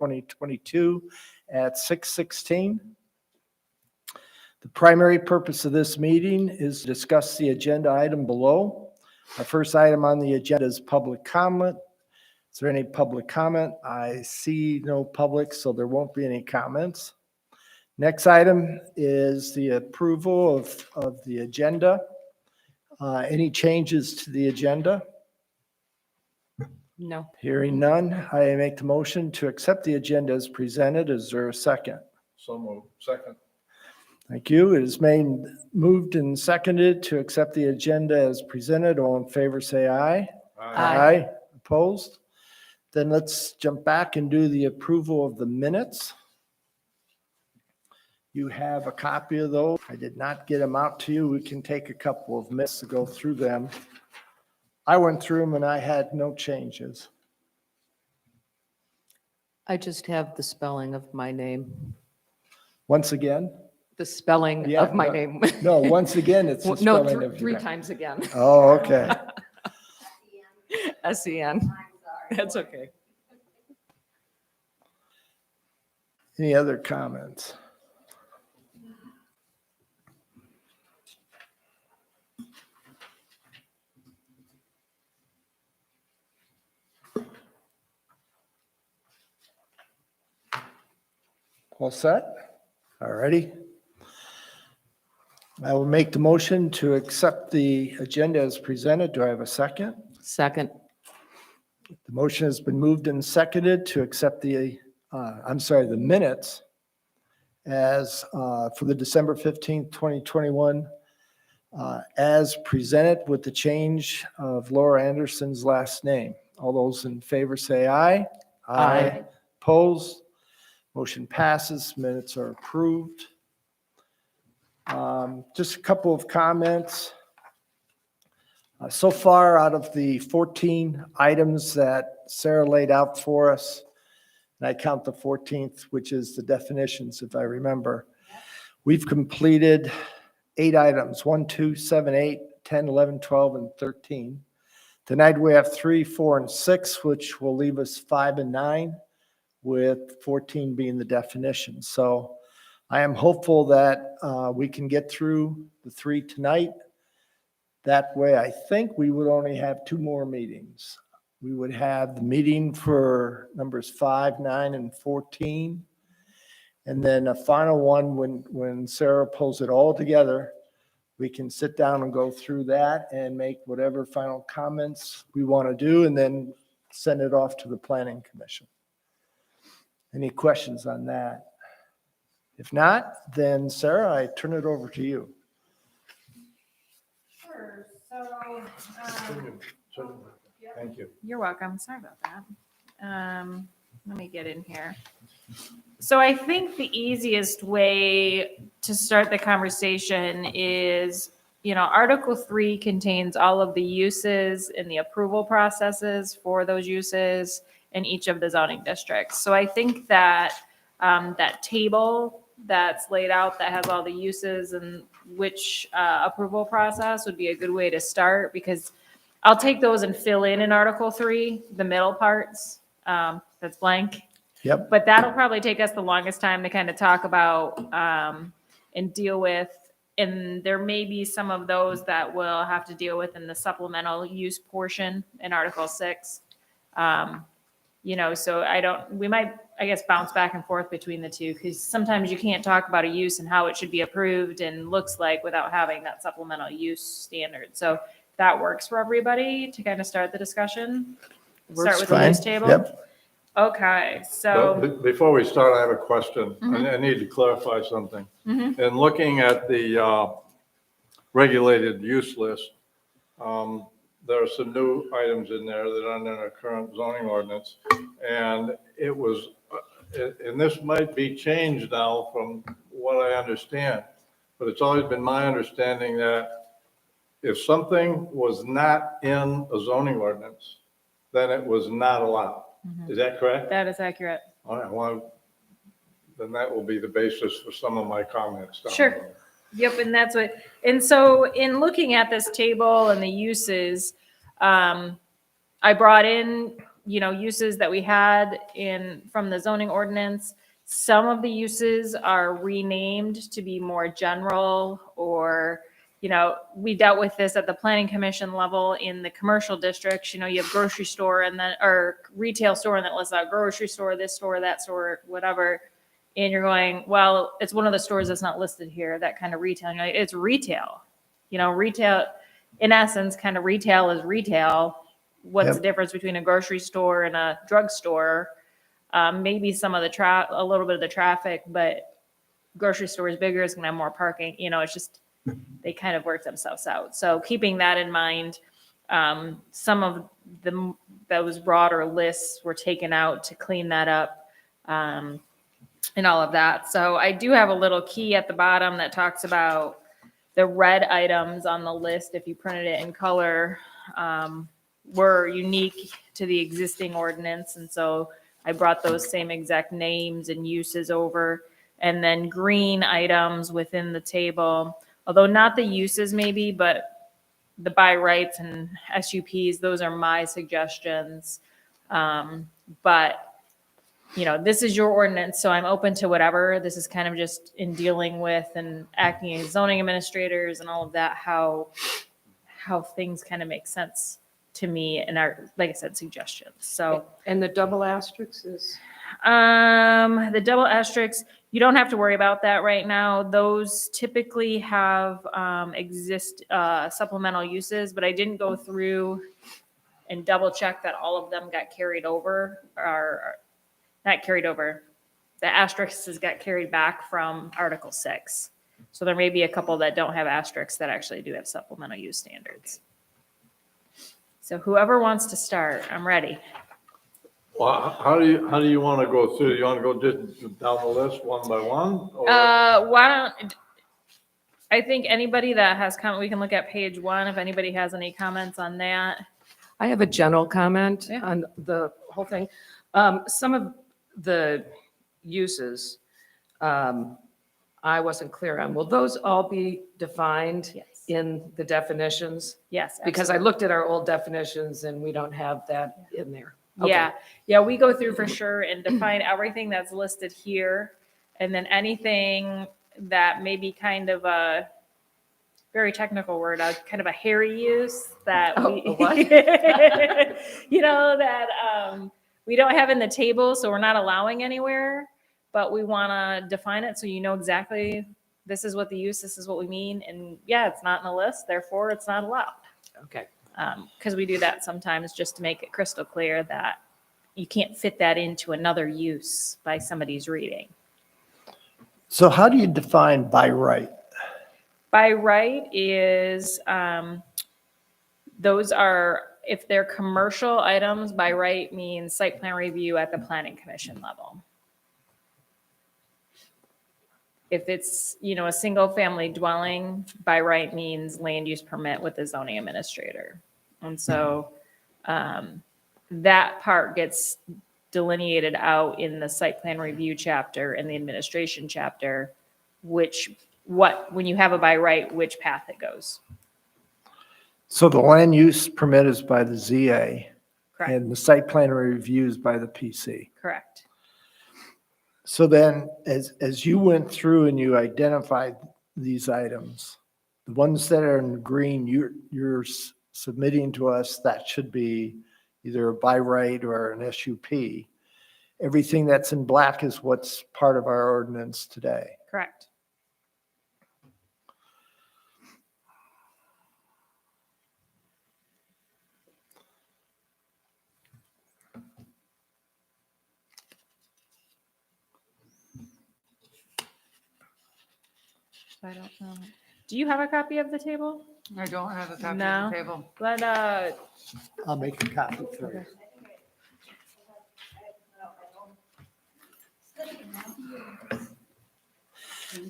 2022 at 6:16. The primary purpose of this meeting is to discuss the agenda item below. Our first item on the agenda is public comment. Is there any public comment? I see no public, so there won't be any comments. Next item is the approval of the agenda. Any changes to the agenda? No. Hearing none, I make the motion to accept the agenda as presented. Is there a second? So moved. Second. Thank you. It is moved and seconded to accept the agenda as presented. All in favor, say aye. Aye. Opposed? Then let's jump back and do the approval of the minutes. You have a copy of those. I did not get them out to you. We can take a couple of minutes to go through them. I went through them and I had no changes. I just have the spelling of my name. Once again? The spelling Yeah, of my no. name. No, once again, it's the No, spelling of three your name. times again. Oh, okay. S-E-N. That's okay. Any other comments? All set? All righty. I will make the motion to accept the agenda as presented. Do I have a second? Second. The motion has been moved and seconded to accept the minutes as for the December 15th, 2021, as presented with the change of Laura Anderson's last name. All those in favor say aye. Aye. Opposed? Motion passes. Minutes are approved. Just a couple of comments. So far, out of the 14 items that Sarah laid out for us, and I count the 14th, which is the definitions, if I remember, we've completed 8 items, 1, 2, 7, 8, 10, 11, 12, and 13. Tonight, we have 3, 4, and 6, which will leave us 5 and 9, with 14 being the definition. So I am hopeful that we can get through the 3 tonight. That way, I think we would only have 2 more meetings. We would have the meeting for numbers 5, 9, and 14. And then a final one when Sarah pulls it all together, we can sit down and go through that and make whatever final comments we want to do and then send it off to the Planning Commission. Any questions on that? If not, then Sarah, I turn it over to you. Sure, so, Thank you. you're welcome, sorry about that. Let me get in here. So I think the easiest way to start the conversation is, Article 3 contains all of the uses and the approval processes for those uses in each of the zoning districts. So I think that that table that's laid out that has all the uses and which approval process would be a good way to start, because I'll take those and fill in Article 3, the middle parts that's blank. Yep. But that'll probably take us the longest time to kind of talk about and deal with. And there may be some of those that we'll have to deal with in the supplemental use portion in Article 6. So we might, I guess, bounce back and forth between the two, because sometimes you can't talk about a use and how it should be approved and looks like without having that supplemental use standard. So if that works for everybody to kind of start the discussion. Works Start with fine. the use table. Yep. Okay, so. Before we start, I have a question. I need to clarify something. In looking at the regulated use list, there are some new items in there that aren't in our current zoning ordinance. And it was, and this might be changed now from what I understand, but it's always been my understanding that if something was not in a zoning ordinance, then it was not allowed. Is that correct? That is accurate. All right, well, then that will be the basis for some of my comments. down Sure. the road. Yep, and so in looking at this table and the uses, I brought in, uses that we had from the zoning ordinance. Some of the uses are renamed to be more general, or, we dealt with this at the planning commission level in the commercial districts. You have grocery store or retail store, and then it lists out grocery store, this store, that store, whatever. And you're going, well, it's one of the stores that's not listed here, that kind of retail. And you're like, it's retail. Retail, in essence, kind of retail is retail. What's the difference between a grocery store and a drugstore? Maybe some of a little bit of the traffic, but grocery store is bigger, it's gonna have more parking. It's just, they kind of work themselves out. So keeping that in mind, some of those broader lists were taken out to clean that up. And all of that. So I do have a little key at the bottom that talks about the red items on the list, if you printed it in color, were unique to the existing ordinance. And so I brought those same exact names and uses over. And then green items within the table, although not the uses maybe, but the by rights and SUPs, those are my suggestions. But this is your ordinance, so I'm open to whatever. This is kind of just in dealing with and acting as zoning administrators and all of that, how things kind of make sense to me and are, like I said, suggestions. So, And the double asterisk is? the double asterisks, you don't have to worry about that right now. Those typically have supplemental uses, but I didn't go through and double check that all of them got carried over, or not carried over. The asterisks got carried back from Article 6. So there may be a couple that don't have asterisks that actually do have supplemental use standards. So whoever wants to start, I'm ready. Well, how do you want to go through? You want to go just down the list one by one? Or? I think anybody that has comment, we can look at page 1 if anybody has any comments on that. I have a general comment Yeah. on the whole thing. Some of the uses I wasn't clear on. Will those all be defined Yes. in the definitions? Yes. Because I looked at our old definitions and we don't have that in there. Okay. Yeah, we go through for sure and define everything that's listed here. And then anything that may be kind of a very technical word, kind of a hairy use that we don't have in the table, so we're not allowing anywhere, but we want to define it so you know exactly this is what the use, this is what we mean. And yeah, it's not in the list, therefore it's not allowed. Okay. Because we do that sometimes just to make it crystal clear that you can't fit that into another use by somebody's reading. So how do you define by right? By right is, those are, if they're commercial items, by right means site plan review at the planning commission level. If it's, a single family dwelling, by right means land use permit with the zoning administrator. And so that part gets delineated out in the site plan review chapter and the administration chapter, when you have a by right, which path it goes. So the land use permit is by the ZA. Correct. And the site plan review is by the PC. Correct. So then, as you went through and you identified these items, the ones that are in green, you're submitting to us, that should be either a by right or an SUP. Everything that's in black is what's part of our ordinance today. Correct. I don't know. Do you have a copy of the table? I don't have a copy No. of the table. But I'll make a copy for you.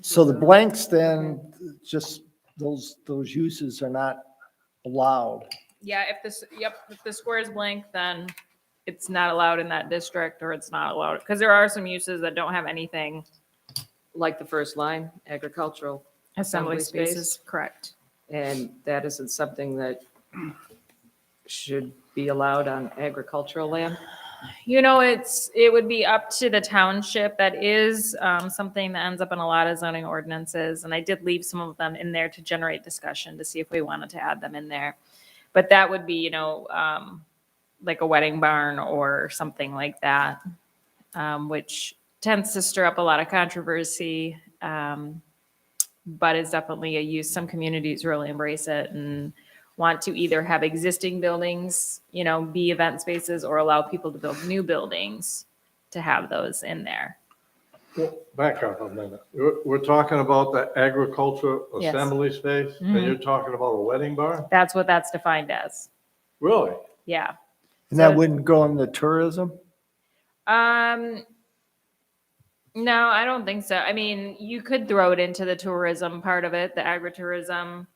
So the blanks then, just those uses are not allowed. yeah, if the square is blank, then it's not allowed in that district, or it's not allowed, because there are some uses that don't have anything. Like the first line, agricultural Assembly space. spaces, correct. And that isn't something that should be allowed on agricultural land? You know, it would be up to the township. That is something that ends up in a lot of zoning ordinances. And I did leave some of them in there to generate discussion to see if we wanted to add them in there. But that would be, like a wedding barn or something like that, which tends to stir up a lot of controversy, but is definitely a use. Some communities really embrace it and want to either have existing buildings, be event spaces, or allow people to build new buildings to have those in there. Well, back up a minute. We're talking about the agriculture Yes. assembly space, and you're talking about a wedding barn? That's what that's defined as. Really? Yeah. And that So- wouldn't go in the tourism? No, I don't think so. I mean, you could throw it into the tourism part of it, the agritourism.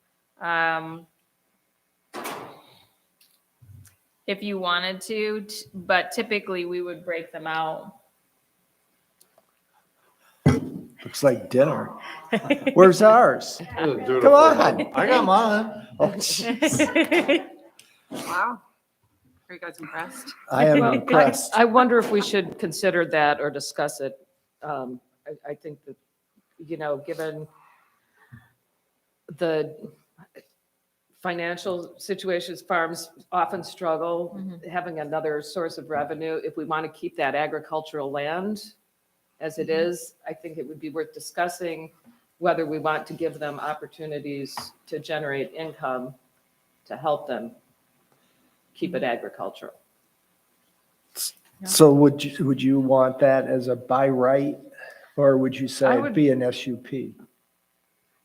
If you wanted to, but typically we would break them out. Looks like dinner. Where's ours? This is dutiful. Come on. I got mine. Oh, jeez. Wow. Are you guys impressed? I am Well, impressed. I wonder if we should consider that or discuss it. I think that, given the financial situations, farms often struggle having another source of revenue. If we want to keep that agricultural land as it is, I think it would be worth discussing whether we want to give them opportunities to generate income to help them keep it agricultural. So would you want that as a by right, or would you say I it'd would- be an SUP?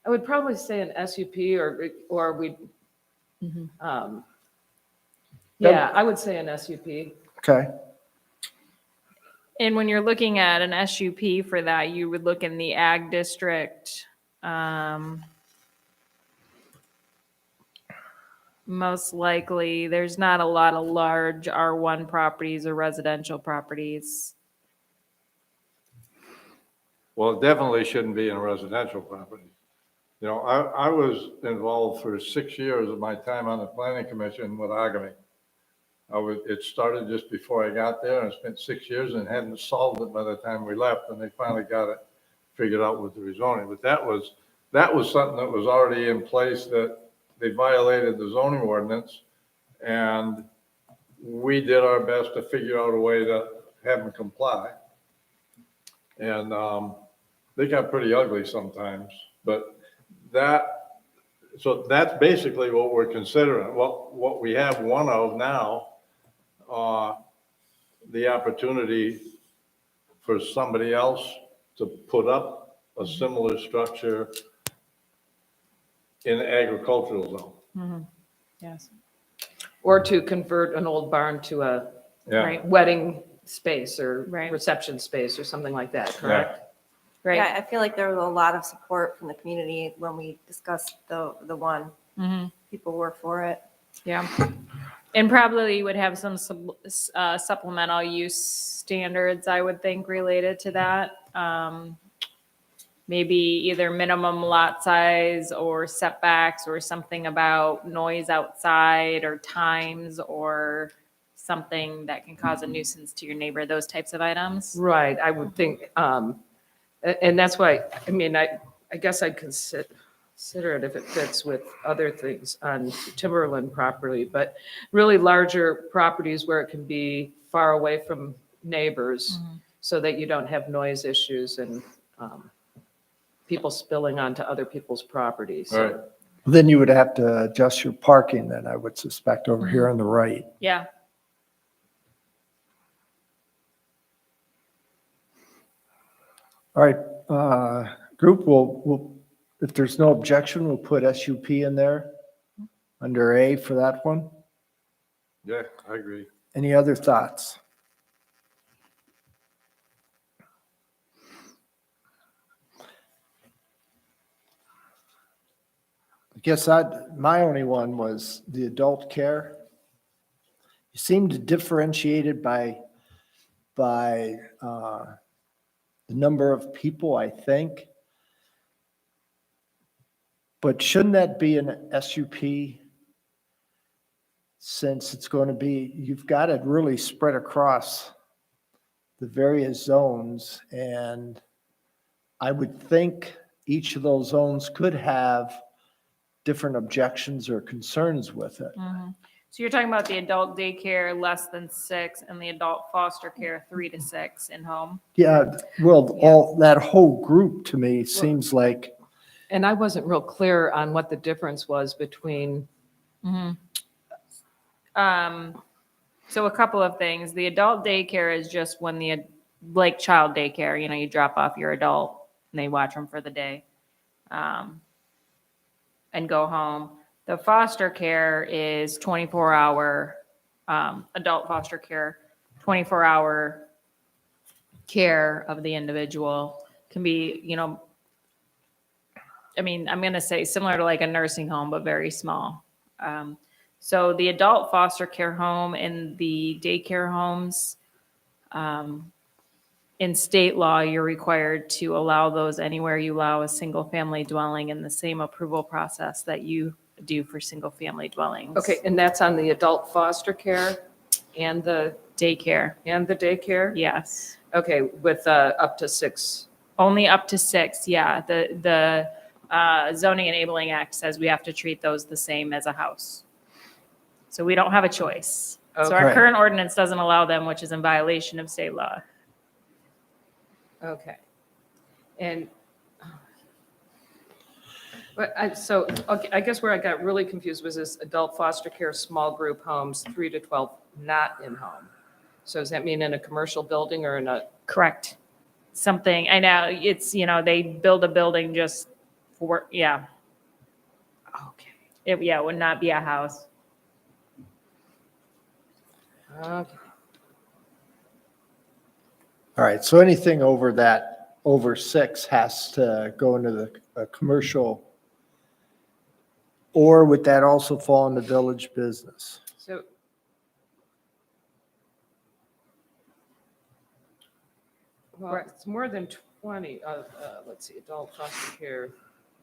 I would probably say an SUP or we, yeah, I would say an SUP. Okay, And when you're looking at an SUP for that, you would look in the ag district. Most likely, there's not a lot of large R1 properties or residential properties. Well, it definitely shouldn't be in a residential property. I was involved for 6 years of my time on the planning commission with Agami. It started just before I got there, and I spent 6 years and hadn't solved it by the time we left, and they finally got it figured out with the rezoning. But that was something that was already in place, that they violated the zoning ordinance, and we did our best to figure out a way to have them comply. And they got pretty ugly sometimes, but so that's basically what we're considering. What we have one of now, the opportunity for somebody else to put up a similar structure in the agricultural zone. Yes. Or to convert an old barn to a Yeah. Right. wedding space or Right. reception space or something like that, correct? Right. Yeah, I feel like there was a lot of support from the community when we discussed the one. People were for it. Yeah. And probably you would have some supplemental use standards, I would think, related to that. Maybe either minimum lot size or setbacks or something about noise outside or times or something that can cause a nuisance to your neighbor, those types of items. Right, I would think, and that's why, I guess I'd consider it if it fits with other things on timberland property, but really larger properties where it can be far away from neighbors so that you don't have noise issues and people spilling onto other people's properties. All right. then you would have to adjust your parking then, I would suspect, over here on the right. Yeah. All right, group, we'll, if there's no objection, we'll put SUP in there under A for that one. Yeah, I agree. Any other thoughts? I guess my only one was the adult care. You seem to differentiate it by the number of people, I think. But shouldn't that be an SUP? since it's going to be, you've got it really spread across the various zones, and I would think each of those zones could have different objections or concerns with it. So you're talking about the adult daycare less than 6 and the adult foster care 3 to 6 in home? Yeah, well, all, that whole group to me seems like, And I wasn't real clear on what the difference was between, So a couple of things. The adult daycare is just when like child daycare, you drop off your adult and they watch them for the day, and go home. The foster care is 24-hour, adult foster care, 24-hour care of the individual. Can be, I'm going to say similar to like a nursing home, but very small. So the adult foster care home and the daycare homes, in state law, you're required to allow those anywhere you allow a single-family dwelling in the same approval process that you do for single-family dwellings. okay, and that's on the adult foster care and the Daycare, daycare? yes. Okay, with up to 6. Only up to 6, yeah. The Zoning Enabling Act says we have to treat those the same as a house. So we don't have a choice. So our Okay. current ordinance doesn't allow them, which is in violation of state law. Okay. And, but okay, I guess where I got really confused was this adult foster care, small group homes, 3 to 12, not in home. So does that mean in a commercial building or in a, Correct. Something, I know, it's, they build a building just for, yeah. okay. It would not be a house. Okay. all right, so anything over 6 has to go into a commercial, or would that also fall in the village business? So, well, Right. it's more than 20, let's see, adult foster care,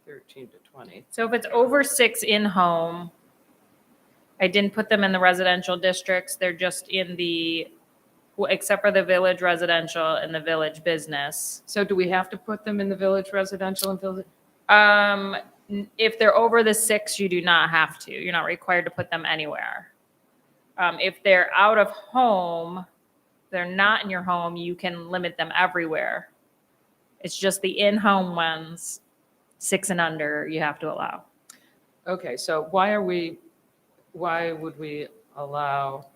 13 to 20. So if it's over 6 in-home, I didn't put them in the residential districts. They're just in except for the village residential and the village business. So do we have to put them in the village residential and village? If they're over the 6, you do not have to. You're not required to put them anywhere. If they're out of home, they're not in your home, you can limit them everywhere. It's just the in-home ones, 6 and under, you have to allow. Okay, so why would we allow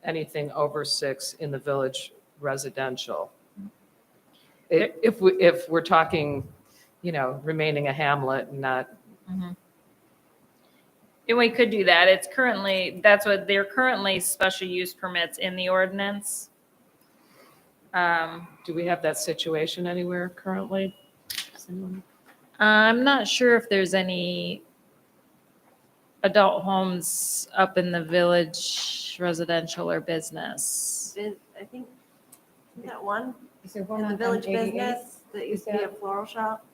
anything over 6 in the village residential? If we're talking, remaining a hamlet and not, And we could do that. That's what they're currently special use permits in the ordinance. do we have that situation anywhere currently? Does anyone- I'm not sure if there's any adult homes up in the village residential or business. I think, isn't that one Is there in one the on village 88? business that used to be a floral shop?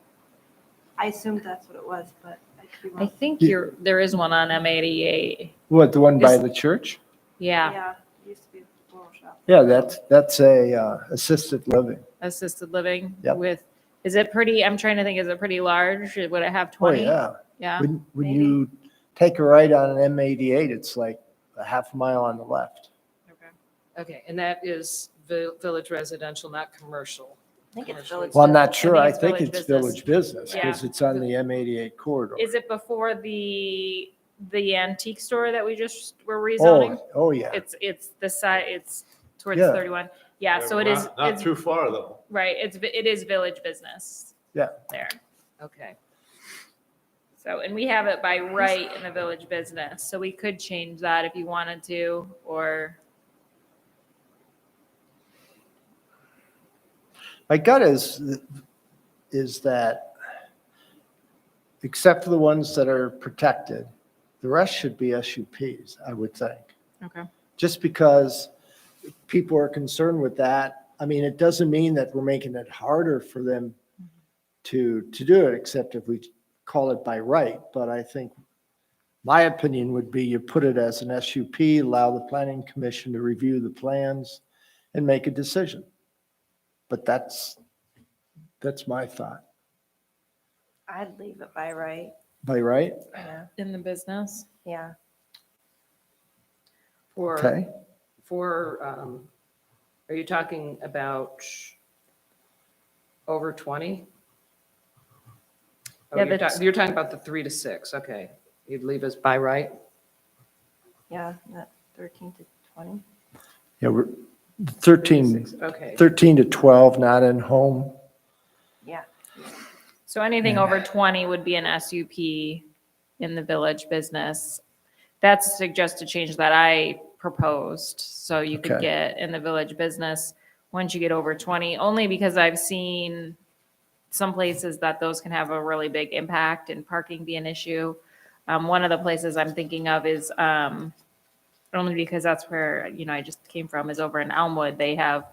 I assumed that's what it was, but I could be I wrong. think there is one on M88. What, the one by Is- the church? Yeah, Yeah, it used to be a floral shop. Yeah, that's a assisted living. assisted living Yep. with, is it pretty, I'm trying to think, is it pretty large? Would it have Oh, 20? yeah. Yeah. When Maybe. you take a right on an M88, it's like a half mile on the left. Okay. Okay, and that is village residential, not commercial. I think it's Commercial. village. Well, I'm not business. sure. I I think think it's it's village village business because Yeah. it's on the M88 corridor. Is it before the antique store that we just were rezoning? Oh, yeah. It's the side, it's towards Yeah. 31. Yeah, so it Not- is, Not it's, too far, though. right, it is village business. Yeah. There. Okay. So, and we have it by right in the village business, so we could change that if you wanted to, or, My gut is that, except for the ones that are protected, the rest should be SUPs, I would think. okay. Just because people are concerned with that. I mean, it doesn't mean that we're making it harder for them to do it, except if we call it by right. But I think My opinion would be you put it as an SUP, allow the planning commission to review the plans and make a decision. But that's my thought. I'd leave it by right. By right? Yeah. In the business. Yeah. Okay. Are you talking about over 20? Oh, Yeah, you're talking about the 3 to 6, okay. You'd leave us by right? Yeah, not 13 to 20. Yeah, we're 13 Okay. to 12, not in home. Yeah. So anything over 20 would be an SUP in the village business. That's a suggested change that I proposed. So you could Okay. get in the village business once you get over 20, only because I've seen some places that those can have a really big impact and parking be an issue. One of the places I'm thinking of is, only because that's where, I just came from, is over in Elmwood. They have,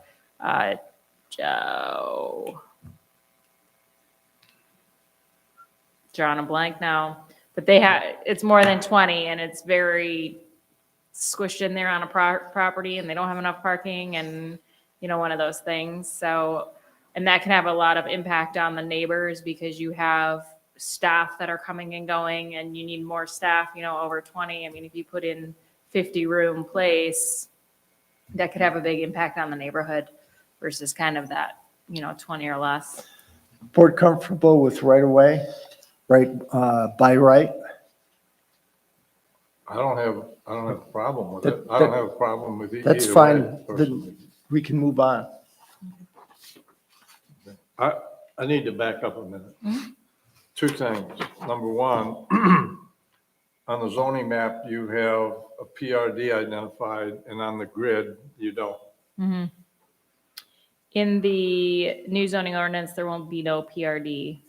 drawing a blank now, but it's more than 20 and it's very squished in there on a property and they don't have enough parking and, one of those things. So, and that can have a lot of impact on the neighbors because you have staff that are coming and going and you need more staff, over 20. I mean, if you put in 50-room place, that could have a big impact on the neighborhood versus kind of that, 20 or less. Board comfortable with right away, by right? I don't have a problem with it. That- I don't have a problem with either. That's way, fine. personally. Then we can move on. I need to back up a minute. Two things. Number one, on the zoning map, you have a PRD identified, and on the grid, you don't. In the new zoning ordinance, there won't be no PRD.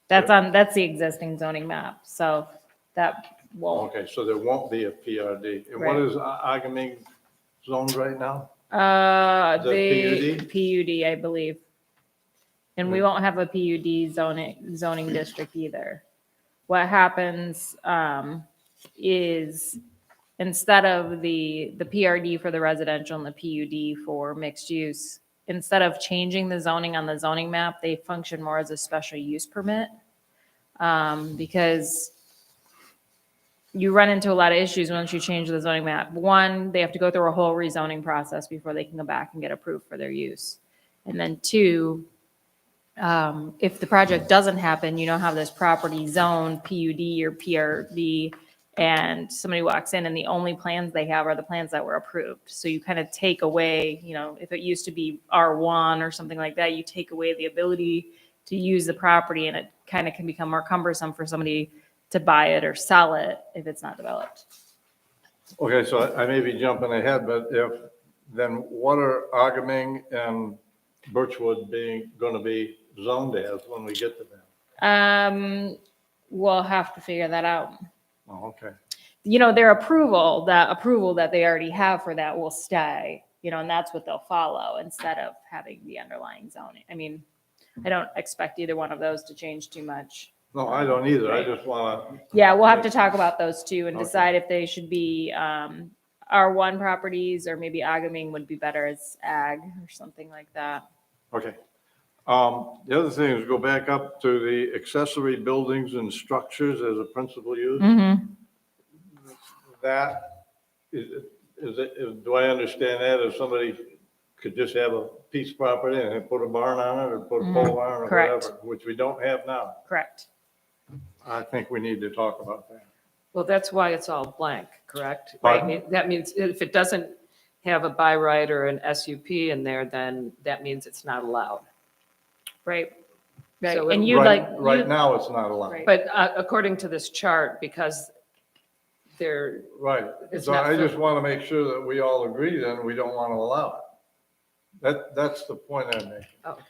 That's the existing zoning map, so that won't. Okay, so there won't be a PRD. And what Right. is Agaming zoned right now? The PUD? PUD, I believe. And we won't have a PUD zoning district either. What happens, is instead of the PRD for the residential and the PUD for mixed use, instead of changing the zoning on the zoning map, they function more as a special use permit. Because you run into a lot of issues once you change the zoning map. One, they have to go through a whole rezoning process before they can go back and get approved for their use. And then two, if the project doesn't happen, you don't have this property zone, PUD or PRD, and somebody walks in and the only plans they have are the plans that were approved. So you kind of take away, if it used to be R1 or something like that, you take away the ability to use the property and it kind of can become more cumbersome for somebody to buy it or sell it if it's not developed. Okay, so I may be jumping ahead, but then what are Agaming and Birchwood going to be zoned as when we get to that? We'll have to figure that out. Oh, okay. Their approval that they already have for that will stay, and that's what they'll follow instead of having the underlying zoning. I mean, I don't expect either one of those to change too much. No, I don't either. I Right. just want to. Yeah, we'll have to talk about those two and Okay. decide if they should be R1 properties or maybe Agaming would be better as ag or something like that. Okay. The other thing is go back up to the accessory buildings and structures as a principal use. That do I understand that if somebody could just have a piece of property and then put a barn on it or put a pole barn or Correct. whatever, which we don't have now? Correct. I think we need to talk about that. Well, that's why it's all blank, correct? Pardon? That means if it doesn't have a by right or an SUP in there, then that means it's not allowed. Right. Right. So And it- you Right now, it's not allowed. Right. But according to this chart, because they're, Right. It's So not I for- just want to make sure that we all agree then we don't want to allow it. That's the point I'm making. oh, okay.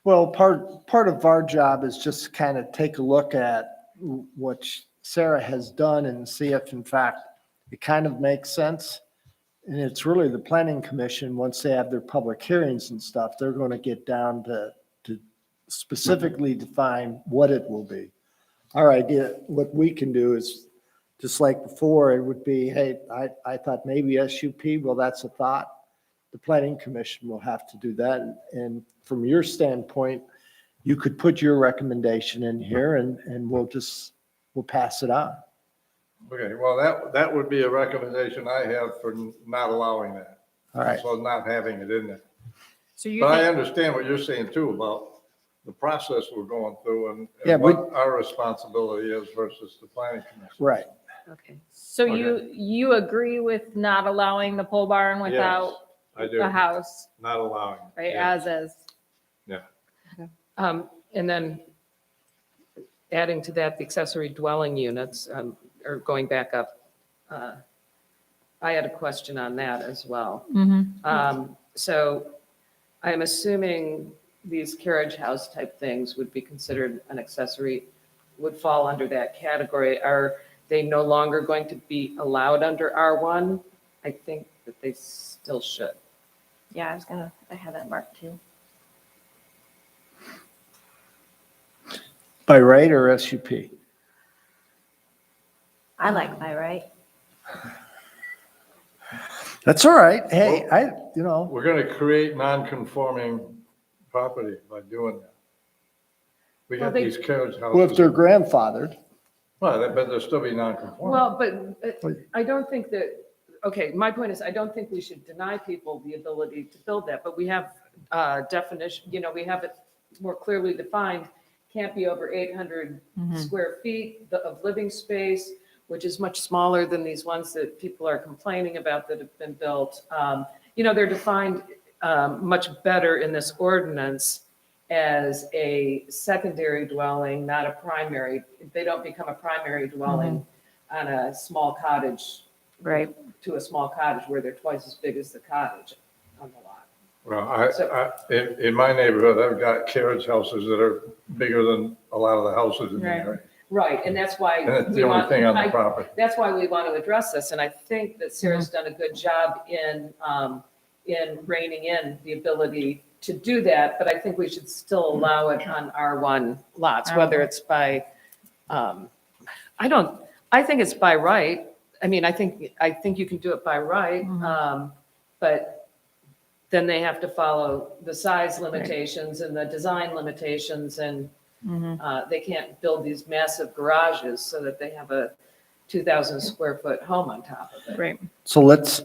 Well, part of our job is just kind of take a look at what Sarah has done and see if in fact it kind of makes sense. And it's really the planning commission, once they have their public hearings and stuff, they're going to get down to specifically define what it will be. Our idea, what we can do is just like before, it would be, hey, I thought maybe SUP, well, that's a thought. The planning commission will have to do that. And from your standpoint, you could put your recommendation in here and we'll pass it on. Okay, well, that would be a recommendation I have for not allowing that. All right. So not having it in there. So you But I think, understand what you're saying too about the process we're going through and Yeah, what our responsibility is versus the planning commission. Right. Okay. so you agree with not allowing the pole barn without I do, a house, not allowing. right, Yeah. as is? And then adding to that, the accessory dwelling units, or going back up, I had a question on that as well. So I'm assuming these carriage house type things would be considered an accessory, would fall under that category. Are they no longer going to be allowed under R1? I think that they still should. Yeah, I had that marked too. By right or SUP? I like by right. That's all right. Hey, We're gonna create non-conforming property by doing that. We Well, got they- these carriage well, if they're houses. grandfathered, Well, but they'll still be non-conforming. Well, but I don't think that, okay, my point is, I don't think we should deny people the ability to build that, but we have definition, we have it more clearly defined, can't be over 800 square feet of living space, which is much smaller than these ones that people are complaining about that have been built. They're defined much better in this ordinance as a secondary dwelling, not a primary. They don't become a primary dwelling on a small cottage. Right. To a small cottage where they're twice as big as the cottage on the lot. Well, in my neighborhood, I've got carriage houses that are bigger than a lot of the houses in the Right. area. Right, and that's why. And it's we the only want- thing on the I- property. That's why we want to address this, and I think that Sarah's done a good job in reining in the ability to do that, but I think we should still allow it on R1 lots, whether it's by, I think it's by right. I mean, I think you can do it by right, but then they have to follow the size limitations and the design limitations, and they can't build these massive garages so that they have a 2,000 square foot home on top of it. Right. so let's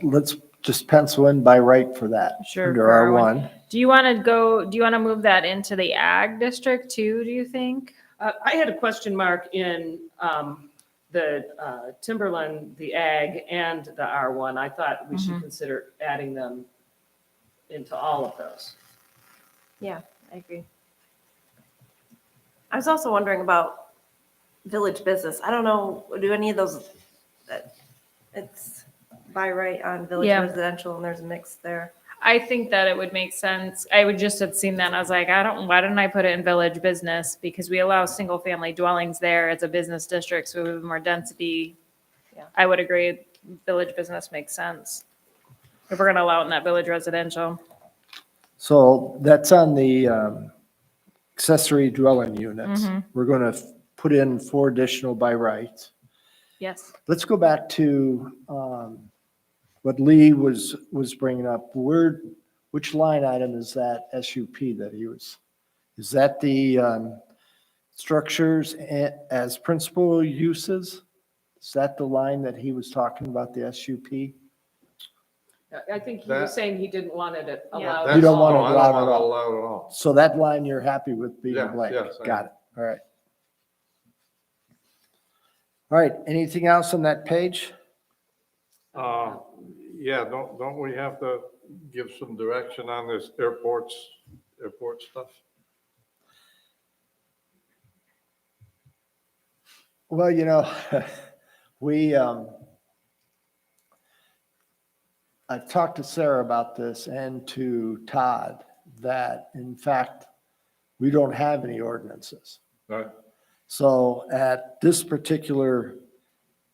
just pencil in by right for that. Sure, Under for R1. R1. Do you want to move that into the ag district too, do you think? I had a question mark in the Timberland, the ag, and the R1. I thought we should consider adding them into all of those. Yeah, I agree. I was also wondering about village business. I don't know, do any of those, it's by right on village Yeah. residential and there's a mix there. I think that it would make sense. I would just have seen that and I was like, why didn't I put it in village business? Because we allow single family dwellings there. It's a business district, so we have more density. Yeah. I would agree, village business makes sense. If we're gonna allow it in that village residential. So that's on the accessory dwelling units. We're going to put in 4 additional by right. Yes. Let's go back to what Lee was bringing up. Which line item is that SUP that he was? Is that the structures as principal uses? Is that the line that he was talking about, the SUP? I think he That- was saying he didn't want it allowed. You That's- don't want it no, I allowed don't at want it all. allowed at all. So that line you're happy with being Yeah, blank? yes, I Got it. All right. All right. Anything else on that page? Yeah, don't we have to give some direction on this airport stuff? Well, I've talked to Sarah about this and to Todd that in fact, we don't have any ordinances. Right? So at this particular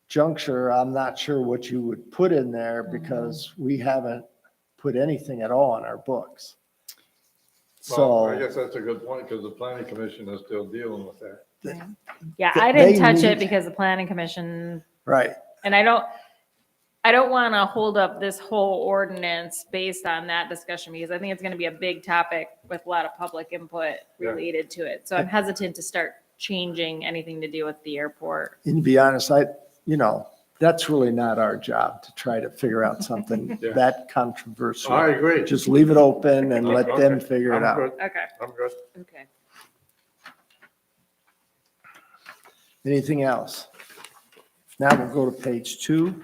juncture, I'm not sure what you would put in there because we haven't put anything at all in our books. Well, I So, guess that's a good point because the planning commission is still dealing with that. Yeah, Th- I didn't they touch need- it because the planning commission Right. And I don't want to hold up this whole ordinance based on that discussion because I think it's going to be a big topic with a lot of public input Yeah. related to it. So I'm hesitant to start changing anything to do with the airport. And to be honest, that's really not our job to try to figure out something Yeah. that controversial. I agree. Just leave it open and let them Okay. figure it I'm out. good. Okay. I'm good. Okay. Anything else? Now we'll go to page 2.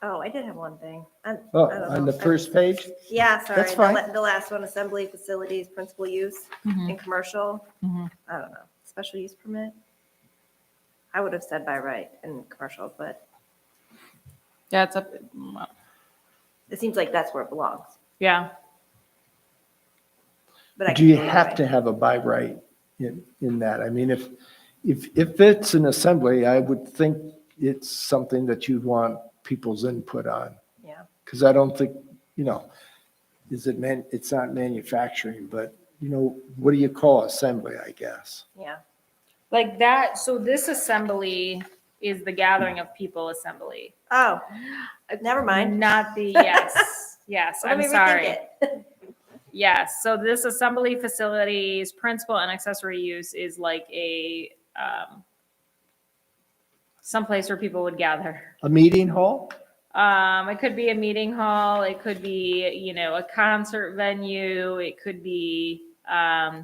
Oh, I did have one thing. Oh, I don't on know. the first page? Yeah, sorry. That's fine. The last one, assembly facilities, principal use Mhm. in commercial. Mhm. I don't know, special use permit. I would have said by right in commercial, but Yeah, it's up. it seems like that's where it belongs. Yeah. But I Do can you go either have way. to have a by right in that? I mean, if it's an assembly, I would think it's something that you'd want people's input on. Yeah. Because I don't think, it's not manufacturing, but, what do you call assembly, I guess? Yeah. Like that. So this assembly is the gathering of people assembly. Oh, never mind. Not the, yes, yes, Let I'm me rethink sorry. it. Yes, so this assembly facilities, principal and accessory use is like a, someplace where people would gather. A meeting hall? It could be a meeting hall, it could be, a concert venue, it could be, a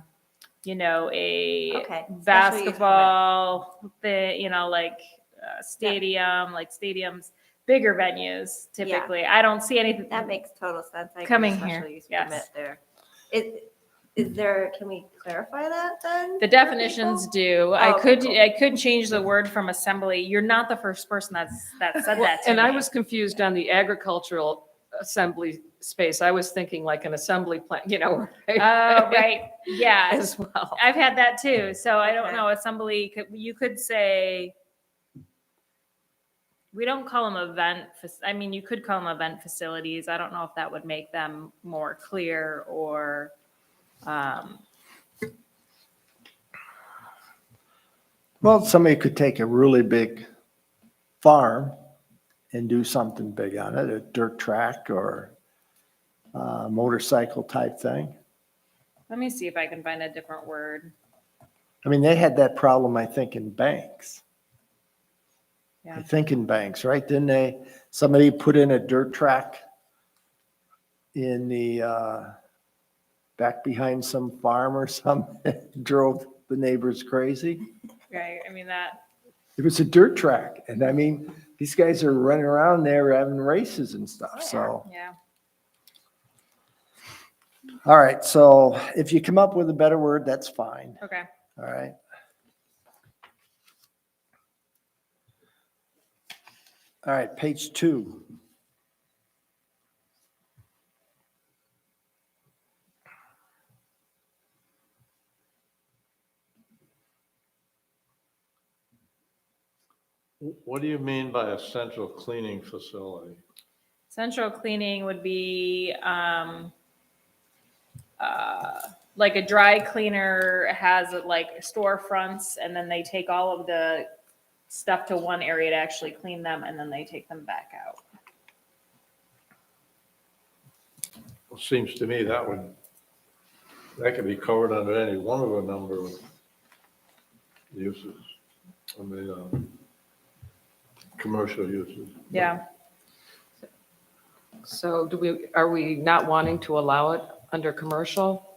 Okay, special use basketball, like stadium, like stadiums, bigger venues typically. I don't see anything. That makes total sense. I agree, Coming special here, use yes. permit there. Is there, can we clarify that then? The for definitions people? do. Oh, okay, cool. I could change the word from assembly. You're not the first person that said that to And me. I was confused on the agricultural assembly space. I was thinking like an assembly plant, Oh, right. Yeah. As well. I've had that too. So I don't Okay. know. Assembly, you could say, we don't call them you could call them event facilities. I don't know if that would make them more clear or, Well, somebody could take a really big farm and do something big on it, a dirt track or a motorcycle type thing. let me see if I can find a different word. I mean, they had that problem, I think, in banks. Yeah. I think in banks, right? Didn't somebody put in a dirt track in the, back behind some farm or something, drove the neighbors crazy? Right. I mean, It was a dirt track. And I mean, these guys are running around there having races and stuff, so. yeah. All right, so if you come up with a better word, that's fine, Okay. all right? All right, page 2. What do you mean by a central cleaning facility? Central cleaning would be like a dry cleaner has like storefronts and then they take all of the stuff to one area to actually clean them and then they take them back out. It seems to me that could be covered under any one of a number of uses. I mean, commercial uses. Yeah. So are we not wanting to allow it under commercial?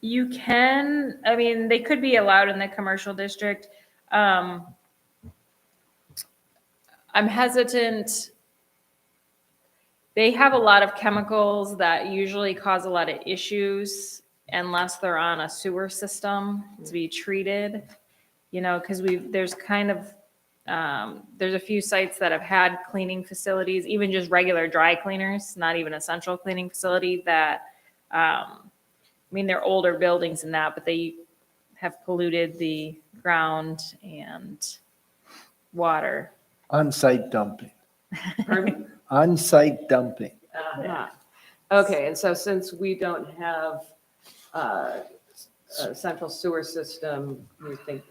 You can, I mean, they could be allowed in the commercial district. I'm hesitant. They have a lot of chemicals that usually cause a lot of issues unless they're on a sewer system to be treated, because there's kind of, there's a few sites that have had cleaning facilities, even just regular dry cleaners, not even a central cleaning facility that, they're older buildings and that, but they have polluted the ground and water. On-site dumping, Pardon? on-site dumping. Okay, and so since we don't have central sewer system, we think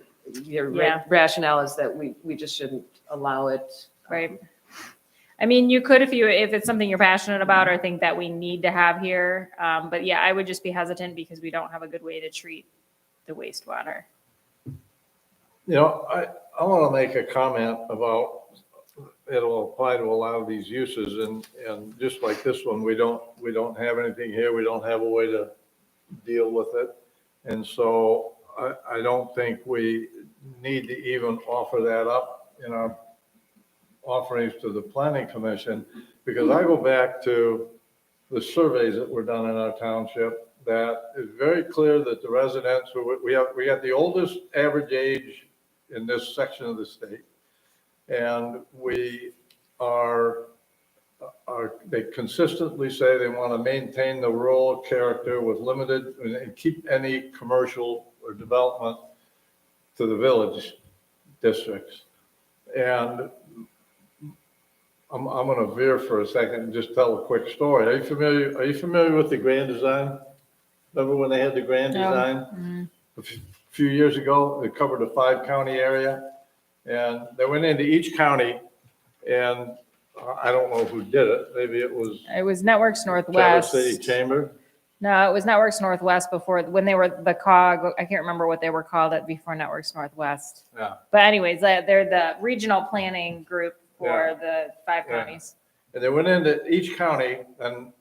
your Yeah. rationale is that we just shouldn't allow it. Right. I mean, you could if it's something you're passionate about or think that we need to have here. But yeah, I would just be hesitant because we don't have a good way to treat the wastewater. I want to make a comment about, it'll apply to a lot of these uses, and just like this one, we don't have anything here, we don't have a way to deal with it. And so I don't think we need to even offer that up in our offerings to the planning commission, because I go back to the surveys that were done in our township, that is very clear that the residents, we have the oldest average age in this section of the state. And they consistently say they want to maintain the rural character with limited, and keep any commercial or development to the village districts. And I'm going to veer for a second and just tell a quick story. Are you familiar with the Grand Design? Remember when they had the Grand No. Design? A few years ago, it covered a 5-county area. And they went into each county, and I don't know who did it. Maybe it was It was Networks Traverse Northwest. City Chamber. No, it was Networks Northwest before, when they were the COG. I can't remember what they were called before Networks Northwest. Yeah. But anyways, they're the regional planning group for Yeah. the 5 Yeah. counties. And they went into each county and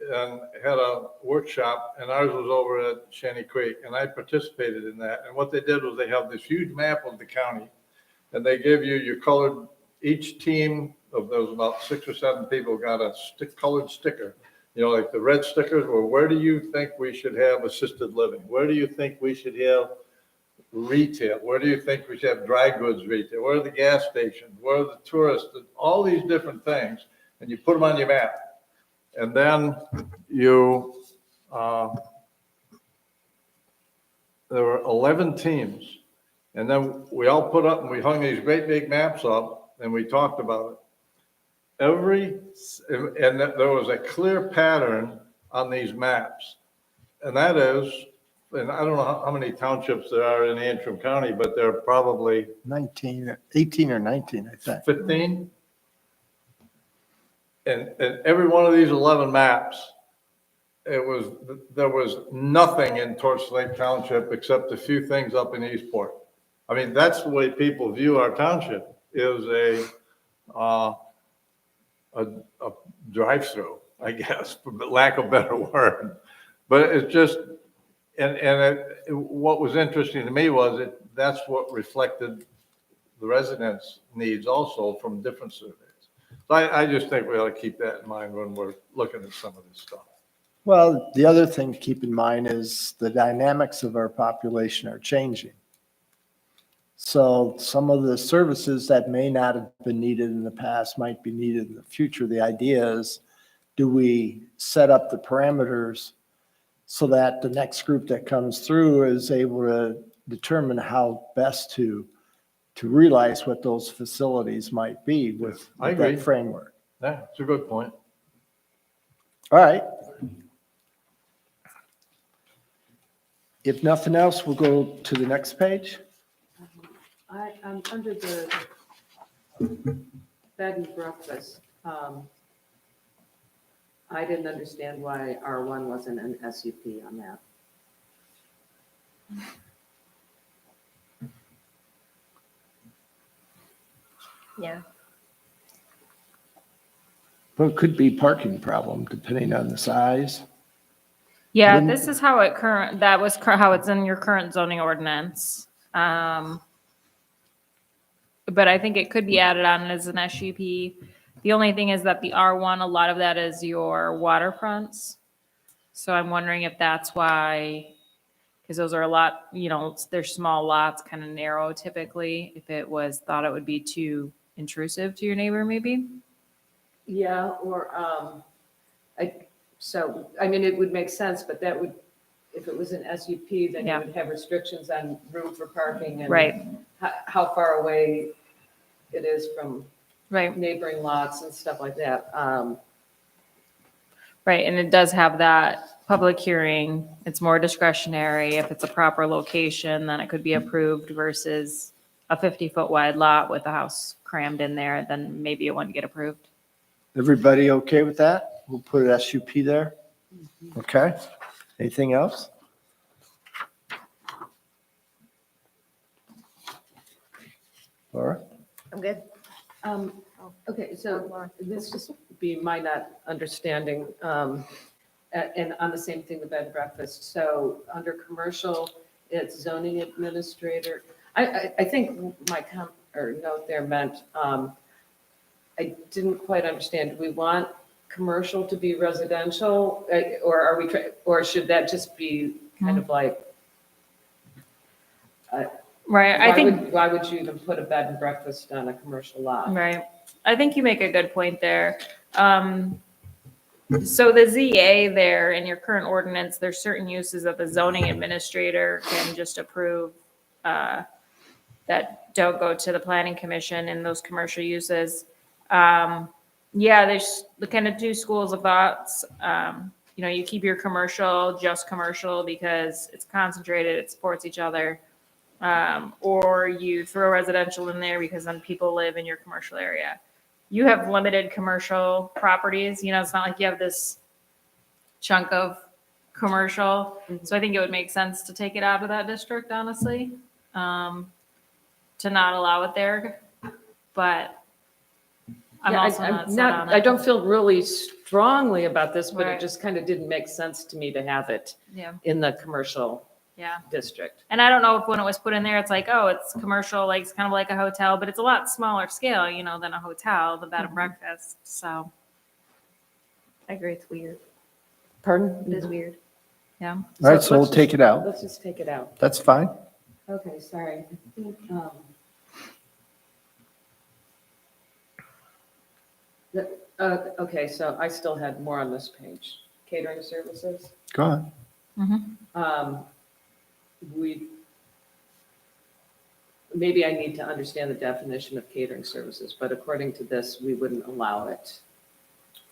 had a workshop, and ours was over at Shanty Creek, and I participated in that. And what they did was they have this huge map of the county, and they give you your colored, each team of those about 6 or 7 people got a colored sticker. Like the red stickers were, where do you think we should have assisted living? Where do you think we should have retail? Where do you think we should have dry goods retail? Where are the gas stations? Where are the tourists? All these different things. And you put them on your map. And then there were 11 teams. And then we all put up and we hung these great big maps up and we talked about it. And there was a clear pattern on these maps. And that is, and I don't know how many townships there are in Antrim County, but there are probably 18 or 19, I think. 15. And every one of these 11 maps, there was nothing in Torch Lake Township except a few things up in Eastport. I mean, that's the way people view our township, is a drive-through, I guess, for lack of a better word. But it's just, what was interesting to me was that's what reflected the residents' needs also from different surveys. So I just think we ought to keep that in mind when we're looking at some of this stuff. Well, the other thing to keep in mind is the dynamics of our population are changing. So some of the services that may not have been needed in the past might be needed in the future. The idea is, do we set up the parameters so that the next group that comes through is able to determine how best to realize what those facilities might be with I agree. that framework. Yeah, it's a good point. All right. If nothing else, we'll go to the next page. I'm under the bed and breakfast. I didn't understand why R1 wasn't an SUP on that. Yeah. Well, it could be parking problem depending on the size. Yeah, When- this is how how it's in your current zoning ordinance. But I think it could be added on as an SUP. The only thing is that the R1, a lot of that is your waterfronts. So I'm wondering if that's why, because those are a lot, they're small lots, kind of narrow typically, if it was thought it would be too intrusive to your neighbor, maybe. Yeah, or, I mean, it would make sense, but that would, if it was an SUP, then you Yeah. would have restrictions on room for parking and Right, how far away it is from right. neighboring lots and stuff like that. Right, and it does have that public hearing. It's more discretionary. If it's a proper location, then it could be approved versus a 50-foot wide lot with a house crammed in there, then maybe it wouldn't get approved. Everybody okay with that? We'll put an SUP there. Okay. Anything else? Laura? I'm good. Okay, so this just be my not understanding, and on the same thing, the bed and breakfast. So under commercial, it's zoning administrator. I think my note there meant, I didn't quite understand. Do we want commercial to be residential, or are we, or should that just be kind of like, Right, I think. why would you even put a bed and breakfast on a commercial lot? Right. I think you make a good point there. So the ZA there in your current ordinance, there's certain uses that the zoning administrator can just approve that don't go to the planning commission in those commercial uses. Yeah, there's the kind of two schools of thoughts. You keep your commercial, just commercial because it's concentrated, it supports each other. Or you throw residential in there because then people live in your commercial area. You have limited commercial properties, it's not like you have this chunk of commercial. So I think it would make sense to take it out of that district, honestly, to not allow it there. But I'm Yeah, also not set on I it. don't feel really strongly about this, but Right. it just kind of didn't make sense to me to have it Yeah, in the commercial yeah. district. And I don't know if when it was put in there, it's like, oh, it's commercial, like it's kind of like a hotel, but it's a lot smaller scale, than a hotel, the bed and breakfast. So I agree, it's weird. Pardon? It is weird. Yeah. All right, so we'll let's take it out. Let's just take it out. That's fine. Okay, sorry. I think, okay, so I still had more on this page. Catering services. Go on. Maybe I need to understand the definition of catering services, but according to this, we wouldn't allow it.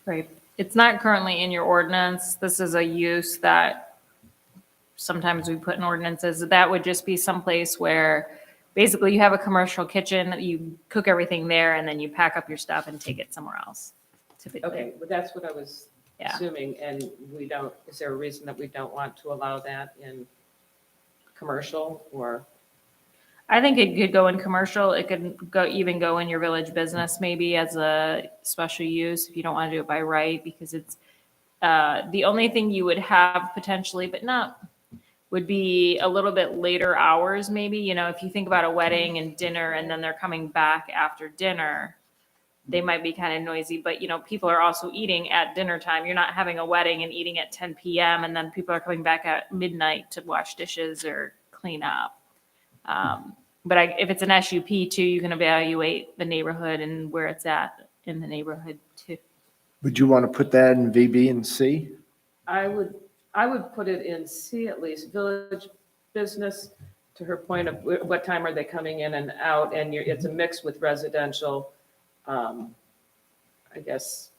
Right. It's not currently in your ordinance. This is a use that sometimes we put in ordinances. That would just be someplace where basically you have a commercial kitchen, you cook everything there, and then you pack up your stuff and take it somewhere else, typically. Okay, well, that's what I was Yeah. assuming, and is there a reason that we don't want to allow that in commercial or? I think it could go in commercial. It could even go in your village business maybe as a special use if you don't want to do it by right, because it's the only thing you would have potentially, but not, would be a little bit later hours maybe. If you think about a wedding and dinner and then they're coming back after dinner, they might be kind of noisy, but people are also eating at dinner time. You're not having a wedding and eating at 10 p.m. and then people are coming back at midnight to wash dishes or clean up. But if it's an SUP too, you can evaluate the neighborhood and where it's at in the neighborhood too. Would you want to put that in VB and C? I would put it in C at least, village business, to her point of what time are they coming in and out, and it's a mix with residential. I guess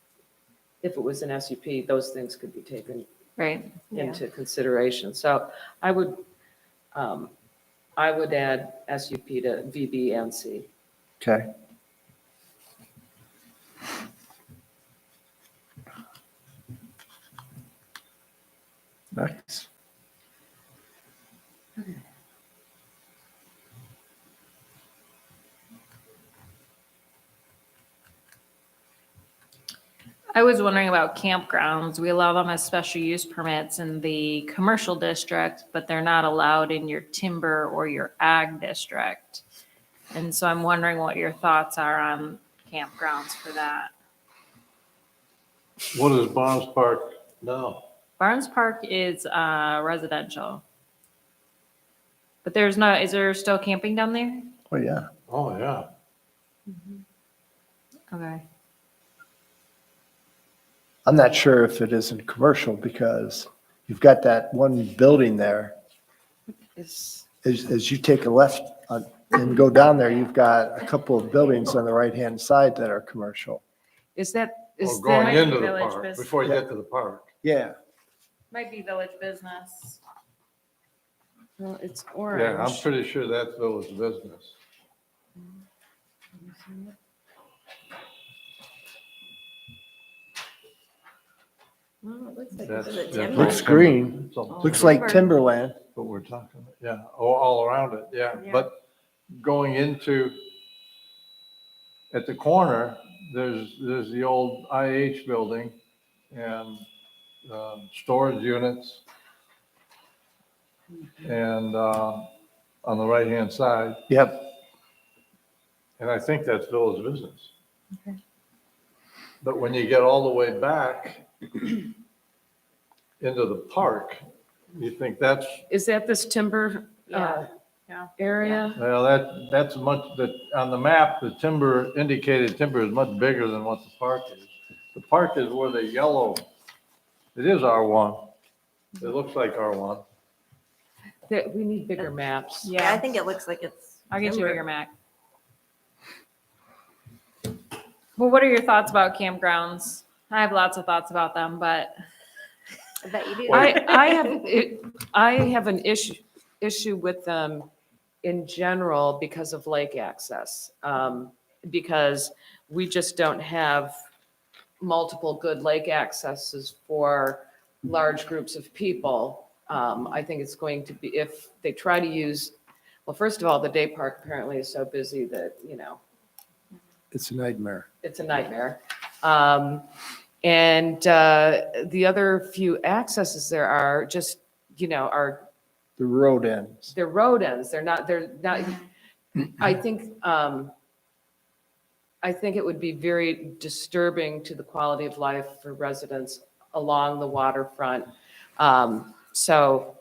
if it was an SUP, those things could be taken Right. into consideration. So I would add SUP to VB and C. Okay. Nice. I was wondering about campgrounds. We allow them as special use permits in the commercial district, but they're not allowed in your timber or your ag district. And so I'm wondering what your thoughts are on campgrounds for that. What is Barnes Park now? Barnes Park is residential. But is there still camping down there? Oh, yeah. Oh, yeah. Okay. I'm not sure if it isn't commercial because you've got that one building there. As you take a left and go down there, you've got a couple of buildings on the right-hand side that are commercial. Is that Is or going that, into the Village park, Business. before you get to the park. Yeah, Might be Village Business. well, it's Yeah, orange. I'm pretty sure that's Village Business. Well, it looks like That's- Is it that's timber? all looks green. It's all Looks timber. like timberland. What we're talking about, yeah, all around it, yeah. Yeah. But going into, at the corner, there's the old IH building and storage units. And on the right-hand side, Yep. and I think that's Village Business. Okay. But when you get all the way back into the park, you think that's, Is that this timber Yeah. Yeah. area? well, that's much, on the map, the indicated timber is much bigger than what the park is. The park is where the yellow, it is R1. It looks like R1. We need bigger maps. Yeah, I think it looks like it's. I'll get you a timber. bigger Mac. Well, what are your thoughts about campgrounds? I have lots of thoughts about them, but I bet you do. I have an issue with them in general because of lake access. Because we just don't have multiple good lake accesses for large groups of people. I think it's going to be, if they try to use, well, first of all, the day park apparently is so busy that, It's a nightmare. it's a nightmare. And the other few accesses there are just, are, The road ends. they're road ends. They're not, I think it would be very disturbing to the quality of life for residents along the waterfront. So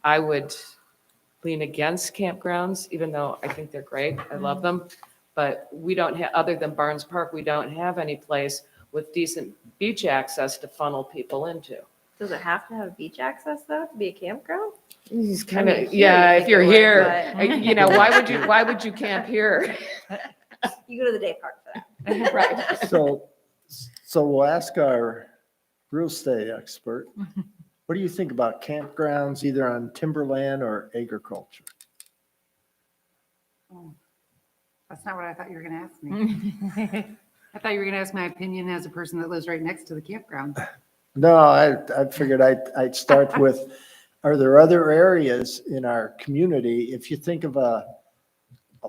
I would lean against campgrounds, even though I think they're great. I love them. But we don't have, other than Barnes Park, we don't have any place with decent beach access to funnel people into. Does it have to have beach access though to be a campground? He's I kind mean, of, here yeah, you if think you're it would, here, but- why would you camp here? You go to the day park for that. Right. So we'll ask our real estate expert, what do you think about campgrounds either on timberland or agriculture? Oh, that's not what I thought you were going to ask me. I thought you were going to ask my opinion as a person that lives right next to the campground. No, I figured I'd start with, are there other areas in our community, if you think of a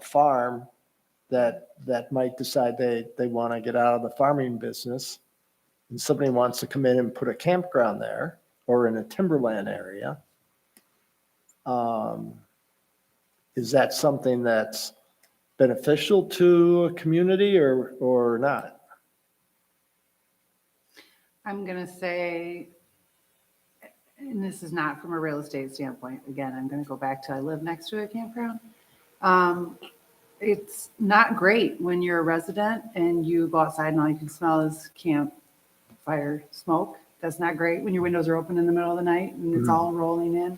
farm that might decide they want to get out of the farming business, and somebody wants to come in and put a campground there or in a timberland area, is that something that's beneficial to a community or not? I'm going to say, and this is not from a real estate standpoint, again, I'm going to go back to I live next to a campground. It's not great when you're a resident and you go outside and all you can smell is campfire smoke. That's not great when your windows are open in the middle of the night and it's all rolling in.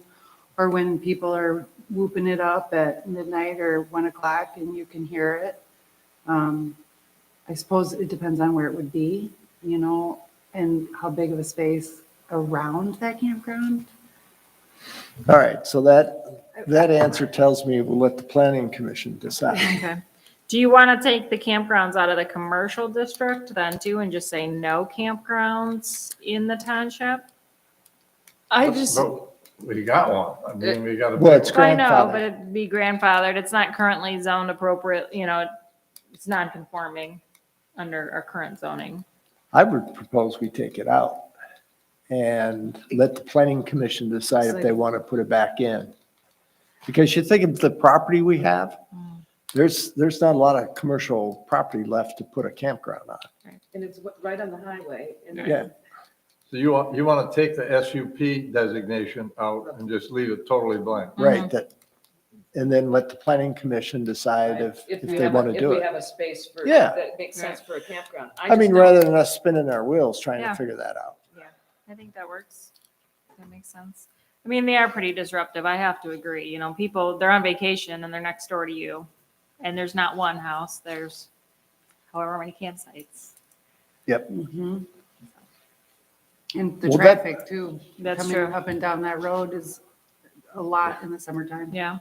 Or when people are whooping it up at midnight or 1 o'clock and you can hear it. I suppose it depends on where it would be, and how big of a space around that campground. All right, so that answer tells me we'll let the planning commission decide. okay. Do you want to take the campgrounds out of the commercial district then too and just say no campgrounds in the township? I just, But we got one. I mean, we got a. Well, it's I know, grandfathered. but it'd be grandfathered. It's not currently zoned appropriate, it's non-conforming under our current zoning. I would propose we take it out and let the planning commission decide if they want to put it back in. Because you think of the property we have, there's not a lot of commercial property left to put a campground on. and it's right on the highway. and- Yeah. So you want to take the SUP designation out and just leave it totally blank? Right, and then let the planning commission decide if we they have want to do If we it. have a space for, Yeah. that makes sense for a campground. I just mean, don't- rather than us spinning our wheels trying to Yeah. figure that out. Yeah, I think that works. That makes sense. I mean, they are pretty disruptive. I have to agree. People, they're on vacation and they're next door to you. And there's not one house, there's however many campsites. Yep. Mhm. And the Well, that- traffic too. That's Coming true. up and down that road is a lot in the summertime. Yeah.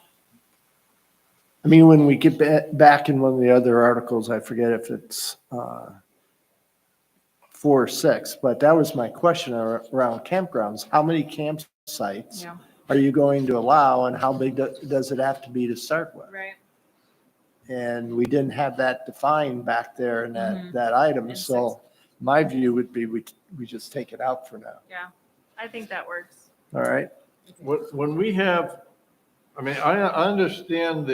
I mean, when we get back in one of the other articles, I forget if it's 4 or 6, but that was my question around campgrounds. How many campsites Yeah. are you going to allow and how big does it have to be to start with? Right. And we didn't have that defined back there in Mhm. that item. In So my view would be we just take it out for now. Yeah. I think that works. All right? When we have, I mean, I understand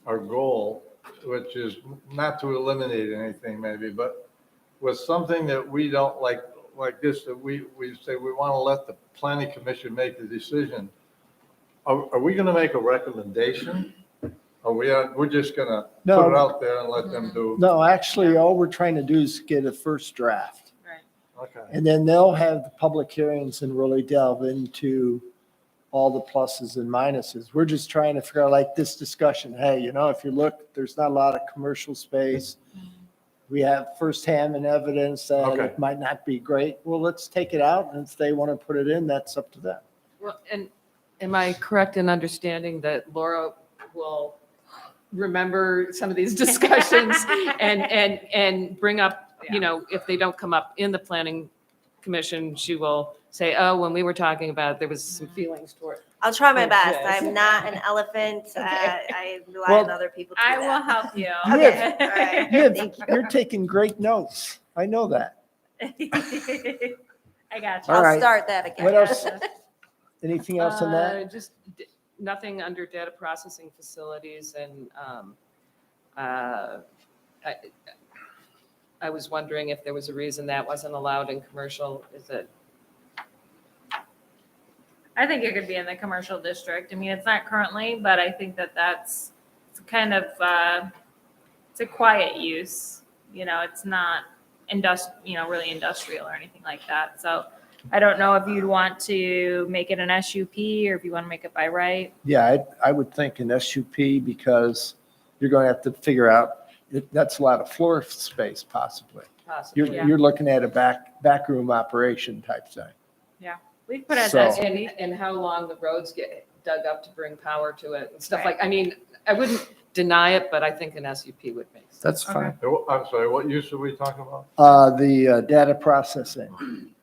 our goal, which is not to eliminate anything maybe, but with something that we don't like this, that we say we want to let the planning commission make the decision. Are we going to make a recommendation? We're just going to put No. it out there and let them do? No, actually, all we're trying to do is get a first draft. Right. Okay. And then they'll have the public hearings and really delve into all the pluses and minuses. We're just trying to figure out like this discussion, hey, if you look, there's not a lot of commercial space. We have firsthand and evidence that Okay. it might not be great. Well, let's take it out. And if they want to put it in, that's up to them. Well, and am I correct in understanding that Laura will remember some of these discussions and bring up, if they don't come up in the planning commission, she will say, oh, when we were talking about it, there was some feelings toward. I'll try my best. Yes. I'm not an elephant. I rely Well, on other people to I do will that. help you. Okay, all right. Thank you. You're taking great notes. I know that. I got you. All I'll right. start that again. What else? Anything else on that? Just nothing under data processing facilities and I was wondering if there was a reason that wasn't allowed in commercial. Is it? I think it could be in the commercial district. I mean, it's not currently, but I think that's kind of, it's a quiet use. It's not really industrial or anything like that. So I don't know if you'd want to make it an SUP or if you want to make it by right. Yeah, I would think an SUP because you're going to have to figure out, that's a lot of floor space possibly. Possibly. Yeah. You're looking at a backroom operation type thing. We could put it So- as And how long the roads get dug up to bring power to it and stuff like, I mean, I wouldn't deny it, but I think an SUP would make sense. That's fine. I'm sorry, what use are we talking about? The data processing.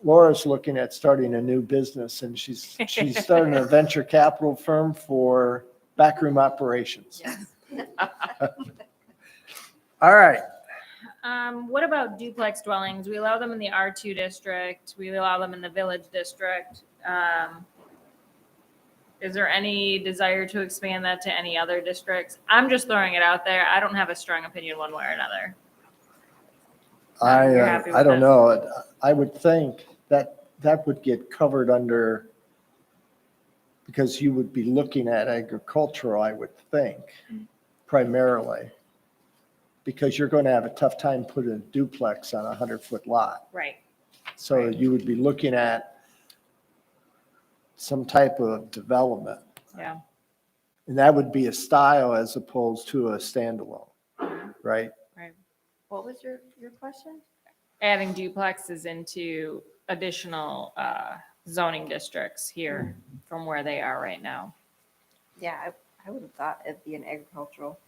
Laura's looking at starting a new business and she's starting a venture capital firm for backroom operations. Yes. All right. What about duplex dwellings? We allow them in the R2 district. We allow them in the village district. Is there any desire to expand that to any other districts? I'm just throwing it out there. I don't have a strong opinion one way or another. You're happy I with don't that? know. I would think that would get covered under, because you would be looking at agricultural, I would think, primarily. Because you're going to have a tough time putting a duplex on a 100-foot lot. Right. So you would be looking at some type of development. Yeah. And that would be a style as opposed to a standalone, right? What was your question? Adding duplexes into additional zoning districts here from where they are right now. Yeah, I would have thought it'd be an agricultural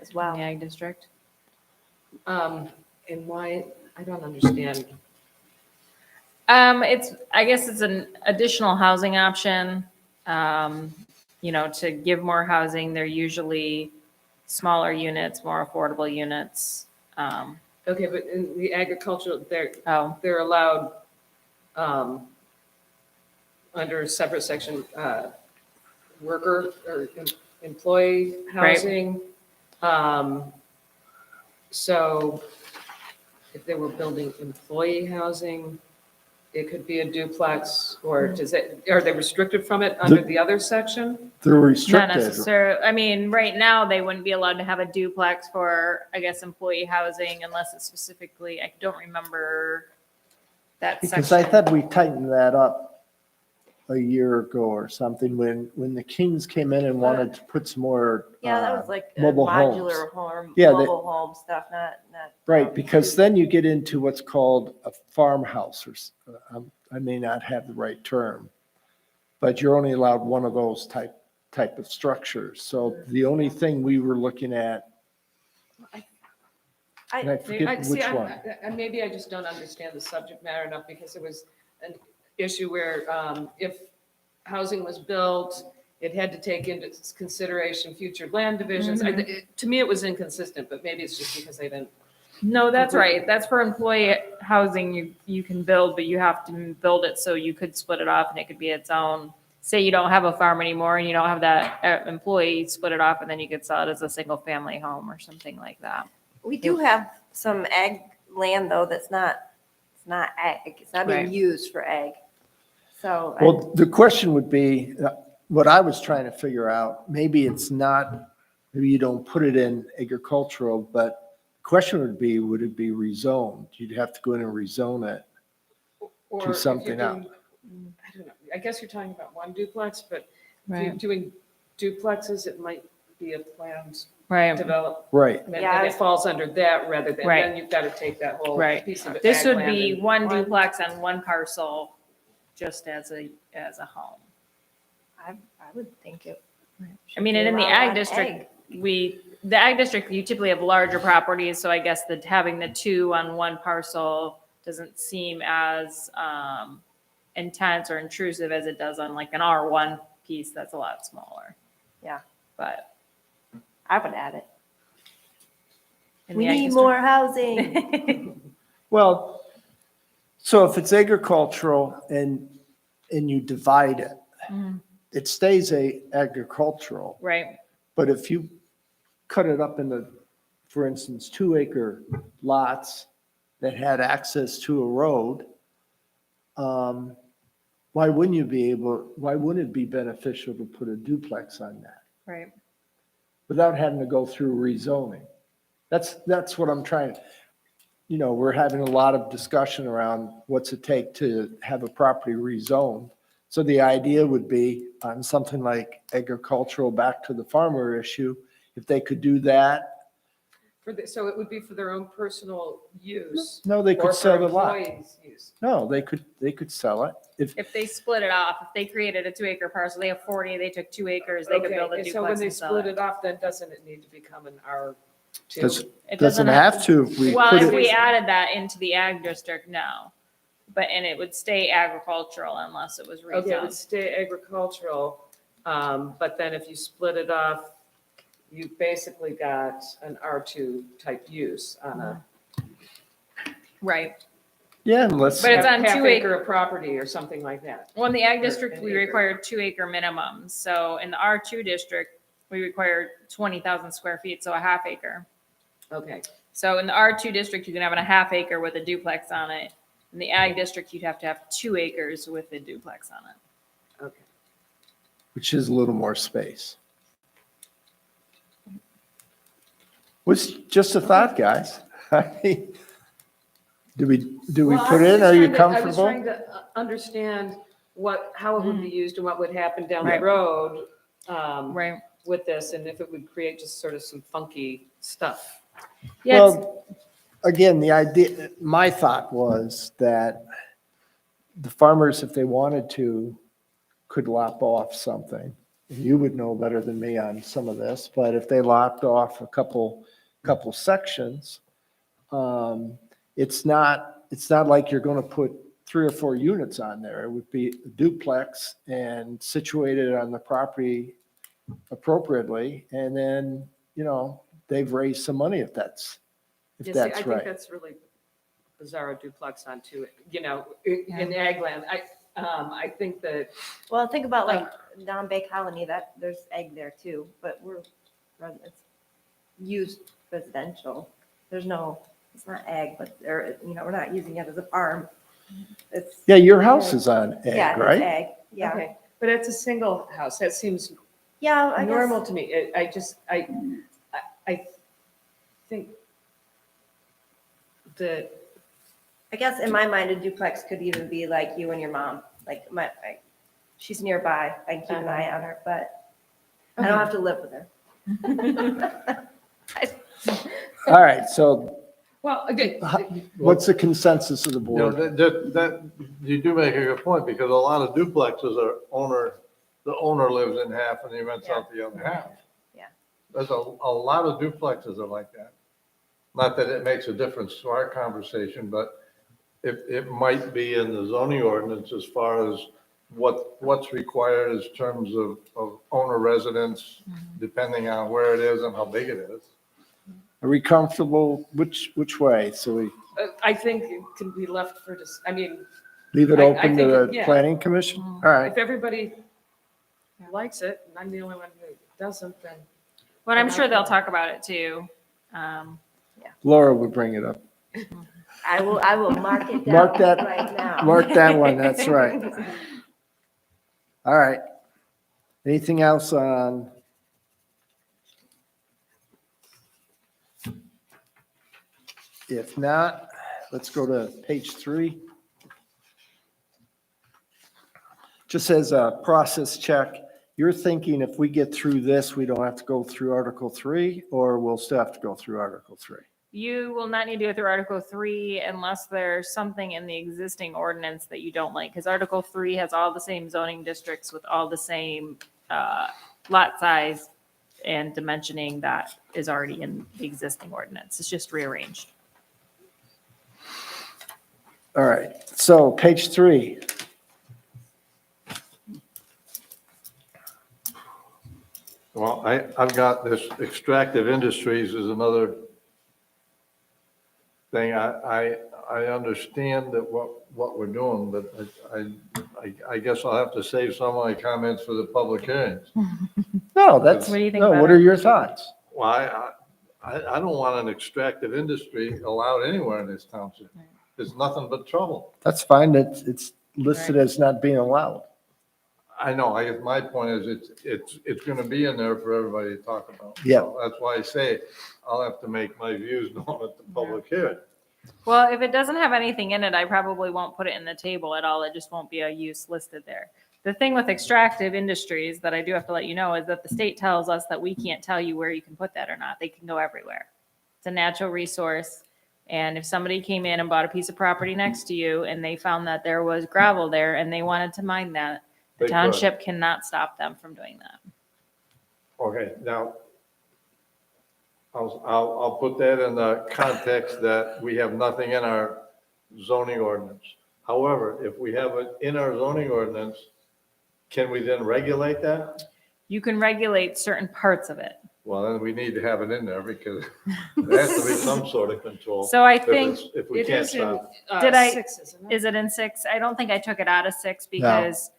as In well. the ag district. And why, I don't understand. I guess it's an additional housing option, to give more housing. They're usually smaller units, more affordable units. Okay, but in the agricultural, Oh, they're allowed under a separate section, worker or employee Right. housing. So if they were building employee housing, it could be a duplex, or are they restricted from it under the other section? They're not restricted. necessarily. I mean, right now, they wouldn't be allowed to have a duplex for, I guess, employee housing unless it's specifically, I don't remember that section. Because I thought we tightened that up a year ago or something when the Kings came in and wanted to put some more. Yeah, that was like a mobile homes. modular home, Yeah, mobile home stuff, not. Right, because then you get into what's called a farmhouse, I may not have the right term, but you're only allowed one of those type of structures. So the only thing we were looking at, and I forget See, which one. maybe I just don't understand the subject matter enough because there was an issue where if housing was built, it had to take into consideration future land divisions. To me, it was inconsistent, but maybe it's just because they didn't. No, that's right. That's for employee housing. You can build, but you have to build it so you could split it off and it could be its own. Say you don't have a farm anymore and you don't have that employee, split it off and then you could sell it as a single family home or something like that. We do have some ag land though, it's not ag, it's not being Right. used for ag. So. Well, the question would be, what I was trying to figure out, maybe it's not, maybe you don't put it in agricultural, but the question would be, would it be rezoned? You'd have to go in and rezone it. Or To if something you're else. doing- I don't know. I guess you're talking about one duplex, but if you're Right. doing duplexes, it might be a planned Right. development. Right, Yeah, And it falls under that rather than, Right. then you've got to take that whole Right. piece of it. This ag would land be and- one duplex on one parcel, just as a home. I would think it. I mean, and in the ag district, the ag district, you typically have larger properties, so I guess that having the two on one parcel doesn't seem as intense or intrusive as it does on like an R1 piece that's a lot smaller. Yeah. But. I would add it. in We the ag need district- more housing. well, so if it's agricultural and you divide it, Mhm. it stays agricultural. Right, But if you cut it up into, for instance, 2-acre lots that had access to a road, why wouldn't it be beneficial to put a duplex on that right. without having to go through rezoning? That's what I'm trying, we're having a lot of discussion around what's it take to have a property rezoned. So the idea would be on something like agricultural, back to the farmer issue, if they could do that, So it would be for their own personal use. no, they or could for sell the lot. employees' use. No, they could sell it. If they split it off, if they created a 2-acre parcel, they have 40, they took 2 acres, they could Okay, build a and so when duplex they and sell split it. it off, then doesn't it need to become an R2? It Doesn't have to. If we Well, put if it- we added that into the ag district, no. And it would stay agricultural unless it was Okay, it would rezoned. stay agricultural, but then if you split it off, you basically got an R2 type use on a. Right. Yeah, unless, But it's on half 2 acre of property or something like that. Well, in the ag Or district, an we acre. require 2-acre minimums. So in the R2 district, we require 20,000 square feet, so a half acre. Okay, So in the R2 district, you can have a half acre with a duplex on it. In the ag district, you'd have to have 2 acres with a duplex on it. okay. which is a little more space. Was just a thought, guys. I mean, do we Well, put I was in? Are just you trying to- comfortable? I was trying to understand how it would be used and what would happen down the Right. road Right. with this, and if it would create just sort of some funky stuff. Yeah, it's- Well, again, the idea, my thought was that the farmers, if they wanted to, could lop off something. You would know better than me on some of this, but if they lopped off a couple sections, it's not like you're going to put 3 or 4 units on there. It would be a duplex and situated on the property appropriately. And then, they've raised some money if that's Yeah, see, I think right. that's really bizarre duplex on two, in ag land. I think that, Well, think about like down Bay Colony, that there's egg there too, but it's used residential. It's not ag, but we're not using it as a farm. It's. Yeah, your house is on Yeah, egg, it's right? ag, yeah. okay, but it's a single house. That seems Yeah, I normal guess, to me. I think that, in my mind, a duplex could even be like you and your mom, like she's nearby. I can keep an eye on her, but I don't have to live with her. All right, so Well, okay, what's the consensus of the You know, board? you do make a good point, because a lot of duplexes the owner lives in half and he rents out the other half. Yeah. There's a lot of duplexes are like that. Not that it makes a difference to our conversation, but it might be in the zoning ordinance as far as what's required as terms of owner residence, depending on where it is and how big it is. Are we comfortable, which way? So we I think it can be left for, I mean, leave it I open to think, the yeah. planning commission? All right, if everybody likes it, and I'm the only one who doesn't, then. But I'm sure they'll talk about it too. Laura would bring it up. I will mark it down Mark that- right now. Mark that one, that's right. All right. Anything else on? If not, let's go to page 3. Just as a process check, you're thinking if we get through this, we don't have to go through Article 3, or we'll still have to go through Article 3? You will not need to go through Article 3 unless there's something in the existing ordinance that you don't like, because Article 3 has all the same zoning districts with all the same lot size and dimensioning that is already in the existing ordinance. It's just rearranged. All right, so page 3. Well, I've got this extractive industries is another thing. I understand that what we're doing, but I guess I'll have to save some of my comments for the public hearings. No, that's, What do you think no, about what it? are your thoughts? Well, I don't want an extractive industry allowed anywhere in this township. There's nothing but trouble. That's fine, it's listed as not being allowed. I know, I guess my point is it's gonna be in there for everybody to talk about. Yeah. So that's why I say I'll have to make my views known at the public hearing. Well, if it doesn't have anything in it, I probably won't put it in the table at all. It just won't be a use listed there. The thing with extractive industries that I do have to let you know is that the state tells us that we can't tell you where you can put that or not. They can go everywhere. It's a natural resource. And if somebody came in and bought a piece of property next to you and they found that there was gravel there and they wanted to mine that, the They could. township cannot stop them from doing that. Okay, now, I'll put that in the context that we have nothing in our zoning ordinance. However, if we have it in our zoning ordinance, can we then regulate that? You can regulate certain parts of it. Well, then we need to have it in there because there has to be some sort of control. So I if think, if we It can't is in stop. Did I- 6, isn't it? is it in 6? I don't think I took it out of 6 because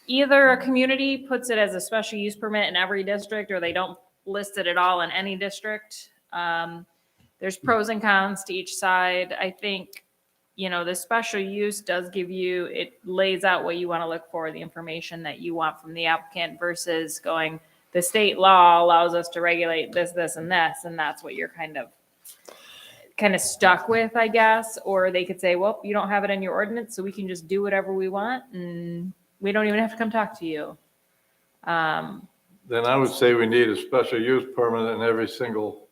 either a community puts it as a special use permit in every district or they don't list it at all in any district. There's pros and cons to each side. I think, the special use does give you, it lays out what you want to look for, the information that you want from the applicant versus going, the state law allows us to regulate this, this, and this, and that's what you're kind of stuck with, I guess. Or they could say, well, you don't have it in your ordinance, so we can just do whatever we want, and we don't even have to come talk to you. Then I would say we need a special use permit in every single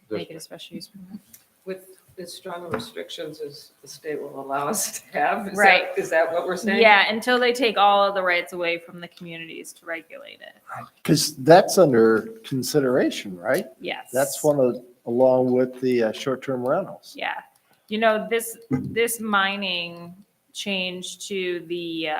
Make it a district. special use permit. With as strong restrictions as the state will allow us to have. Right. Is that what we're saying? Yeah, until they take all of the rights away from the communities to regulate it. Because that's under consideration, right? Yes. That's one of, along with the short-term rentals. Yeah. This mining change to the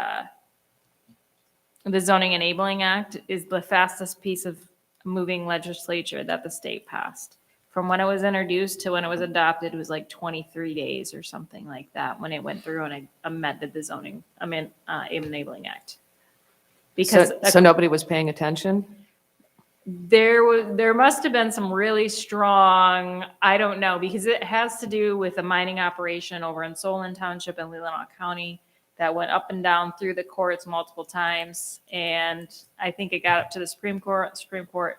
zoning enabling act is the fastest piece of moving legislature that the state passed. From when it was introduced to when it was adopted, it was like 23 days or something like that when it went through and amended the zoning, enabling act. Because So nobody was paying attention? there must have been some really strong, I don't know, because it has to do with a mining operation over in Solon Township and Leelanau County that went up and down through the courts multiple times. And I think it got up to the Supreme Court. Supreme Court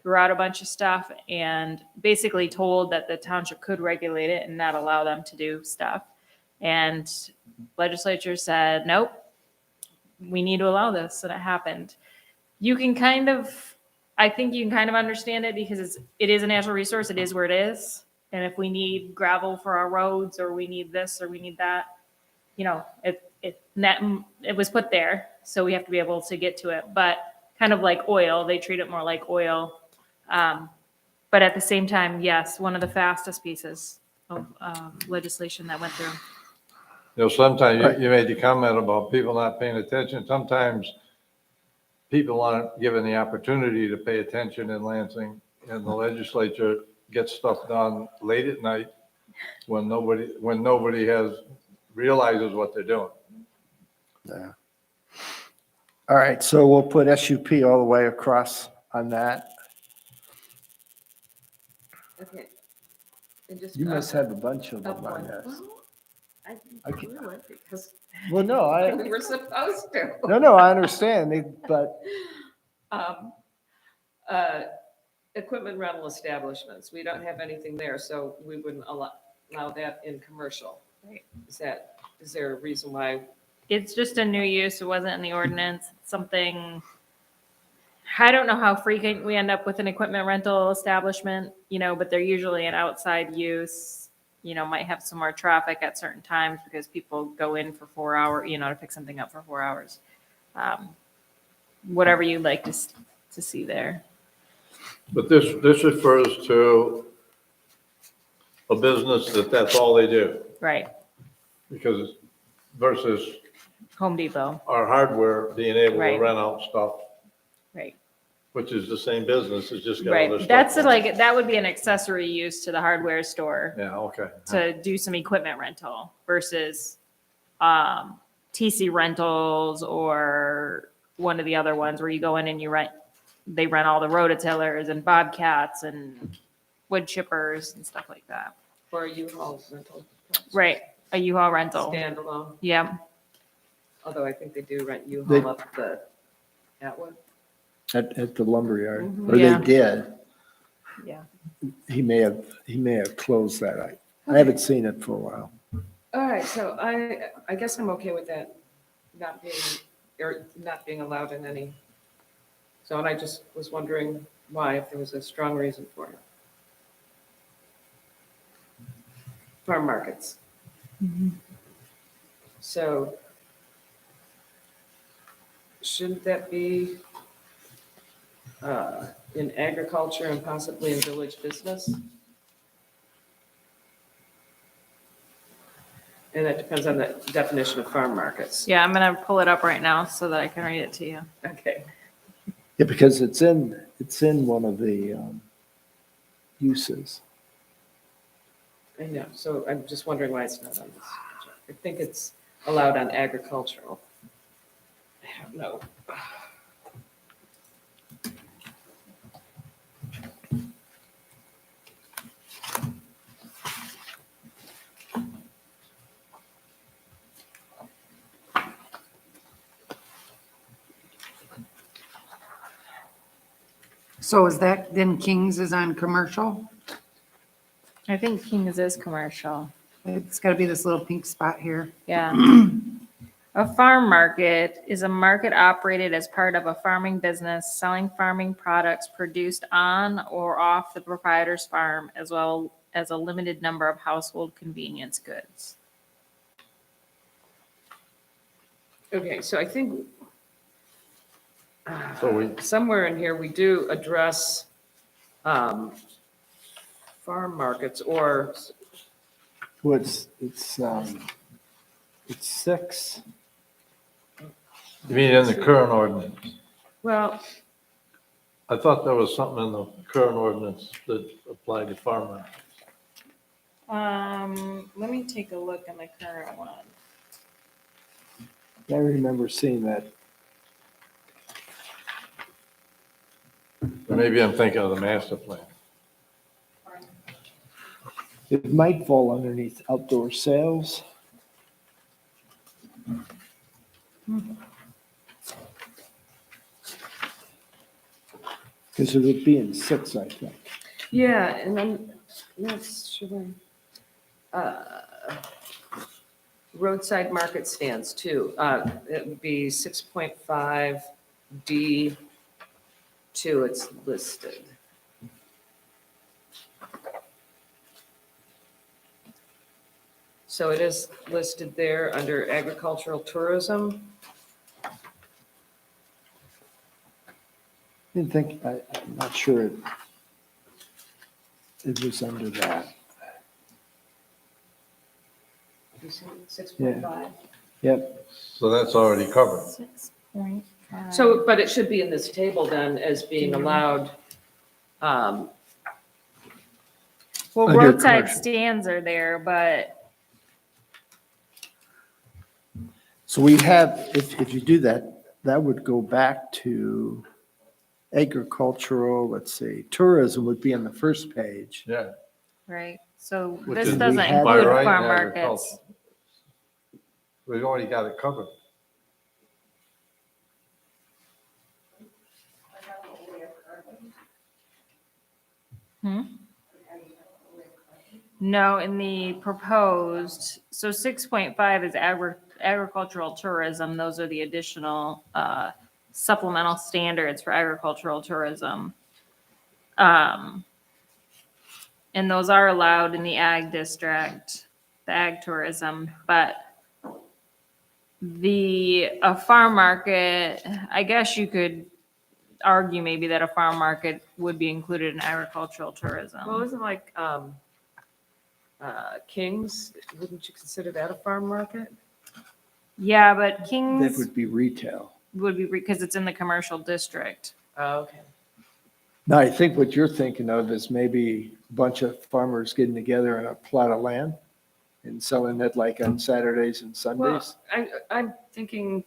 threw out a bunch of stuff and basically told that the township could regulate it and not allow them to do stuff. And legislature said, nope, we need to allow this, and it happened. You can kind of, I think you can kind of understand it because it is a natural resource. It is where it is. And if we need gravel for our roads, or we need this, or we need that, you know, it was put there, so we have to be able to get to it. But kind of like oil, they treat it more like oil. But at the same time, yes, one of the fastest pieces of legislation that went through. You know, sometimes you made the comment about people not paying attention. Sometimes people aren't given the opportunity to pay attention in Lansing, and the legislature gets stuff done late at night when nobody realizes what they're doing. Yeah. All right, so we'll put SUP all the way across on that. Okay. And just, You must have a bunch of up them on one. this. Well, I Okay. do it because Well, no, we were supposed to. no, I understand, but Um, Equipment rental establishments, we don't have anything there, so we wouldn't allow that in commercial. Right. Is there a reason why? It's just a new use. It wasn't in the ordinance. It's something, I don't know how frequent we end up with an equipment rental establishment, you know, but they're usually an outside use, you know, might have some more traffic at certain times because people go in for 4 hours, you know, to pick something up for 4 hours. Whatever you'd like to see there. But this refers to a business that's all they do, Right. because versus Home Depot. our hardware being able to Right. rent out stuff, Right. which is the same business, it's just got other Right. stuff. That's on it. like, that would be an accessory use to the hardware store Yeah, okay. to do some equipment rental versus TC rentals or one of the other ones where you go in and they rent all the rototillers and bobcats and wood chippers and stuff like that. For a U-Haul rental? Right. A U-Haul rental. Standalone, Yeah. although I think they do rent They- U-Haul up the Atwood. at the lumberyard, Mhm. or Yeah. they did. Yeah. He may have closed that. I haven't seen it for a while. All right, so I guess I'm okay with that not being allowed in any zone. I just was wondering why, if there was a strong reason for it. Farm markets. So shouldn't that be in agriculture and possibly in village business? And that depends on the definition of farm markets. Yeah. I'm going to pull it up right now so that I can read it to you. Okay. Yeah, because it's in one of the uses. I know, so I'm just wondering why it's not on this. I think it's allowed on agricultural. I don't know. So is that, then King's is on commercial? I think King's is commercial. It's got to be this little pink spot here. Yeah. A farm market is a market operated as part of a farming business, selling farming products produced on or off the proprietor's farm, as well as a limited number of household convenience goods. Okay, so I think So somewhere in here, we do address farm markets or, Well, it's 6. you mean in the current ordinance? well, I thought there was something in the current ordinance that applied to farmers. Let me take a look at the current one. I remember seeing that. Or maybe I'm thinking of the master plan. It might fall underneath outdoor sales. Because it would be in 6, I think. yeah, and then, yes, should I? Roadside market stands too. It would be 6.5D2, it's listed. So it is listed there under agricultural tourism. Didn't think, I'm not sure it was under that. You see 6.5? Yep, So that's already covered. 6.5. So, but it should be in this table then as being allowed. Well, Under roadside commercial. stands are there, but so we have, if you do that, that would go back to agricultural, let's see, tourism would be on the first page. Yeah. right, so Which this is- doesn't we have- By include right, farm agriculture. markets. We've already got it covered. No, in the proposed, so 6.5 is agricultural tourism. Those are the additional supplemental standards for agricultural tourism. And those are allowed in the ag district, the ag tourism, but a farm market, I guess you could argue maybe that a farm market would be included in agricultural tourism. Well, isn't like King's, wouldn't you consider that a farm market? Yeah, but That King's would be retail. would be because it's in the commercial district. Oh, okay. Now, I think what you're thinking of is maybe a bunch of farmers getting together on a plot of land and selling it like on Saturdays and Well, Sundays. I'm thinking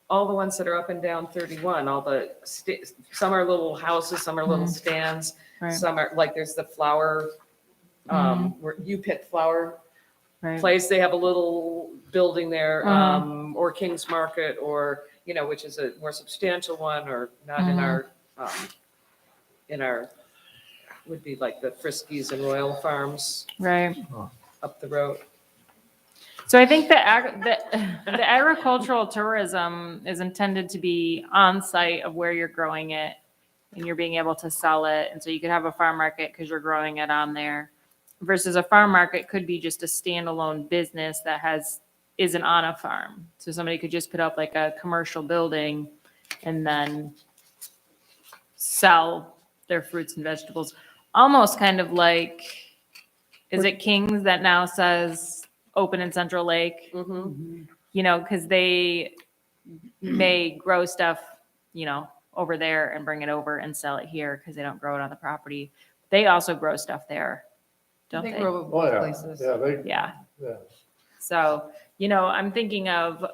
all the ones that are up and down 31, all the, some are little houses, some are little stands, Right. some are, like, there's the flower, where you pick flower Right. place, they have a little building there, Mhm. or King's Market, or, you know, which is a more substantial one, or not in our, would be like the Friskies and Royal Farms Right. up the road. So I think the agricultural tourism is intended to be on site of where you're growing it and you're being able to sell it. And so you could have a farm market because you're growing it on there versus a farm market could be just a standalone business that isn't on a farm. So somebody could just put up like a commercial building and then sell their fruits and vegetables. Almost kind of like, is it King's that now says open in Central Lake? Mm-hmm. You know, because they may grow stuff, you know, over there and bring it over and sell it here because they don't grow it on the property. They also grow stuff there, don't they? grow Oh, yeah. Yeah, they, Yeah. yeah. So, you know, I'm thinking of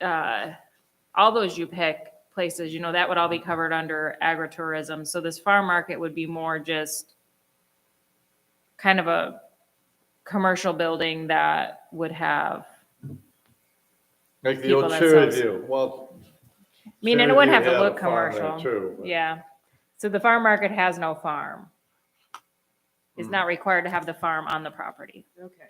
all those you pick places, you know, that would all be covered under agritourism. So this farm market would be more just kind of a commercial building that would have, Like the People old that Cherry sells- View. Well. I mean, and it wouldn't have Cherry to View look had a farm there commercial. too, but- Yeah. So the farm market has no farm. It's not required to have the farm on the property Okay.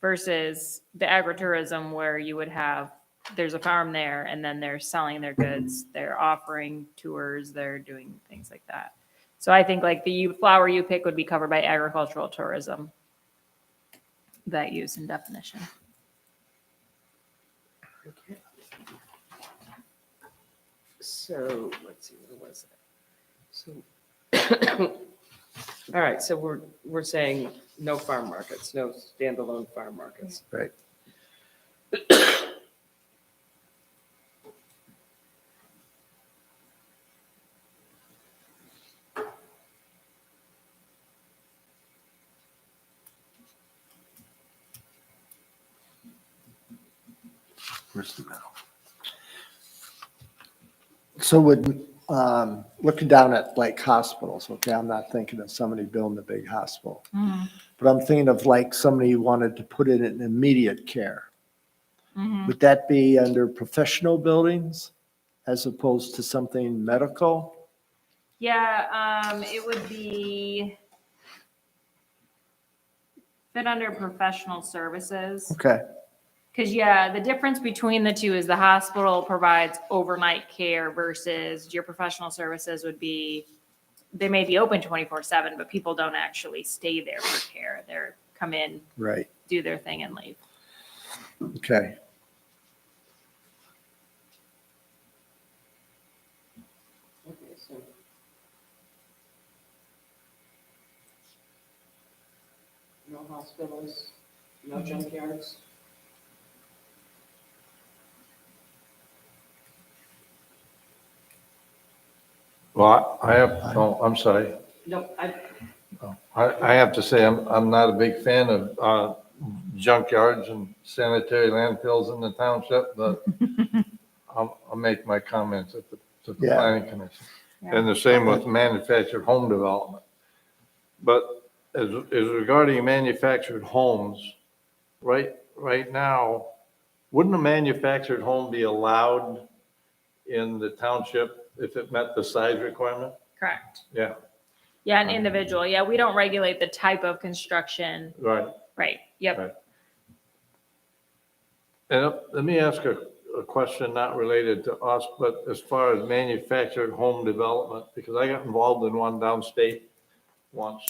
versus the agritourism where you would have, there's a farm there and then they're selling their goods, they're offering tours, they're doing things like that. So I think like the flower you pick would be covered by agricultural tourism. That use and definition. Okay. So, let's see, what was it? So, all right, so we're saying no farm markets, no standalone farm markets. Right. Where's the middle? So looking down at like hospitals, okay, I'm not thinking of somebody building a big hospital. But I'm thinking of like somebody who wanted to put it in immediate care. Would that be under professional buildings as opposed to something medical? Yeah, it would be. fit under professional services. Okay, Because, yeah, the difference between the two is the hospital provides overnight care versus your professional services would be, they may be open 24/7, but people don't actually stay there for care. They're come in, right, do their thing and leave. okay. Okay, so. No hospitals, no junkyards. Well, I have, oh, I'm sorry. No, I have to say, I'm not a big fan of junkyards and sanitary landfills in the township, but I'll make my comments at the Yeah. planning commission. Yeah. And the same with manufactured home development. But as regarding manufactured homes, right now, wouldn't a manufactured home be allowed in the township if it met the size requirement? Correct. Yeah, Yeah, an individual. Yeah, we don't regulate the type of construction. right. Right. Yep. Right. And let me ask a question not related to us, but as far as manufactured home development, because I got involved in one downstate once.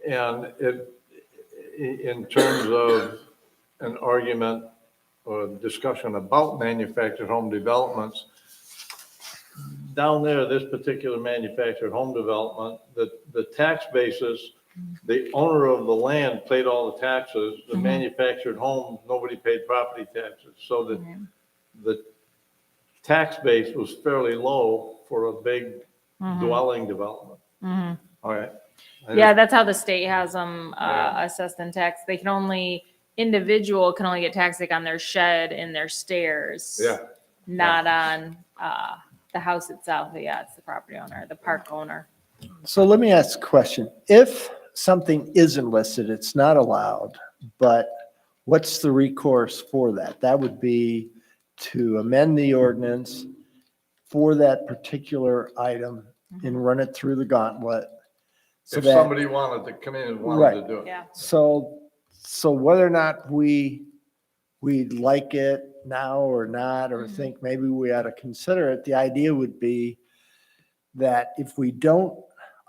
And in terms of an argument or discussion about manufactured home developments, down there, this particular manufactured home development, the tax basis, the owner of the land paid all the taxes. The manufactured home, nobody paid property taxes. So the tax base was fairly low for a big dwelling development. All right. Yeah, that's how the state has them Yeah. assessed in tax. They can only, individual can only get taxed like on their shed and their stairs. Yeah. Not on the house itself. Yeah, it's the property owner, the park owner. So let me ask a question. If something isn't listed, it's not allowed, but what's the recourse for that? That would be to amend the ordinance for that particular item and run it through the gauntlet. So If that, somebody wanted to come in and wanted to do it. Yeah. so whether or not we like it now or not, or think maybe we ought to consider it, the idea would be that if we don't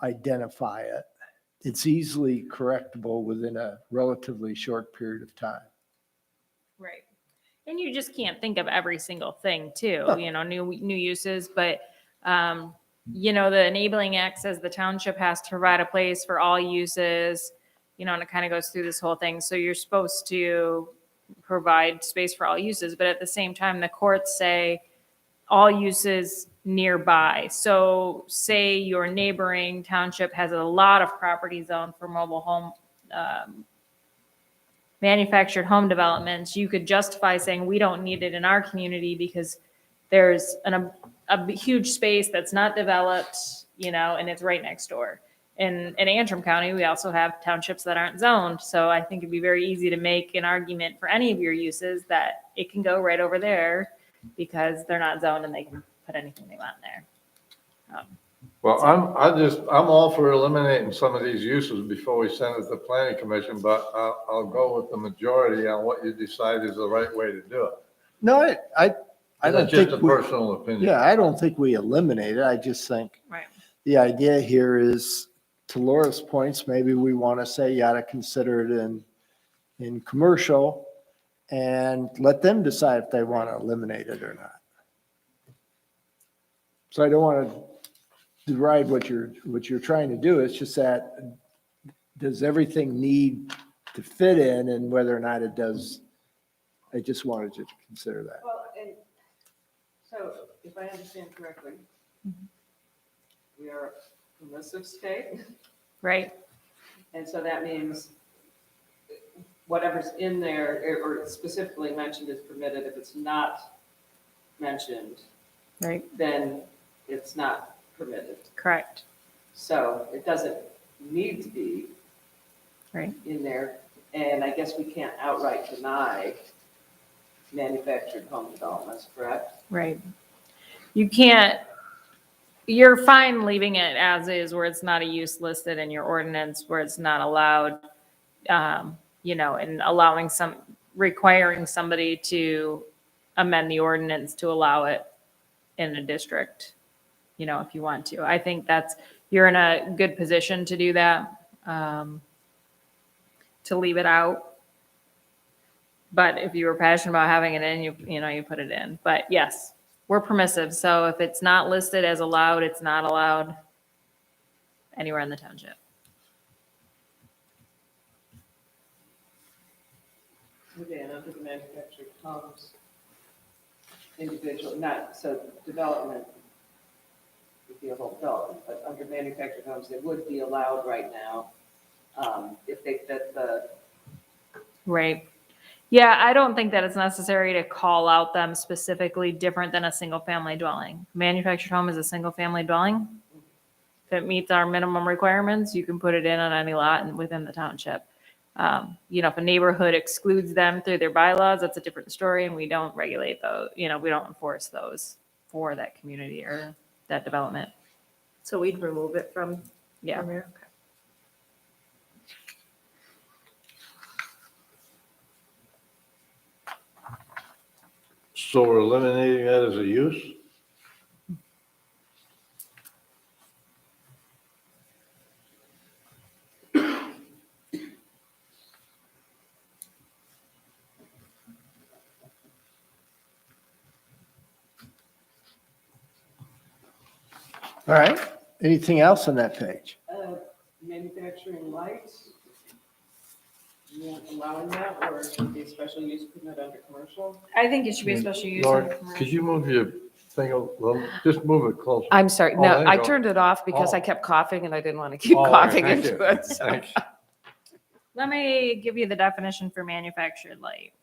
identify it, it's easily correctable within a relatively short period of time. Right. And you just can't think of every single thing too, No. new uses, but, the enabling act says the township has to provide a place for all uses, and it kind of goes through this whole thing. So you're supposed to provide space for all uses, but at the same time, the courts say all uses nearby. So say your neighboring township has a lot of property zoned for mobile home, manufactured home developments, you could justify saying we don't need it in our community because there's a huge space that's not developed, and it's right next door. In Antrim County, we also have townships that aren't zoned. So I think it'd be very easy to make an argument for any of your uses that it can go right over there because they're not zoned and they can put anything they want there. Well, I'm all for eliminating some of these uses before we send it to the planning commission, but I'll go with the majority on what you decide is the right way to do it. No, I don't That's just a think, we- personal opinion. yeah, I don't think we eliminate it. I just think Right. the idea here is, to Laura's points, maybe we want to say you ought to consider it in commercial and let them decide if they want to eliminate it or not. So I don't want to deride what you're trying to do. It's just that, does everything need to fit in, and whether or not it does, I just wanted you to consider that. Well, and so if I understand correctly, we are a permissive state, Right. and so that means whatever's in there or specifically mentioned is permitted. If it's not mentioned, Right. then it's not permitted. Correct. So it doesn't need to be Right. in there, and I guess we can't outright deny manufactured home developments, correct? Right. You can't, you're fine leaving it as is where it's not a use listed in your ordinance, where it's not allowed. And requiring somebody to amend the ordinance to allow it in a district, if you want to. I think you're in a good position to do that, to leave it out. But if you were passionate about having it in, you put it in. But yes, we're permissive. So if it's not listed as allowed, it's not allowed anywhere in the township. Okay, and under the manufactured homes, individual, not, so development would be a whole development, but under manufactured homes, they would be allowed right now, if they fit the. Right. Yeah, I don't think that it's necessary to call out them specifically different than a single family dwelling. Manufactured home is a single family dwelling. If it meets our minimum requirements, you can put it in on any lot and within the township. If a neighborhood excludes them through their bylaws, that's a different story, and we don't regulate those, we don't enforce those for that community or that development. So we'd remove it from Yeah. here. Okay. So we're eliminating that as a use? All right. Anything else on that page? Manufacturing lights, you want allowing that, or should it be a special use permit under commercial? I think it should be a special use. Laura, could you move your thing a little, just move it closer? I'm sorry, Oh, no, there you I go. turned it off because I Oh. kept coughing and I didn't want to keep Oh, okay, coughing thank into you. it, so. Thank you. Let me give you the definition for manufactured light.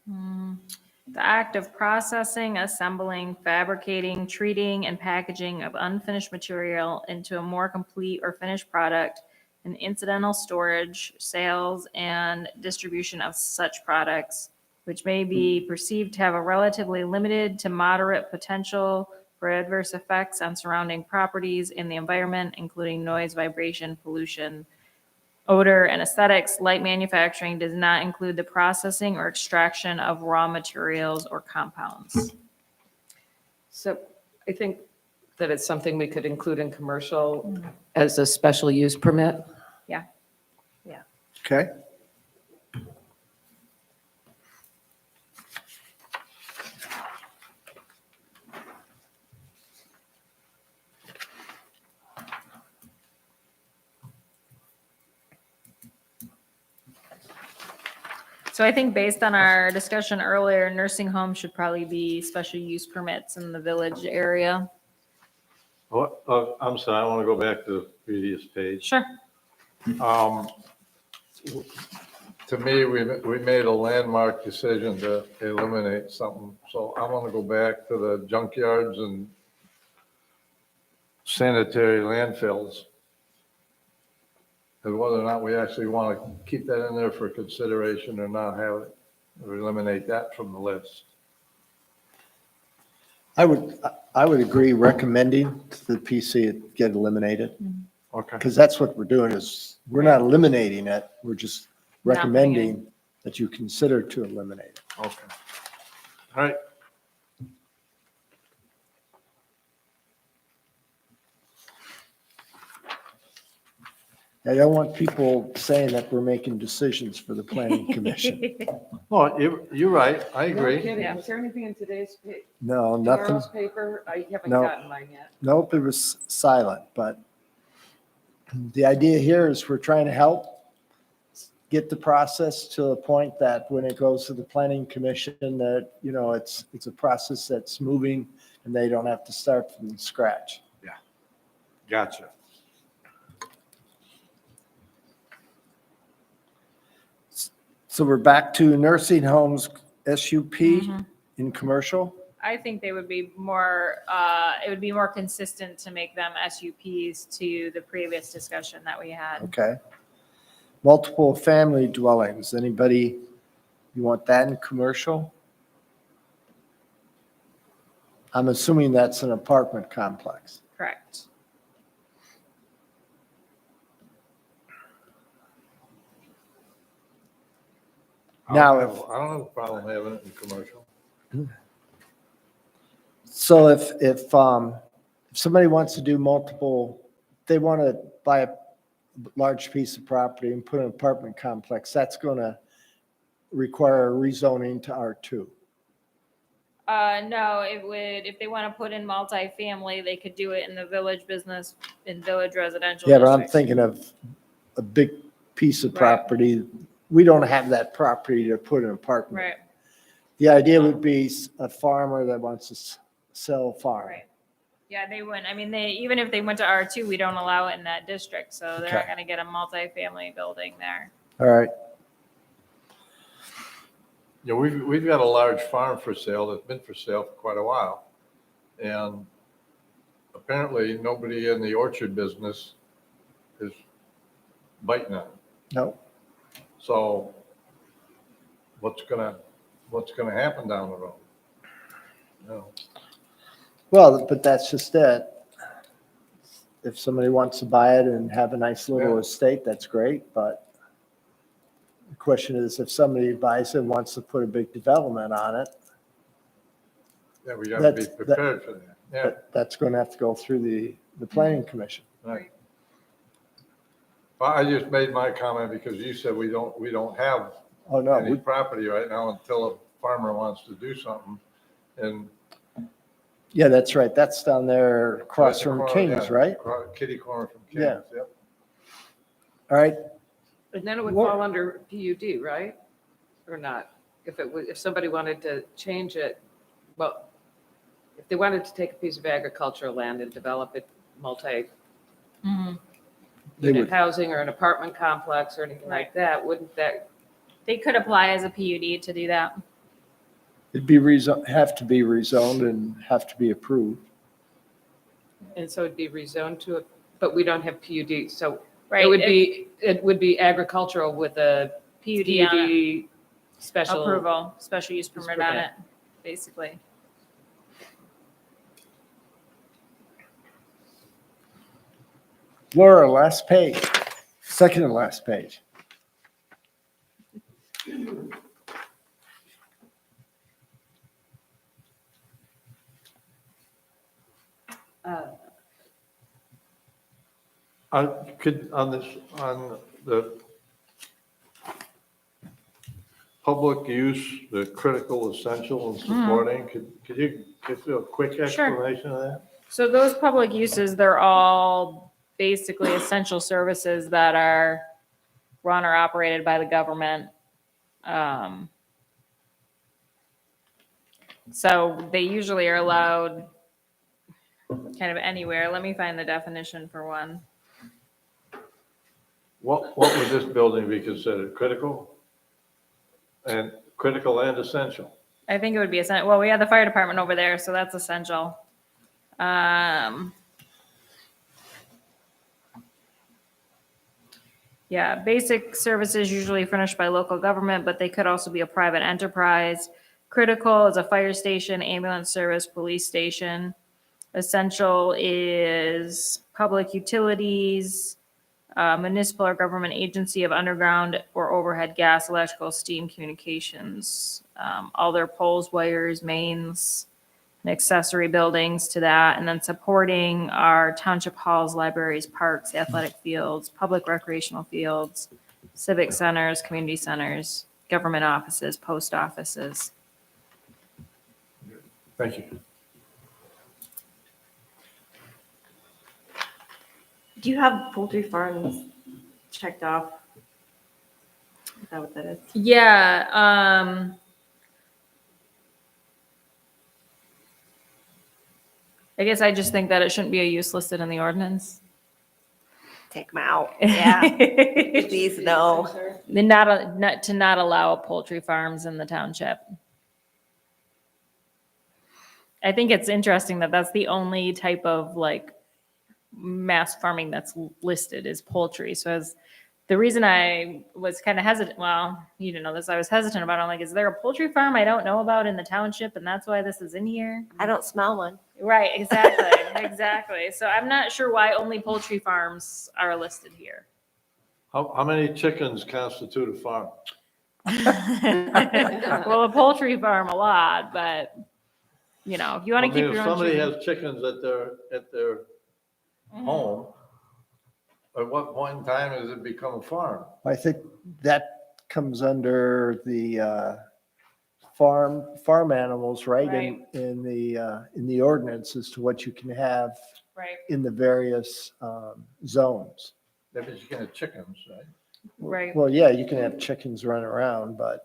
The act of processing, assembling, fabricating, treating, and packaging of unfinished material into a more complete or finished product, and incidental storage, sales, and distribution of such products, which may be perceived to have a relatively limited to moderate potential for adverse effects on surrounding properties in the environment, including noise, vibration, pollution, odor, and aesthetics. Light manufacturing does not include the processing or extraction of raw materials or compounds. So I think that it's something we could include in commercial as a special use permit. Yeah. Okay. So I think based on our discussion earlier, nursing homes should probably be special use permits in the village area. I'm sorry, I want to go back to the previous page. Sure. To me, we made a landmark decision to eliminate something, so I want to go back to the junkyards and sanitary landfills. And whether or not we actually want to keep that in there for consideration or not have it, or eliminate that from the list. I would agree recommending to the PC it get eliminated, Okay. because that's what we're doing is, we're not eliminating it, we're just Not putting it in. recommending that you consider to eliminate it. Okay. All right. I don't want people saying that we're making decisions for the planning commission. Well, you're right, I No agree. kidding. Yeah. Was there anything in today's No, nothing, tomorrow's paper? I haven't No. gotten mine yet. nope, it was silent, but the idea here is we're trying to help get the process to a point that when it goes to the planning commission, that, it's a process that's moving and they don't have to start from scratch. Gotcha. So we're back to nursing homes, SUP Mhm. in commercial. I think they would be more, it would be more consistent to make them SUPs to the previous discussion that we had. Okay. Multiple family dwellings, anybody, you want that in commercial? I'm assuming that's an apartment complex. Correct. Now, I don't have a problem having it in commercial. So if somebody wants to do multiple, they want to buy a large piece of property and put an apartment complex, that's going to require rezoning to R2. No, it would, if they want to put in multifamily, they could do it in the village business, in village residential Yeah, but I'm districts. thinking of a big piece of Right. property. We don't have that property to put an apartment. Right, The idea would be a farmer that wants to sell farm. right. Yeah, they wouldn't, I mean, even if they went to R2, we don't allow it in that district, so they're not Okay. gonna get a multifamily building there. All right. Yeah, we've got a large farm for sale that's been for sale for quite a while. And apparently, nobody in the orchard business is biting on it. No, So what's gonna happen down the road? No. well, but that's just it. If somebody wants to buy it and have a nice little Yeah. estate, that's great, but the question is if somebody buys it and wants to put a big development on it, Yeah, we gotta be That's- prepared for that. Yeah, that's going to have to go through the planning commission. right. Well, I just made my comment because you said we don't have Oh, no, any property right now until a farmer wants to do something. And yeah, that's right. That's down there across from Corner, Kings, yeah, right? Kitty corner from Yeah. Kings, yep. All right, And then it would What- fall under PUD, right? Or not? If somebody wanted to change it, well, if they wanted to take a piece of agricultural land and develop it multi-unit They would- housing or an apartment complex or anything like that, wouldn't that, They could apply as a PUD to do that. it'd be have to be rezoned and have to be approved. and so it'd be rezoned to it, but we don't have PUD, so Right. it would be agricultural with a PUD on it, PUD special. approval, special use permit on permit. it, basically. Laura, last page, second to last page. Could, on the public use, the critical, essential and supporting, could you give a quick explanation of that? So those public uses, they're all basically essential services that are run or operated by the government. So they usually are allowed kind of anywhere. Let me find the definition for one. What would this building be considered, critical? And critical and essential? I think it would be essential. Well, we have the fire department over there, so that's essential. Yeah, basic services usually furnished by local government, but they could also be a private enterprise. Critical is a fire station, ambulance service, police station. Essential is public utilities, municipal or government agency of underground or overhead gas, electrical, steam, communications, all their poles, wires, mains, and accessory buildings to that. And then supporting our township halls, libraries, parks, athletic fields, public recreational fields, civic centers, community centers, government offices, post offices. Thank you. Do you have poultry farms checked off? Is that what that is? Yeah, I guess I just think that it shouldn't be a use listed in the ordinance. Take them out. Yeah. Please, no. Then not allow poultry farms in the township. I think it's interesting that that's the only type of like mass farming that's listed is poultry. So as the reason I was kind of hesitant, well, you didn't know this, I was hesitant about it. I'm like, is there a poultry farm I don't know about in the township? And that's why this is in here. I don't smell one. Right, exactly, exactly. So I'm not sure why only poultry farms are listed here. How many chickens constitute a farm? Well, a poultry farm a lot, but, you know, if you want I to keep mean, your if own somebody chicken. has chickens at their home, at what point in time does it become a farm? I think that comes under the farm animals, right? Right. In the ordinance as to what you can have Right, in the various zones. If you can have chickens, right? right. Well, yeah, you can have chickens run around, but.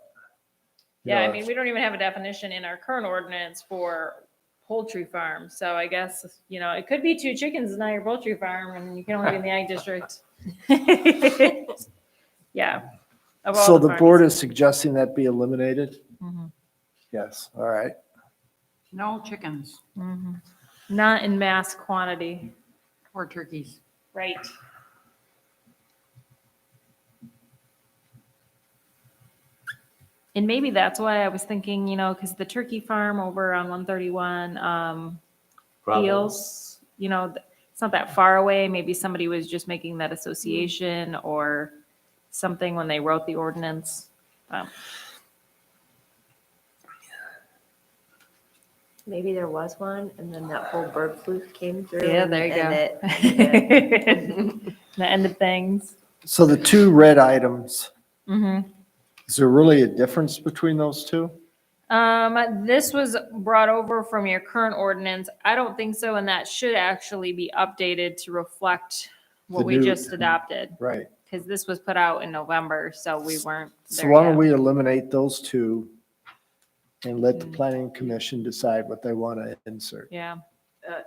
you Yeah, I know, mean, we don't even have a definition in our current ordinance for poultry farm. So I guess, you know, it could be 2 chickens is not your poultry farm and you can only be in the ag district. Yeah. of all So the farms. board is suggesting that be eliminated? Mhm. Yes, all right. No chickens Not in mass quantity. or turkeys. Right. And maybe that's why I was thinking, you know, because the turkey farm over on 131, Probably. feels, you know, it's not that far away. Maybe somebody was just making that association or something when they wrote the ordinance. Maybe there was one, and then that whole bird flu came through. Yeah, there you and go. it- The end of things. So the 2 red items, Mm-hmm. is there really a difference between those 2? This was brought over from your current ordinance. I don't think so, and that should actually be updated to reflect what The we new- just adopted. Right. Because this was put out in November, so we weren't So there why don't yet. we eliminate those 2 and let the Mm. planning commission decide what they want to insert? Yeah,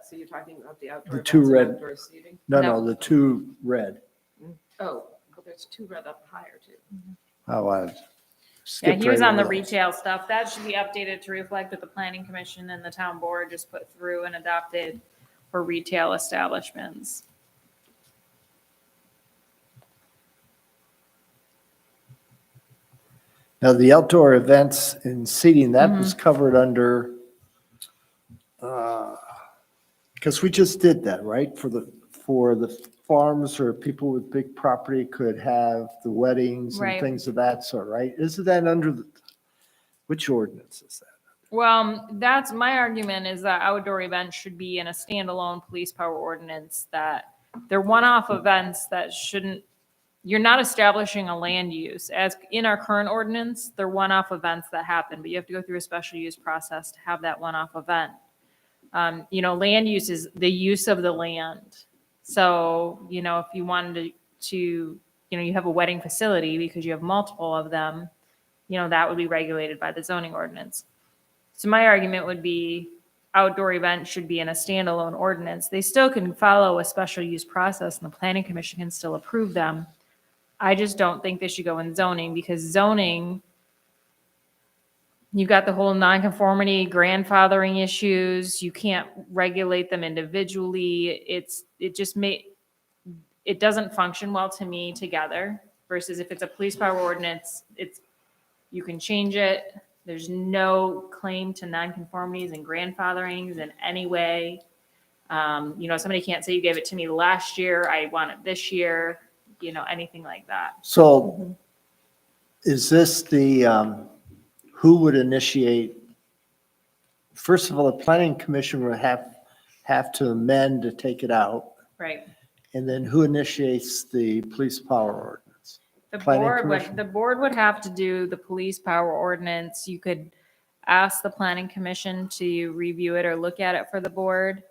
So you're talking about the outdoor The 2 events and red. outdoor seating? No, No. the 2 red. Oh, but there's 2 red up higher too. Oh, I yeah, skipped he was right on the over those. retail stuff. That should be updated to reflect what the planning commission and the town board just put through and adopted for retail establishments. Now, the outdoor events and seating, that Mm-hmm. was covered under, because we just did that, right? For the farms or people with big property could have the weddings and Right. things of that sort, right? Isn't that under which ordinance is that? Well, that's my argument is that outdoor events should be in a standalone police power ordinance, that they're one-off events that shouldn't, you're not establishing a land use. As in our current ordinance, they're one-off events that happen, but you have to go through a special use process to have that one-off event. You know, land use is the use of the land. So, you know, if you wanted to, you know, you have a wedding facility because you have multiple of them, you know, that would be regulated by the zoning ordinance. So my argument would be outdoor events should be in a standalone ordinance. They still can follow a special use process and the planning commission can still approve them. I just don't think they should go in zoning because zoning, you've got the whole nonconformity, grandfathering issues. You can't regulate them individually. It doesn't function well to me together versus if it's a police power ordinance, you can change it. There's no claim to nonconformities and grandfatherings in any way. You know, somebody can't say you gave it to me last year, I want it this year, you know, anything like that. So is this who would initiate? First of all, the planning commission would have to amend to take it out. Right. And then who initiates the police power ordinance? The Planning board commission? would, the board would have to do the police power ordinance. You could ask the planning commission to review it or look at it for the board.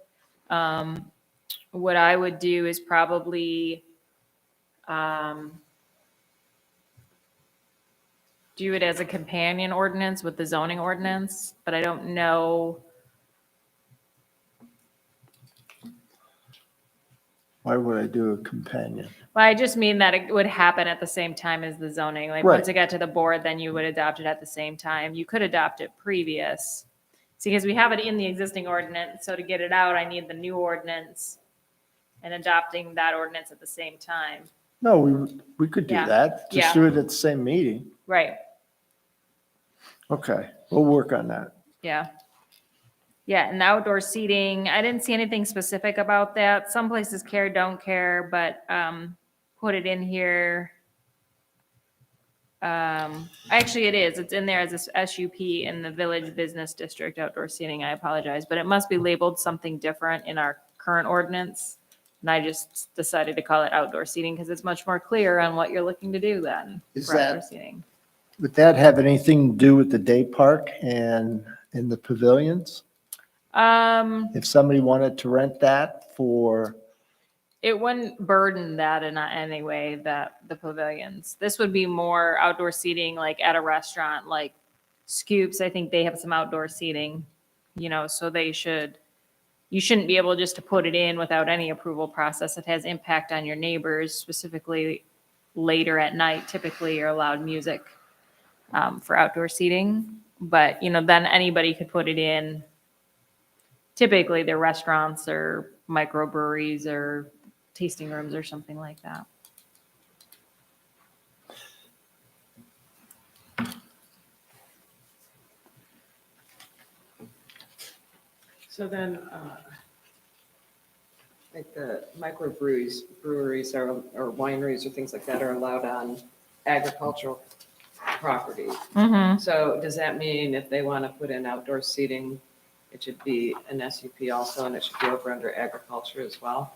What I would do is probably, do it as a companion ordinance with the zoning ordinance, but I don't know. Why would I do a companion? Well, I just mean that it would happen at the same time as the zoning. Like, Right. once it got to the board, then you would adopt it at the same time. You could adopt it previous. See, because we have it in the existing ordinance, so to get it out, I need the new ordinance and adopting that ordinance at the same time. No, we could do Yeah. that. Yeah. Just do it at the same meeting. Right, Okay, we'll work on that. yeah. Yeah, and outdoor seating, I didn't see anything specific about that. Some places care, don't care, but put it in here. Actually, it is. It's in there as a SUP in the Village Business District outdoor seating. I apologize, but it must be labeled something different in our current ordinance. And I just decided to call it outdoor seating because it's much more clear on what you're looking to do then Is for outdoor that- seating. Would that have anything to do with the day park and in the pavilions? If somebody wanted to rent that for, It wouldn't burden that in any way, that the pavilions. This would be more outdoor seating, like at a restaurant, like Scoops. I think they have some outdoor seating, so you shouldn't be able just to put it in without any approval process. It has impact on your neighbors, specifically later at night. Typically, you're allowed music for outdoor seating, but then anybody could put it in. Typically, they're restaurants or microbreweries or tasting rooms or something like that. So then, like the microbreweries, breweries or wineries or things like that are allowed on agricultural property. So does that mean if they want to put in outdoor seating, it should be an SUP also, and it should be over under agriculture as well?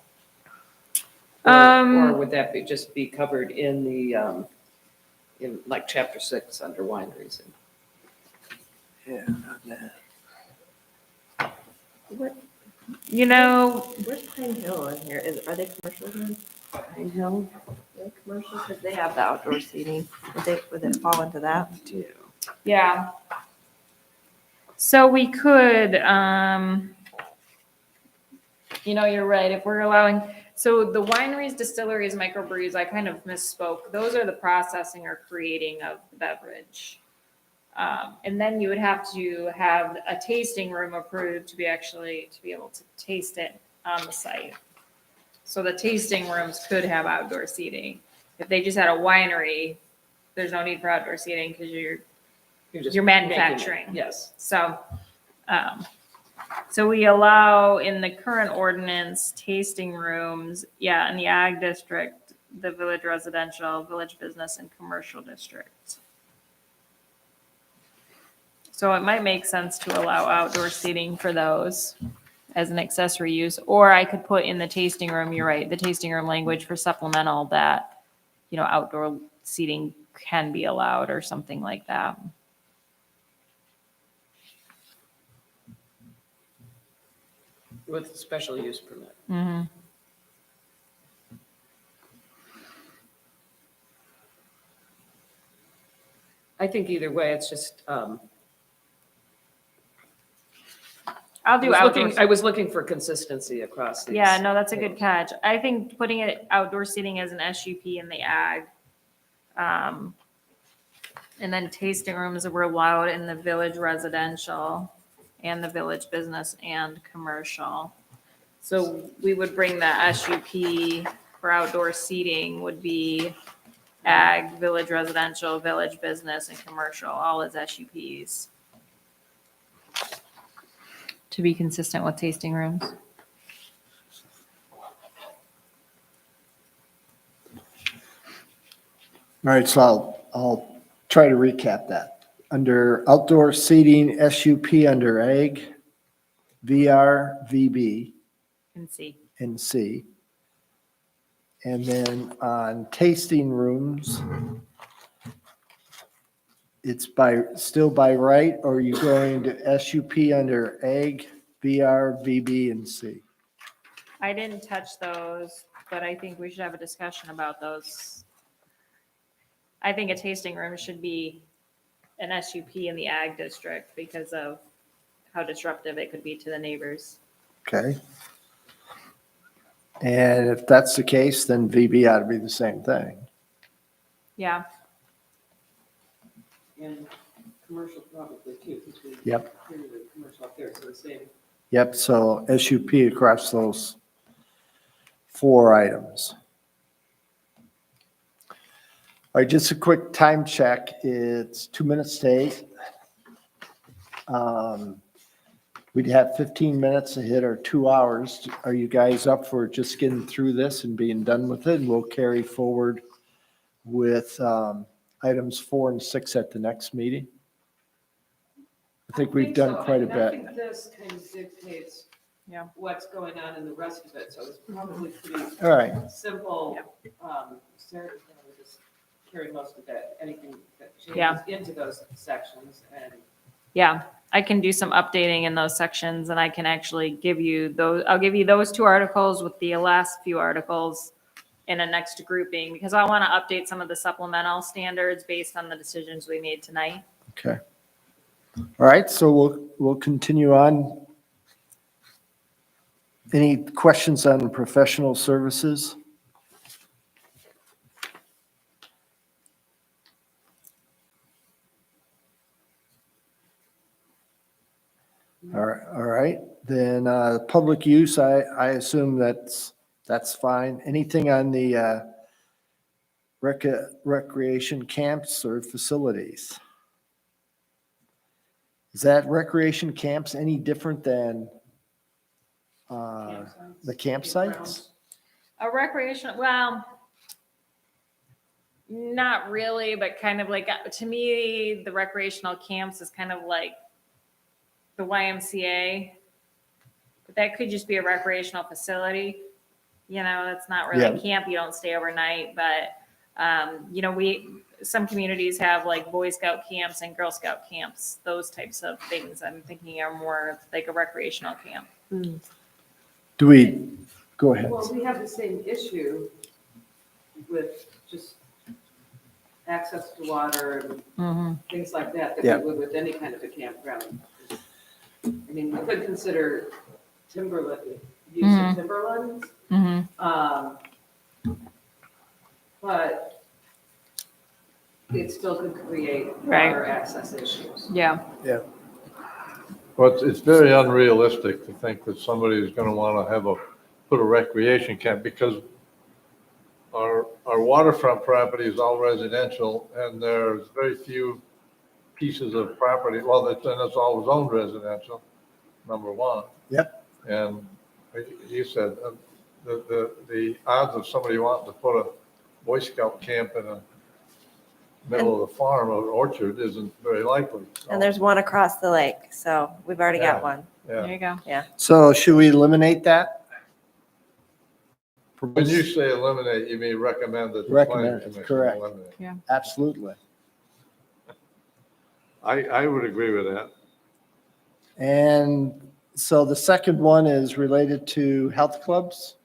Or would that just be covered in the, in like chapter 6 under wineries? What, Mm-hmm. where's Pine Hill in here? Are they commercial then? Pine Hill? Are they commercial? Because they have the outdoor seating. Would it fall into that? Yeah. So we could, you're right. If we're allowing, so the wineries, distilleries, microbreweries, I kind of misspoke. Those are the processing or creating of the beverage. And then you would have to have a tasting room approved to be able to taste it on the site. So the tasting rooms could have outdoor seating. If they just had a winery, there's no need for outdoor seating because you're just You're making it. manufacturing. Yes. So, so we allow in the current ordinance tasting rooms, in the ag district, the village residential, village business, and commercial district. So it might make sense to allow outdoor seating for those as an accessory use, or I could put in the tasting room, you're right, the tasting room language for supplemental that, outdoor seating can be allowed or something like that. With special use permit. Mm-hmm. I think either way, it's just, I'll do outdoor. I was looking for consistency across these. Yeah, no, that's a good catch. I think putting it outdoor seating as an SUP in the ag. And then tasting rooms were allowed in the village residential and the village business and commercial. So we would bring the SUP for outdoor seating would be ag, village residential, village business, and commercial, all as SUPs. To be consistent with tasting rooms. all right, so I'll try to recap that. Under outdoor seating, SUP under ag, VR, VB, And see. and C. And then on tasting rooms, it's still by right, or are you going to SUP under ag, VR, VB, and C? I didn't touch those, but I think we should have a discussion about those. I think a tasting room should be an SUP in the ag district because of how disruptive it could be to the neighbors. Okay. And if that's the case, then VB ought to be the same thing. Yeah, And commercial probably too, because we Yep. clearly commercial up there, so the same. Yep, so SUP across those 4 items. All right, just a quick time check. It's 2 minutes to 8. We'd have 15 minutes to hit our 2 hours. Are you guys up for just getting through this and being done with it? And we'll carry forward with items 4 and 6 at the next meeting? I think we've so. done quite a I mean, I bit. think this kind of dictates Yeah. what's going on in the rest of it, so it's probably pretty All right, simple. Sarah's gonna just carry most of it, anything that Yeah. changes into those sections, and Yeah, I can do some updating in those sections and I can actually give you those, I'll give you those 2 articles with the last few articles in a next grouping, because I want to update some of the supplemental standards based on the decisions we made tonight. okay. All right, so we'll continue on. Any questions on professional services? All right, then, public use, I assume that's fine. Anything on the, recreation camps or facilities? Is that recreation camps any different than, the campsites? A recreational, well, not really, but kind of like, to me, the recreational camps is kind of like the YMCA. But that could just be a recreational facility. You know, that's not really a Yeah. camp. You don't stay overnight, but, you know, some communities have like Boy Scout camps and Girl Scout camps, those types of things I'm thinking are more like a recreational camp. Do we, go ahead. well, we have the same issue with just access to water and things like that, that Yeah. we would with any kind of a campground. I mean, we could consider timberland, use of timberlands, but it still could create Right. water access issues. Yeah. Yeah, But it's very unrealistic to think that somebody is going to want to put a recreation camp, because our waterfront property is all residential, and there's very few pieces of property, well, and it's all zoned residential, number one. Yep. And like you said, the odds of somebody wanting to put a Boy Scout camp in the middle of the farm or orchard isn't very likely. So, And there's one across the lake, so we've already Yeah. got one. There Yeah. you go. so should we eliminate that? When you say eliminate, you mean recommend that the planning Recommend, commission correct. eliminate. Absolutely. I would agree with that. And so the second one is related to health clubs?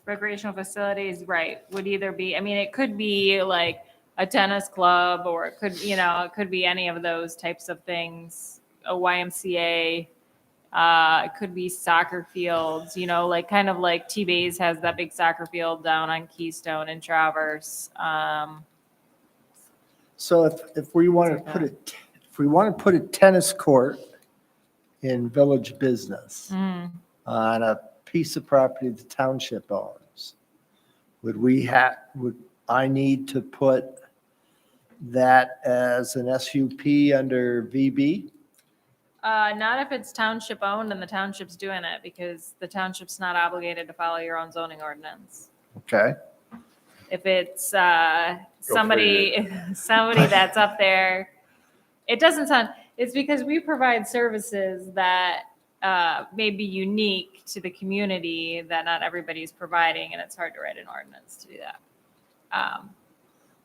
Recreational facilities, right, would either be, I mean, it could be like a tennis club, or it could, you know, it could be any of those types of things, a YMCA, it could be soccer fields, you know, like kind of like T-Bays has that big soccer field down on Keystone and Traverse. So if we want to put a tennis court in village business on a piece of property the township owns, would I need to put that as an SUP under VB? Not if it's township owned and the township's doing it, because the township's not obligated to follow your own zoning ordinance. Okay, If it's somebody that's up there, it doesn't sound, it's because we provide services that may be unique to the community that not everybody's providing, and it's hard to write an ordinance to do that.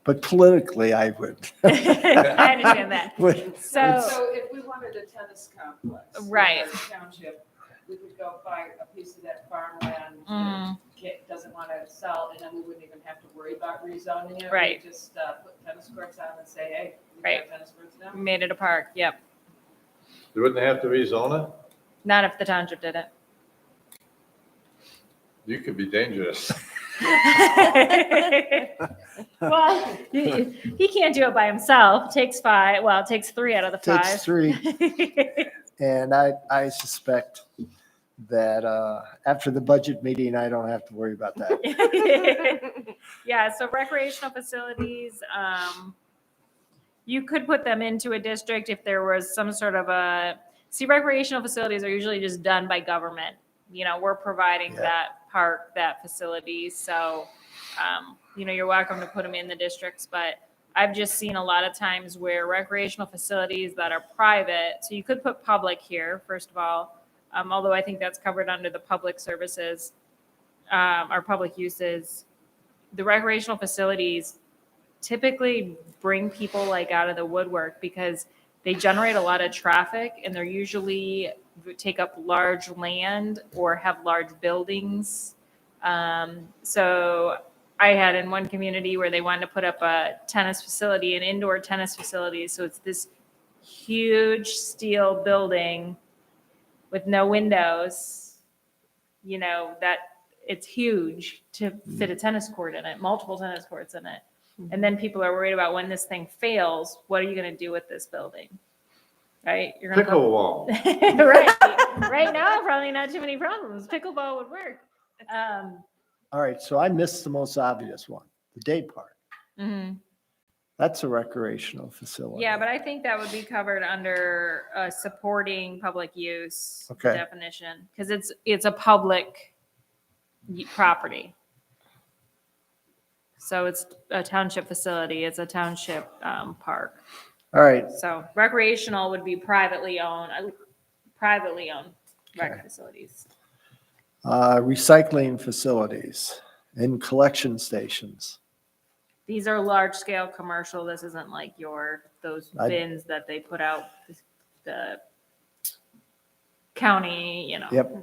but politically I would. I understand that. So, So if we wanted a tennis complex. Right. in our Township, we could go buy a piece of that farmland Mm. that Kit doesn't want to sell, and then we wouldn't even have to worry about rezoning it. Right. We'd just put tennis courts on and say, hey, we Right. got tennis courts now. made it a park, yep. You wouldn't have to rezone it? Not if the township did it. You could be dangerous. Well, he can't do it by himself. Takes 5, well, it takes 3 out of the 5. Takes 3. And I suspect that after the budget meeting, I don't have to worry about that. Yeah, so recreational facilities, you could put them into a district if there was some sort of recreational facilities are usually just done by government. You know, we're providing Yeah. that park, that facility, so You're welcome to put them in the districts, but I've just seen a lot of times where recreational facilities that are private, so you could put public here, first of all, although I think that's covered under the public services, or public uses. The recreational facilities typically bring people like out of the woodwork because they generate a lot of traffic and they're usually take up large land or have large buildings. So I had in one community where they wanted to put up a tennis facility, an indoor tennis facility. So it's this huge steel building with no windows, that it's huge to fit a tennis court in it, multiple tennis courts in it. And then people are worried about when this thing fails, what are you going to do with this building? Right? You're going to Pickleball. Right now, probably not too many problems. Pickleball would work. All right, so I missed the most obvious one, the day park. Mhm. That's a recreational facility. Yeah, but I think that would be covered under supporting public use Okay. definition because it's a public property. So it's a township facility. It's a township park. All right, So recreational would be privately owned rec Okay. facilities. recycling facilities and collection stations. These are large scale commercial. This isn't like those I- bins that they put out the county, Yep.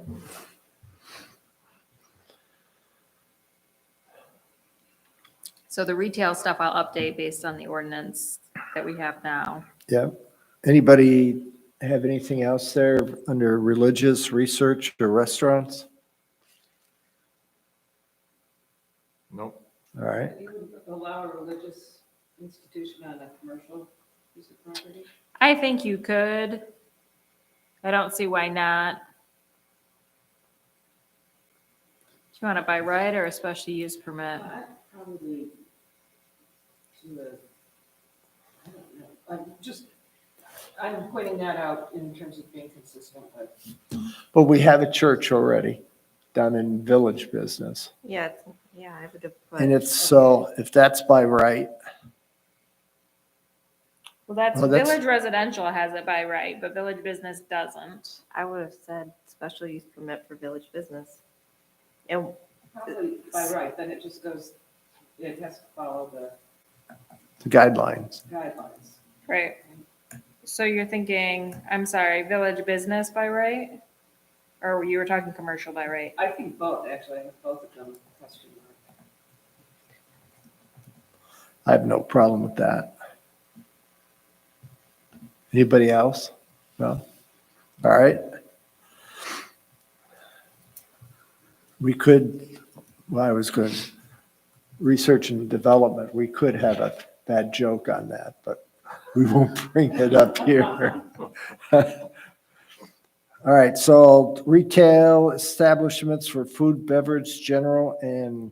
So the retail stuff I'll update based on the ordinance that we have now. Yep. Anybody have anything else there under religious research or restaurants? Nope. All right. You would allow a religious institution on a commercial piece of property? I think you could. I don't see why not. Do you want it by right or a special use permit? Probably to I don't know. I'm pointing that out in terms of being consistent with. But we have a church already down in Village Business. Yeah, I would have put. And it's so, if that's by right, Well, that's Oh, that's- Village Residential has it by right, but Village Business doesn't. I would have said special use permit for village business. And Probably by right, then it just goes, it has to follow the guidelines. guidelines. Right. So you're thinking, I'm sorry, Village Business by right? Or you were talking commercial by right? I think both, actually, I have both of them question mark. I have no problem with that. Anybody else? No? All right. We could, well, I was going to, research and development, we could have a bad joke on that, but we won't bring it up here. All right, so retail establishments for food, beverage, general, and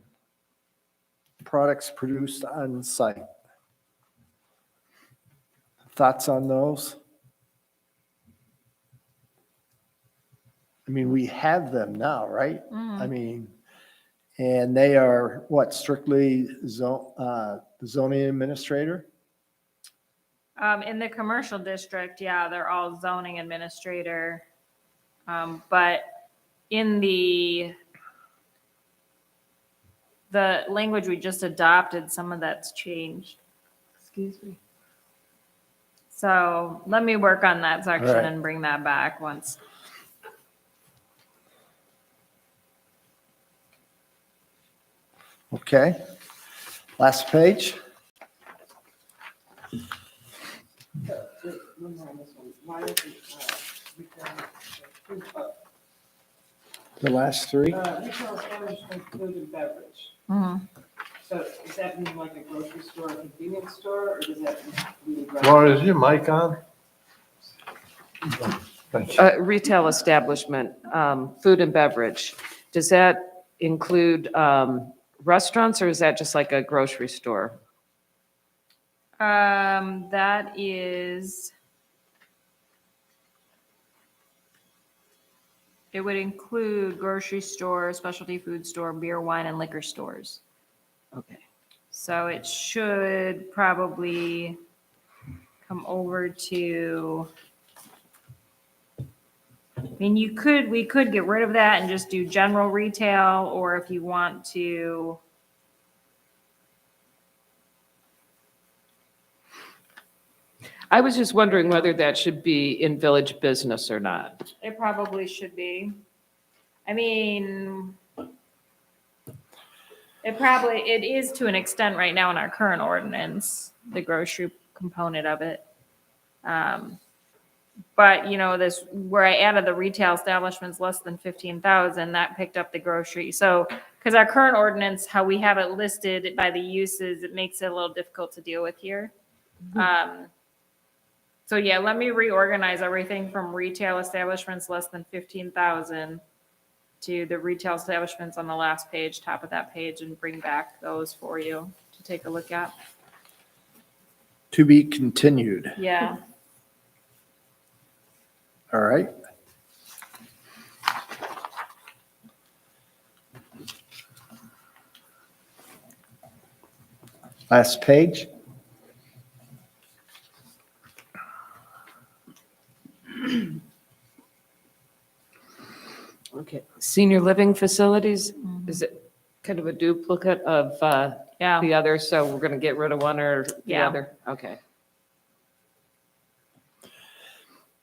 products produced on site. Thoughts on those? I mean, we have them now, right? I mean, and they are what, strictly zoning administrator? In the commercial district, yeah, they're all zoning administrator. But in the language we just adopted, some of that's changed. Excuse me. So let me work on that section All right. and bring that back once. Okay. Last page. One more on this one. Why is it, The last three. retail establishment, food and beverage? Mhm. So does that mean like a grocery store, or convenience store, or does that mean? Laura, is your mic on? Thank you. Retail establishment, food and beverage, does that include restaurants or is that just like a grocery store? That is. It would include grocery store, specialty food store, beer, wine, and liquor stores. Okay. So it should probably come over to, I mean, we could get rid of that and just do general retail, or if you want to, I was just wondering whether that should be in village business or not. it probably should be. I mean, it is to an extent right now in our current ordinance, the grocery component of it. But you know, this, where I added the retail establishments less than 15,000, that picked up the grocery. So, because our current ordinance, how we have it listed by the uses, it makes it a little difficult to deal with here. So yeah, let me reorganize everything from retail establishments less than 15,000 to the retail establishments on the last page, top of that page, and bring back those for you to take a look at. To be continued. Yeah. All right. Last page. Okay. Senior living facilities, is it kind of a duplicate of Yeah. the other? So we're going to get rid of one or the Yeah. other? Okay.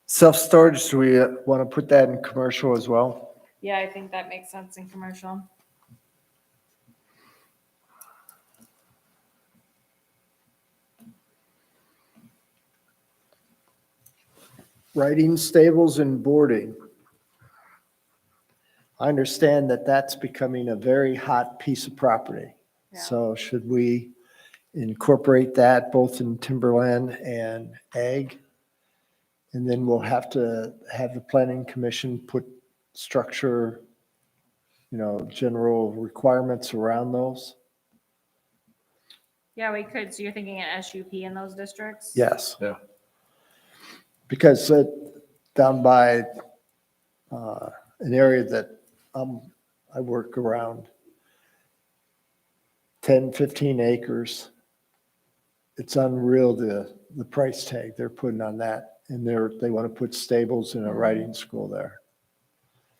Self-storage, do we want to put that in commercial as well? Yeah, I think that makes sense in commercial. Riding stables and boarding. I understand that that's becoming a very hot piece of property. Yeah. So should we incorporate that both in timberland and ag? And then we'll have to have the planning commission put structure, general requirements around those? Yeah, we could. So you're thinking an SUP in those districts? Yes. Yeah. Because down by an area that I work around, 10, 15 acres, it's unreal the price tag they're putting on that. And they want to put stables and a riding school there.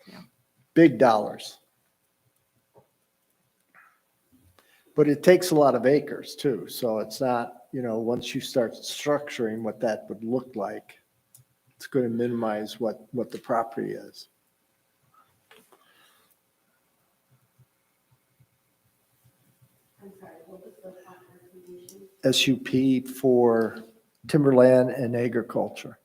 Yeah. Big dollars. But it takes a lot of acres too. So it's not, once you start structuring what that would look like, it's going to minimize what the property is. SUP for timberland and agriculture.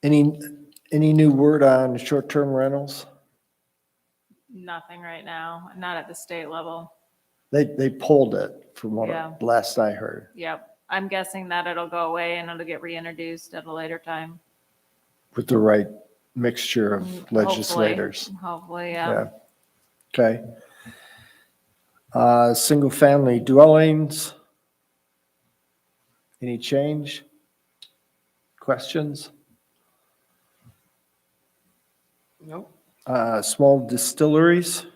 Any new word on short-term rentals? Nothing right now, not at the state level. They pulled it from Yeah. last I heard. Yep. I'm guessing that it'll go away and it'll get reintroduced at a later time. With the right mixture of Hopefully. legislators. Hopefully, yeah. Okay. Single-family dwellings. Any change? Questions? Nope. Small distilleries.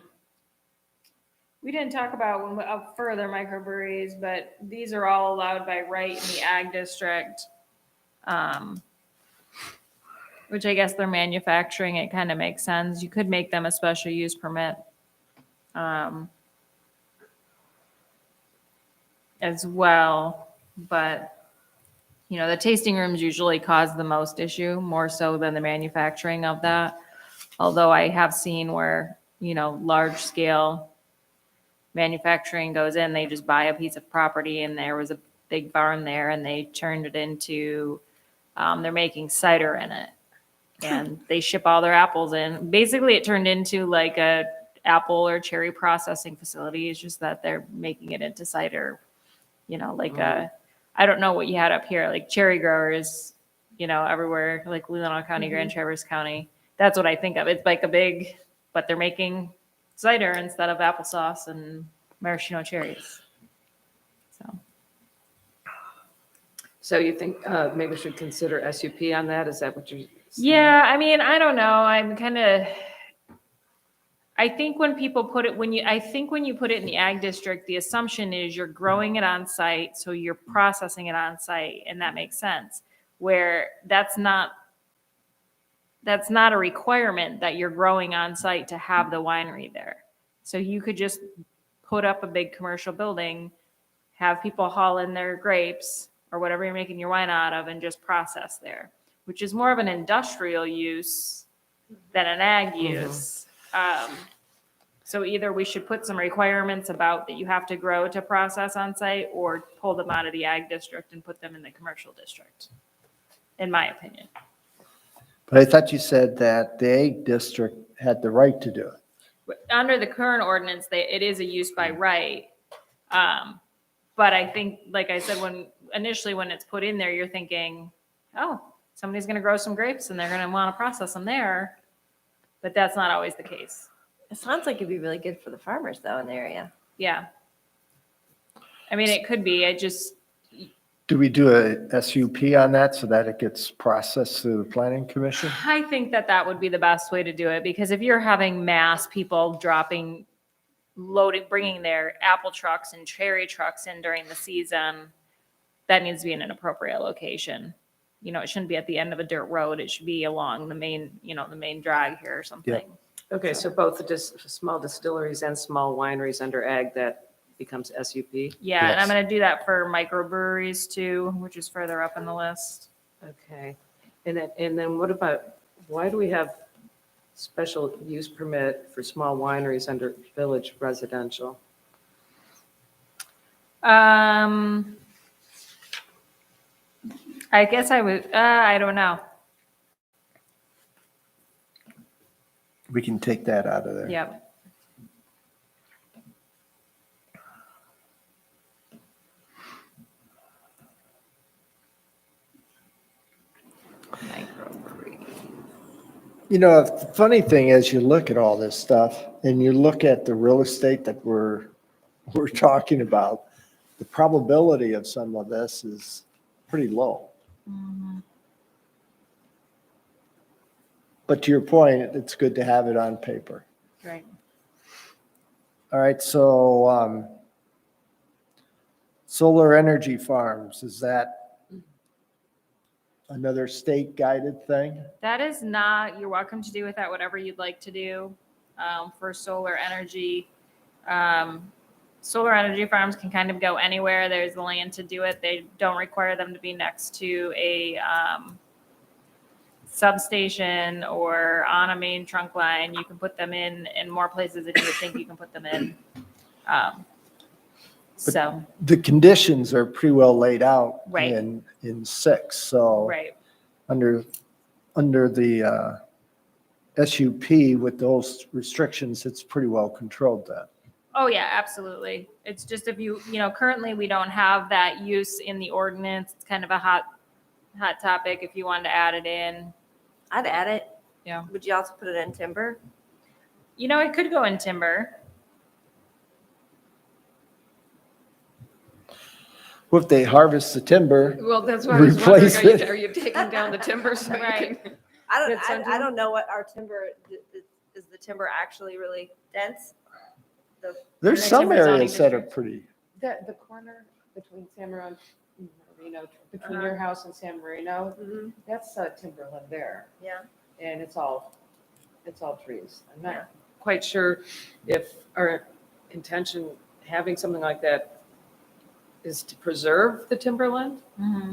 We didn't talk about when we up further microbreweries, but these are all allowed by right in the ag district. Which I guess they're manufacturing, it kind of makes sense. You could make them a special use permit. As well, but the tasting rooms usually cause the most issue, more so than the manufacturing of that. Although I have seen where, large scale manufacturing goes in, they just buy a piece of property and there was a big barn there and they turned it into, they're making cider in it. And they ship all their apples in. Basically, it turned into like a apple or cherry processing facility. It's just that they're making it into cider, I don't know what you had up here, like cherry growers, everywhere, like Leelanau County, Grand Traverse County. That's what I think of. It's like but they're making cider instead of applesauce and maraschino cherries. So So you think maybe we should consider SUP on that? Is that what you're Yeah, I mean, I don't know. I think when people put it, I think when you put it in the ag district, the assumption is you're growing it on site, so you're processing it on site, and that makes sense. Where that's not a requirement that you're growing on site to have the winery there. So you could just put up a big commercial building, have people haul in their grapes or whatever you're making your wine out of and just process there, which is more of an industrial use than an ag use. So either we should put some requirements about that you have to grow to process on site, or pull them out of the ag district and put them in the commercial district, in my opinion. But I thought you said that the ag district had the right to do it. Under the current ordinance, it is a use by right. But I think, like I said, when it's put in there, you're thinking, oh, somebody's going to grow some grapes and they're going to want to process them there. But that's not always the case. It sounds like it'd be really good for the farmers though in the area. Yeah. I mean, it could be. Do we do a SUP on that so that it gets processed through the planning commission? I think that would be the best way to do it, because if you're having mass people bringing their apple trucks and cherry trucks in during the season, that needs to be in an appropriate location. It shouldn't be at the end of a dirt road. It should be along the main drag here or something. Okay, so both the small distilleries and small wineries under ag, that becomes SUP? Yeah, and I'm Yes. going to do that for microbreweries too, which is further up in the list. Okay. And then what about, why do we have special use permit for small wineries under village residential? I guess I don't know. We can take that out of there. Yep. The funny thing is, you look at all this stuff and you look at the real estate that we're talking about, the probability of some of this is pretty low. But to your point, it's good to have it on paper. Right. All right, so solar energy farms, is that another state guided thing? That is not, you're welcome to do with that whatever you'd like to do for solar energy. Solar energy farms can kind of go anywhere. There's the land to do it. They don't require them to be next to a substation or on a main trunk line. You can put them in more places than you would think you can put them in. So, The conditions are pretty well laid out Right. in 6, so right. under the SUP with those restrictions, it's pretty well controlled then. Oh, yeah, absolutely. It's just if currently we don't have that use in the ordinance. It's kind of a hot topic if you wanted to add it in. I'd add it. Yeah. Would you also put it in timber? It could go in timber. Well, if they harvest the timber, Well, that's what I was wondering. Replace it. Are you taking down the timber so you Right. can? I Good I don't know what our timber, is the timber actually really dense? there's the some timber zoning areas that are district. pretty, The corner between San Marino, between your house and San Marino, Mhm. that's timberland there, Yeah. and it's all trees. I'm Yeah. not, Quite sure if our intention, having something like that, is to preserve the timberland? Mm-hmm.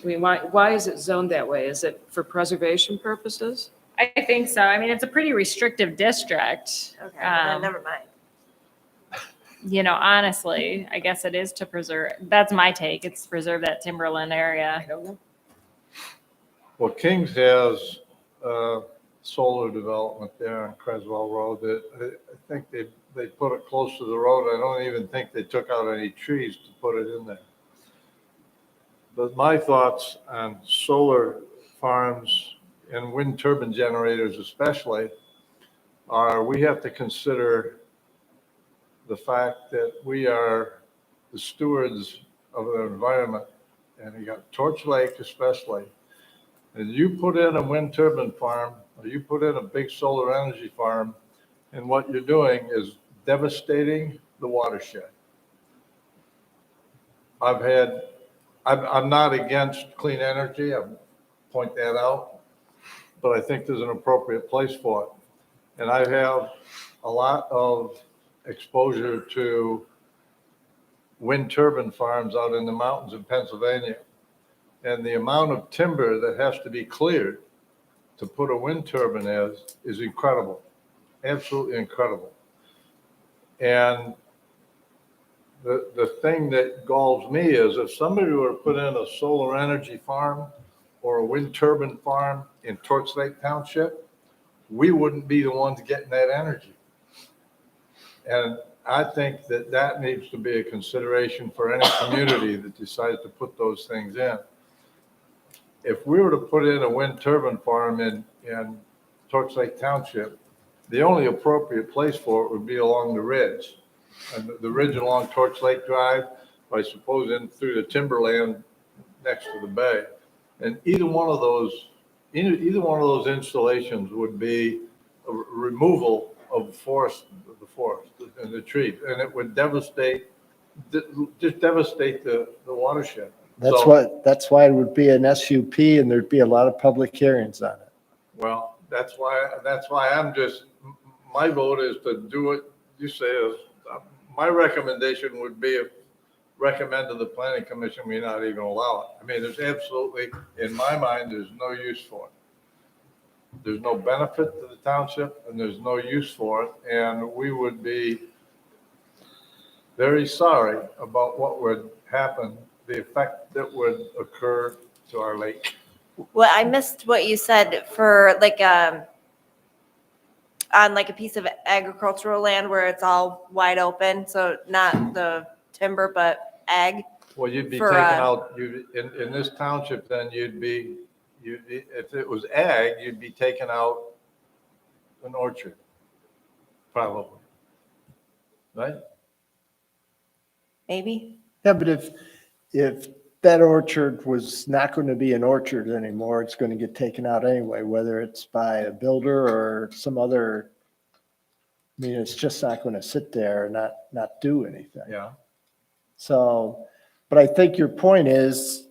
I mean, why is it zoned that way? Is it for preservation purposes? I think so. I mean, it's a pretty restrictive district. Okay, well, then never mind. Honestly, I guess it is to preserve. That's my take. It's to preserve that timberland I area. don't know. Well, Kings has solar development there on Creswell Road that I think they put it close to the road. I don't even think they took out any trees to put it in there. But my thoughts on solar farms and wind turbine generators especially are we have to consider the fact that we are the stewards of the environment. And you got Torch Lake especially. And you put in a wind turbine farm, or you put in a big solar energy farm, and what you're doing is devastating the watershed. I'm not against clean energy, I point that out, but I think there's an appropriate place for it. And I have a lot of exposure to wind turbine farms out in the mountains in Pennsylvania. And the amount of timber that has to be cleared to put a wind turbine is incredible, absolutely incredible. And the thing that galls me is if somebody were to put in a solar energy farm or a wind turbine farm in Torch Lake Township, we wouldn't be the ones getting that energy. And I think that that needs to be a consideration for any community that decides to put those things in. If we were to put in a wind turbine farm in Torch Lake Township, the only appropriate place for it would be along the ridge. And the ridge along Torch Lake Drive, I suppose in through the timberland next to the bay. And either one of those installations would be a removal of the forest and the trees, and it would just devastate the watershed. That's So- why it would be an SUP and there'd be a lot of public hearings on it. Well, that's why my vote is to do what you say is, my recommendation would be recommend to the planning commission, we not even allow it. I mean, there's absolutely, in my mind, there's no use for it. There's no benefit to the township and there's no use for it. And we would be very sorry about what would happen, the effect that would occur to our lake. Well, I missed what you said for like, on like a piece of agricultural land where it's all wide open, so not the timber, but ag. Well, you'd be For, taking out, in this township, then if it was ag, you'd be taking out an orchard, probably. Right? Maybe. Yeah, but if that orchard was not going to be an orchard anymore, it's going to get taken out anyway, whether it's by a builder or some other. I mean, it's just not going to sit there and not do anything. Yeah. So, but I think your point is,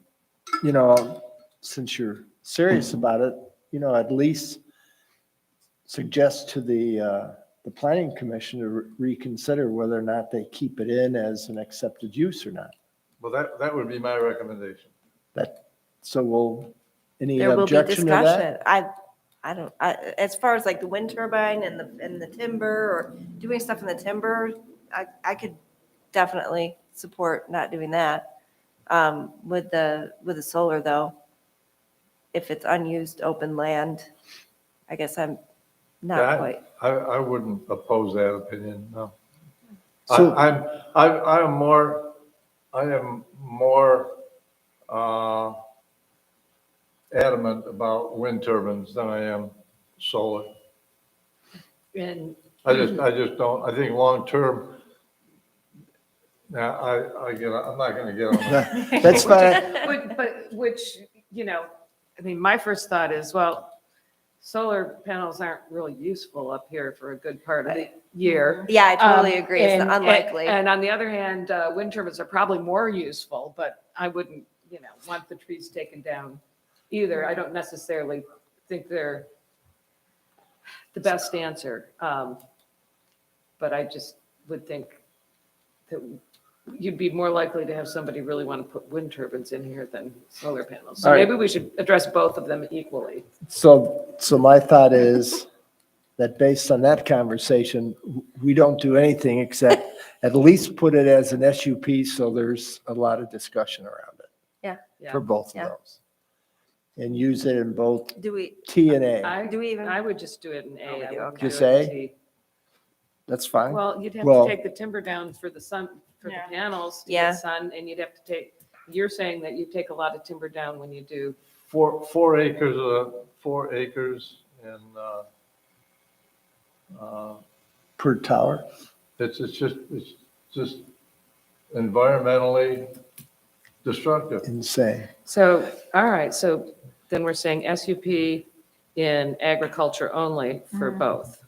since you're serious about it, at least suggest to the planning commission to reconsider whether or not they keep it in as an accepted use or not. Well, that would be my recommendation. Any There will be objection to that? discussion. I don't, as far as like the wind turbine and the timber or doing stuff in the timber, I could definitely support not doing that. With the solar though, if it's unused open land, I guess I'm not Yeah, quite. I wouldn't oppose that opinion, no. So- I am more adamant about wind turbines than I am solar. And I just don't, I think long-term, now, I'm not gonna get on that. That's fine. which, I mean, my first thought is, well, solar panels aren't really useful up here for a good part of the year. Yeah, I totally agree. It's And- unlikely. And on the other hand, wind turbines are probably more useful, but I wouldn't, want the trees taken down either. I don't necessarily think they're the best answer. But I just would think that you'd be more likely to have somebody really want to put wind turbines in here than solar panels. So All right. maybe we should address both of them equally. So my thought is that based on that conversation, we don't do anything except at least put it as an SUP so there's a lot of discussion around it Yeah. for both of Yeah. those. And use it in both Do we, T and A. I do we even? I would just do it in Oh, we A. I do, wouldn't okay. do Just it in A? T. That's fine. Well, you'd have Well- to take the timber down for the sun, for the Yeah. panels to Yeah. get sun, and you'd have to you're saying that you take a lot of timber down when you do. 4 acres and, Per tower. it's just environmentally destructive. Insane. So, all right, so then we're saying SUP in agriculture only for both.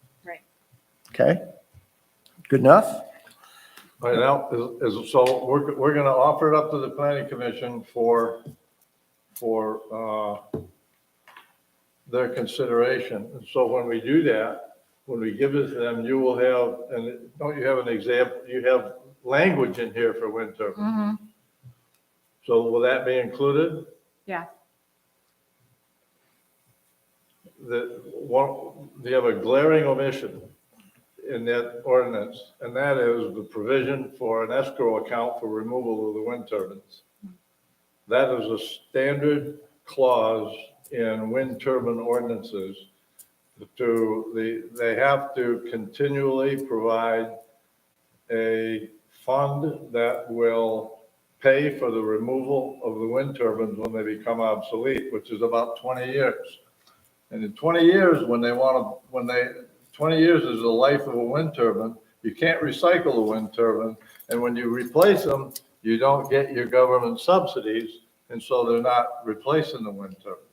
Okay? Good enough? Right now, so we're gonna offer it up to the planning commission for their consideration. And so when we do that, when we give it to them, you will have, and don't you have an example, you have language in here for wind turbines. So will that be included? Yeah. You have a glaring omission in that ordinance, and that is the provision for an escrow account for removal of the wind turbines. That is a standard clause in wind turbine ordinances. They have to continually provide a fund that will pay for the removal of the wind turbines when they become obsolete, which is about 20 years. And in 20 years, 20 years is the life of a wind turbine. You can't recycle a wind turbine. And when you replace them, you don't get your government subsidies. And so they're not replacing the wind turbines.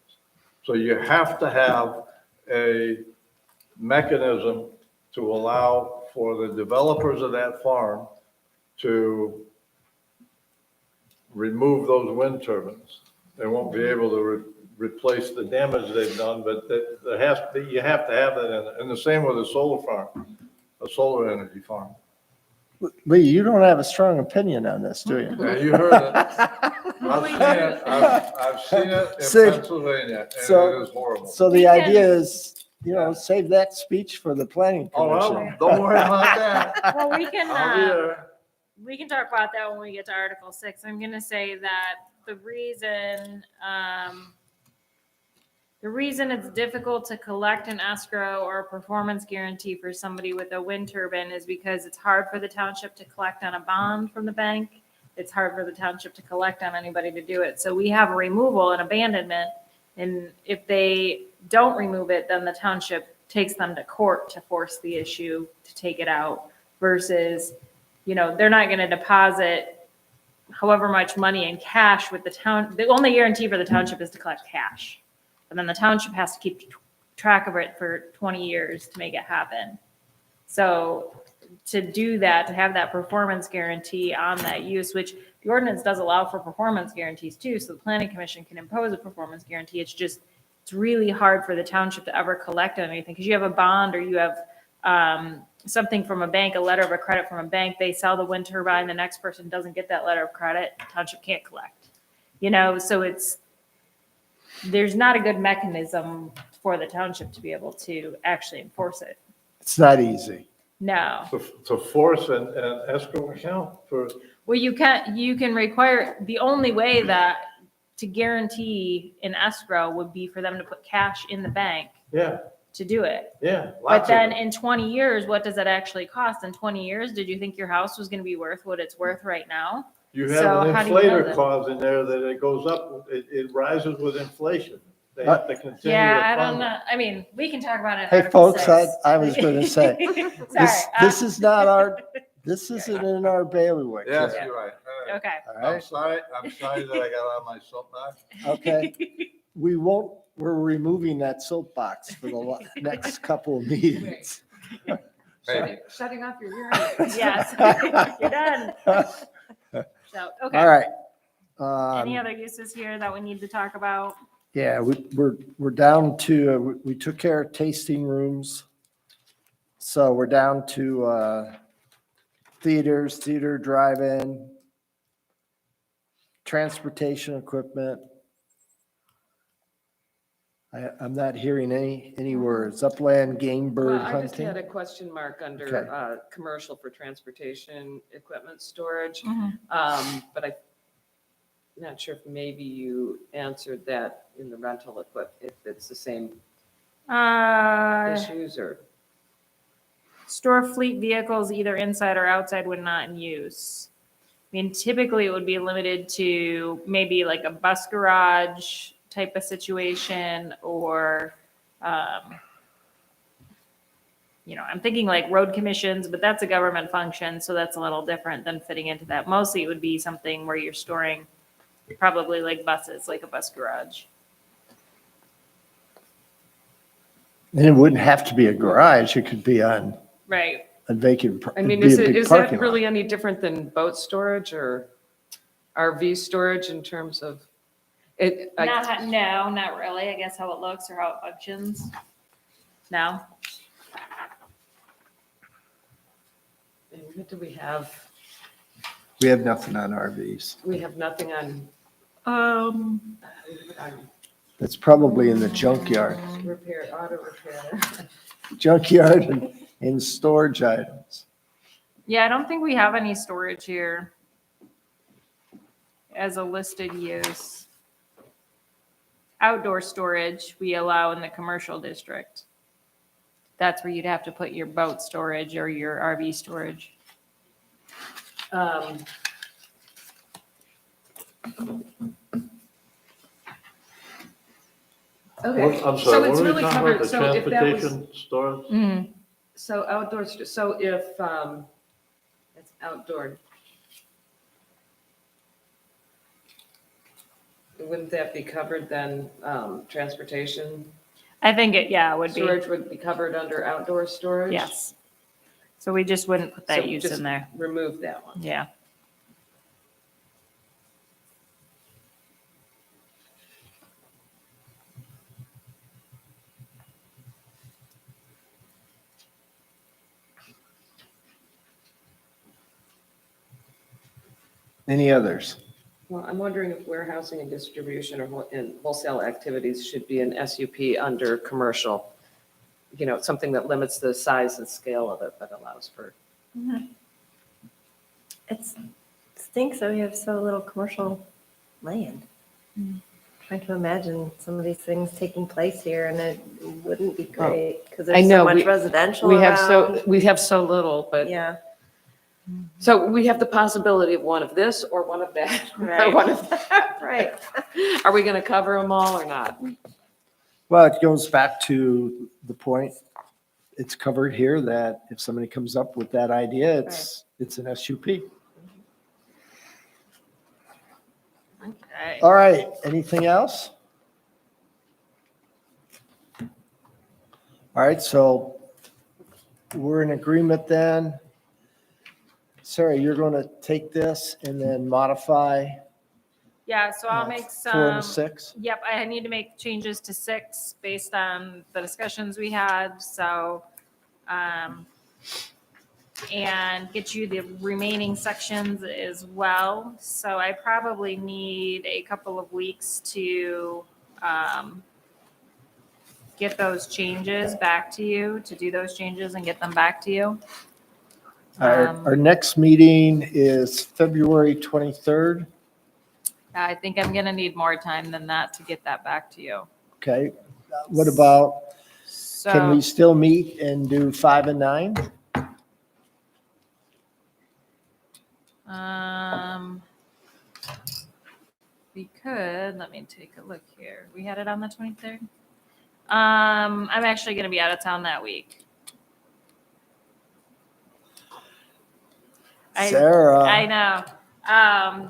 So you have to have a mechanism to allow for the developers of that farm to remove those wind turbines. They won't be able to replace the damage they've done, but you have to have that in it. And the same with a solar farm, a solar energy farm. Lee, you don't have a strong opinion on this, do you? Yeah, you heard it. I've seen it in See, Pennsylvania, and so- it is horrible. So the idea is, save that speech for the planning Oh, well, commission. don't worry about that. Well, we can, I'll be there. we can talk about that when we get to Article 6. I'm going to say that the reason it's difficult to collect an escrow or a performance guarantee for somebody with a wind turbine is because it's hard for the township to collect on a bond from the bank. It's hard for the township to collect on anybody to do it. So we have a removal and abandonment. And if they don't remove it, then the township takes them to court to force the issue to take it out versus, they're not going to deposit however much money in cash with the town. The only guarantee for the township is to collect cash. And then the township has to keep track of it for 20 years to make it happen. So to do that, to have that performance guarantee on that use, which the ordinance does allow for performance guarantees too, so the planning commission can impose a performance guarantee. It's really hard for the township to ever collect on anything because you have a bond or you have something from a bank, a letter of credit from a bank. They sell the wind turbine, the next person doesn't get that letter of credit, the township can't collect. So there's not a good mechanism for the township to be able to actually enforce it. It's not easy. No. To force an escrow account for, Well, you can require, the only way that to guarantee an escrow would be for them to put cash in the bank yeah, to do it. yeah. But lots of then it. in 20 years, what does that actually cost? In 20 years, did you think your house was going to be worth what it's worth right now? You So have an how do you know inflator that? clause in there that it goes up, it rises with inflation. They have to continue to Yeah, I fund don't it. know. I mean, we can talk about it. in Hey, Article folks, 6. I was going to say, Sorry. this is not this isn't in our bailiwick. Yes, here, you're right. All right. Okay. All I'm right, sorry that I got on my soapbox. okay. We're removing that soapbox for the next couple of meetings. Hey, Shutting off your urine. Yes, you're done. So, okay. All right. Any other uses here that we need to talk about? Yeah, we're down to, we took care of tasting rooms. So we're down to theater drive-in, transportation equipment. I'm not hearing any words. Upland game bird Well, I just had hunting. a question mark Okay. under commercial for transportation equipment storage. Mhm. But I'm not sure if maybe you answered that in the rental equip, if it's the same issues or. Store fleet vehicles either inside or outside when not in use. I mean, typically it would be limited to maybe like a bus garage type of situation or, I'm thinking like road commissions, but that's a government function, so that's a little different than fitting into that. Mostly it would be something where you're storing probably like buses, like a bus garage. And it wouldn't have to be a garage. It could be on Right. a vacant, I mean, be is a it, big is that parking lot. really any different than boat storage or RV storage in terms of it? No, not really. I guess how it looks or how it functions. No. What do we have? We have nothing on RVs. We have nothing on That's probably in the junkyard, repair, auto repair. junkyard and storage items. Yeah, I don't think we have any storage here as a listed use. Outdoor storage we allow in the commercial district. That's where you'd have to put your boat storage or your RV storage. Okay. I'm So sorry, it's what were really we talking covered. about, the So if that was- transportation stores? So outdoors, so if, it's outdoor. Wouldn't that be covered then, transportation? I think it would be. Storage would be covered under outdoor storage? Yes. So we just wouldn't put that So use just in there. Remove that one. Yeah. Any others? Well, I'm wondering if warehousing and distribution and wholesale activities should be an SUP under commercial. You know, something that limits the size and scale of it, but allows for. It stinks that we have so little commercial land. Trying to imagine some of these things taking place here, and it wouldn't be great because I there's know, so much we- residential We around. have so little, but, Yeah, so we have the possibility of one of this or one of that, or Right. one of that. right. Are we going to cover them all or not? Well, it goes back to the point, it's covered here that if somebody comes up with that idea, it's an SUP. Okay. All right, anything else? All right, so we're in agreement then. Sarah, you're going to take this and then modify Yeah, so I'll make 4 and some. 6? Yep, I need to make changes to 6 based on the discussions we had, so, and get you the remaining sections as well. So I probably need a couple of weeks to, get those changes back to you, to do those changes and get them back to you. Our next meeting is February 23rd. I think I'm gonna need more time than that to get that back to you. Okay, what about, can we So, still meet and do 5 and 9? we could, let me take a look here. We had it on the 23rd. I'm actually gonna be out of town that week. I Sarah, know,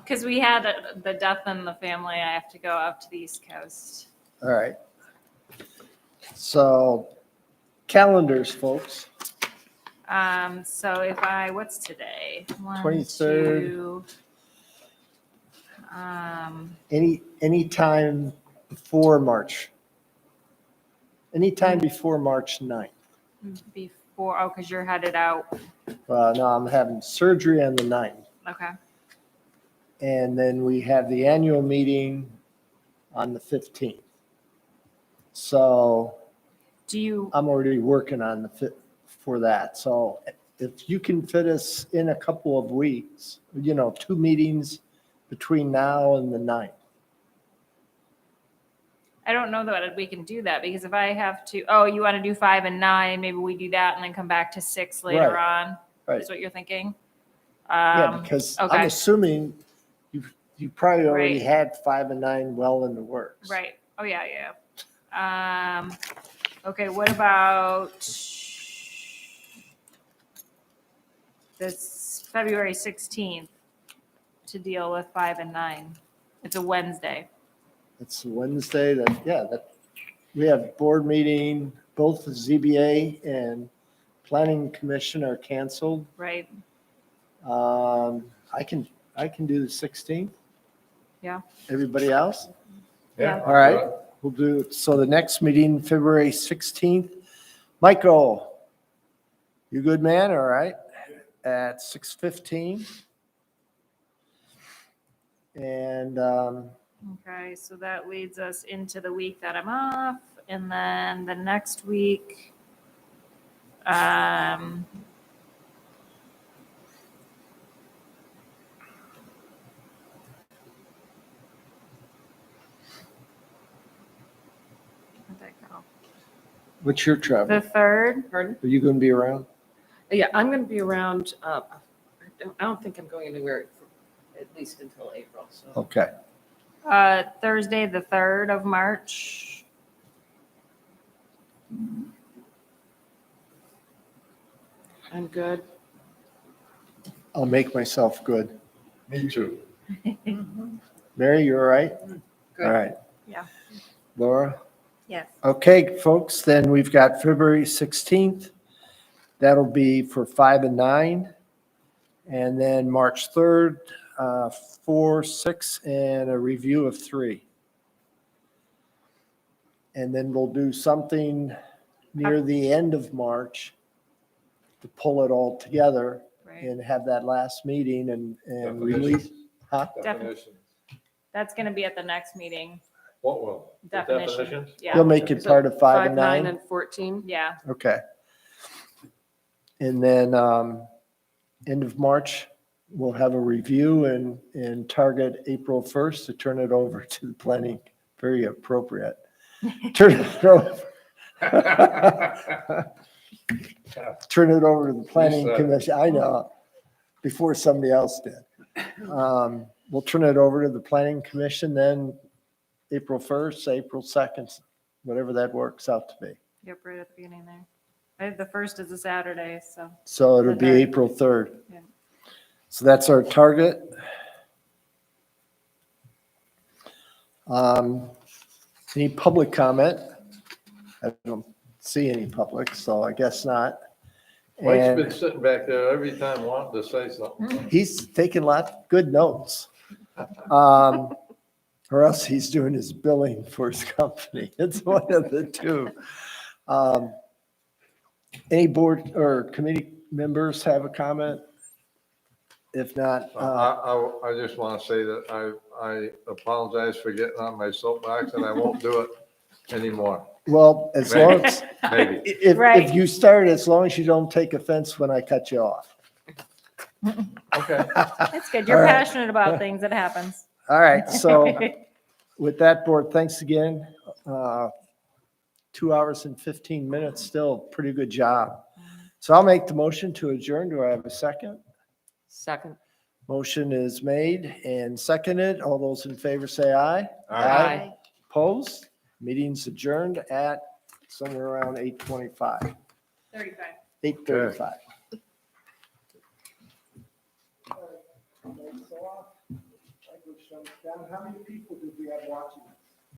because we had the death in the family. I have to go up to the East Coast. all right. So calendars, folks. So if what's today? 1, 23rd. 2. Any time before March. Anytime before March 9th. Before, because you're headed out. No, I'm having surgery on the 9th. Okay. And then we have the annual meeting on the 15th. So Do you, I'm already working on for that. So if you can fit us in a couple of weeks, 2 meetings between now and the 9th. I don't know that we can do that because if I have to, you want to do 5 and 9, maybe we do that and then come back to 6 later on. Right. Is what you're thinking? Yeah, because I'm okay. assuming you probably already Right. had 5 and 9 well in the works. Right. Oh, yeah. Okay, what about this February 16th to deal with 5 and 9? It's a Wednesday. It's Wednesday that we have board meeting both the ZBA and Planning Commission are canceled. Right. I can do the 16th. Yeah. Everybody else? Yeah. All right, we'll do, so the next meeting, February 16th. Michael, you good, man? All right, at 6:15. And Okay, so that leads us into the week that I'm off, and then the next week, where'd that go? what's your The travel? 3rd, Pardon? Are you going to be around? Yeah, I'm going to be around, I don't think I'm going anywhere at least until April, so. Okay. Thursday, the 3rd of March. I'm good. I'll make myself good. Me too. Mary, you all right? Good. All right. Yeah. Laura? Yes. Okay, folks, then we've got February 16th. That'll be for 5 and 9. And then March 3rd, 4, 6, and a review of 3. And then we'll do something near the end of March to pull it all together Right. and have that last meeting and release. Huh? Definitions. That's gonna be at the next meeting. What will? The Definition. definitions? You'll Yeah, make it Is it part of 5 and 9? and 14? yeah. Okay. And then, end of March, we'll have a review and target April 1st to turn it over to the planning. Very appropriate. Turn it over. Turn it over to the planning said it. commission. I know, before somebody else did. We'll turn it over to the planning commission then April 1st, April 2nd, whatever that works out to be. Yep, right at the beginning there. The 1st is a Saturday, so. So it'll The be 3rd. April 3rd. Yeah. So that's our target. Any public comment? I don't see any public, so I guess not. Mike's And been sitting back there every time wanting to say something. he's taking good notes. Or else he's doing his billing for his company. It's one of the two. Any board or committee members have a comment? If not, I just want to say that I apologize for getting on my soapbox and I won't do it anymore. well, as long as, Maybe. if Right. you start, as long as you don't take offense when I cut you off. Okay. That's good. You're All right. passionate about things. It happens. All right, so with that, board, thanks again. 2 hours and 15 minutes, still pretty good job. So I'll make the motion to adjourn. Do I have a second? Second. Motion is made and seconded. All those in favor say aye. Aye. Opposed? Meeting's adjourned at somewhere around 8:25, 35. 8:35. How many people did we have watching?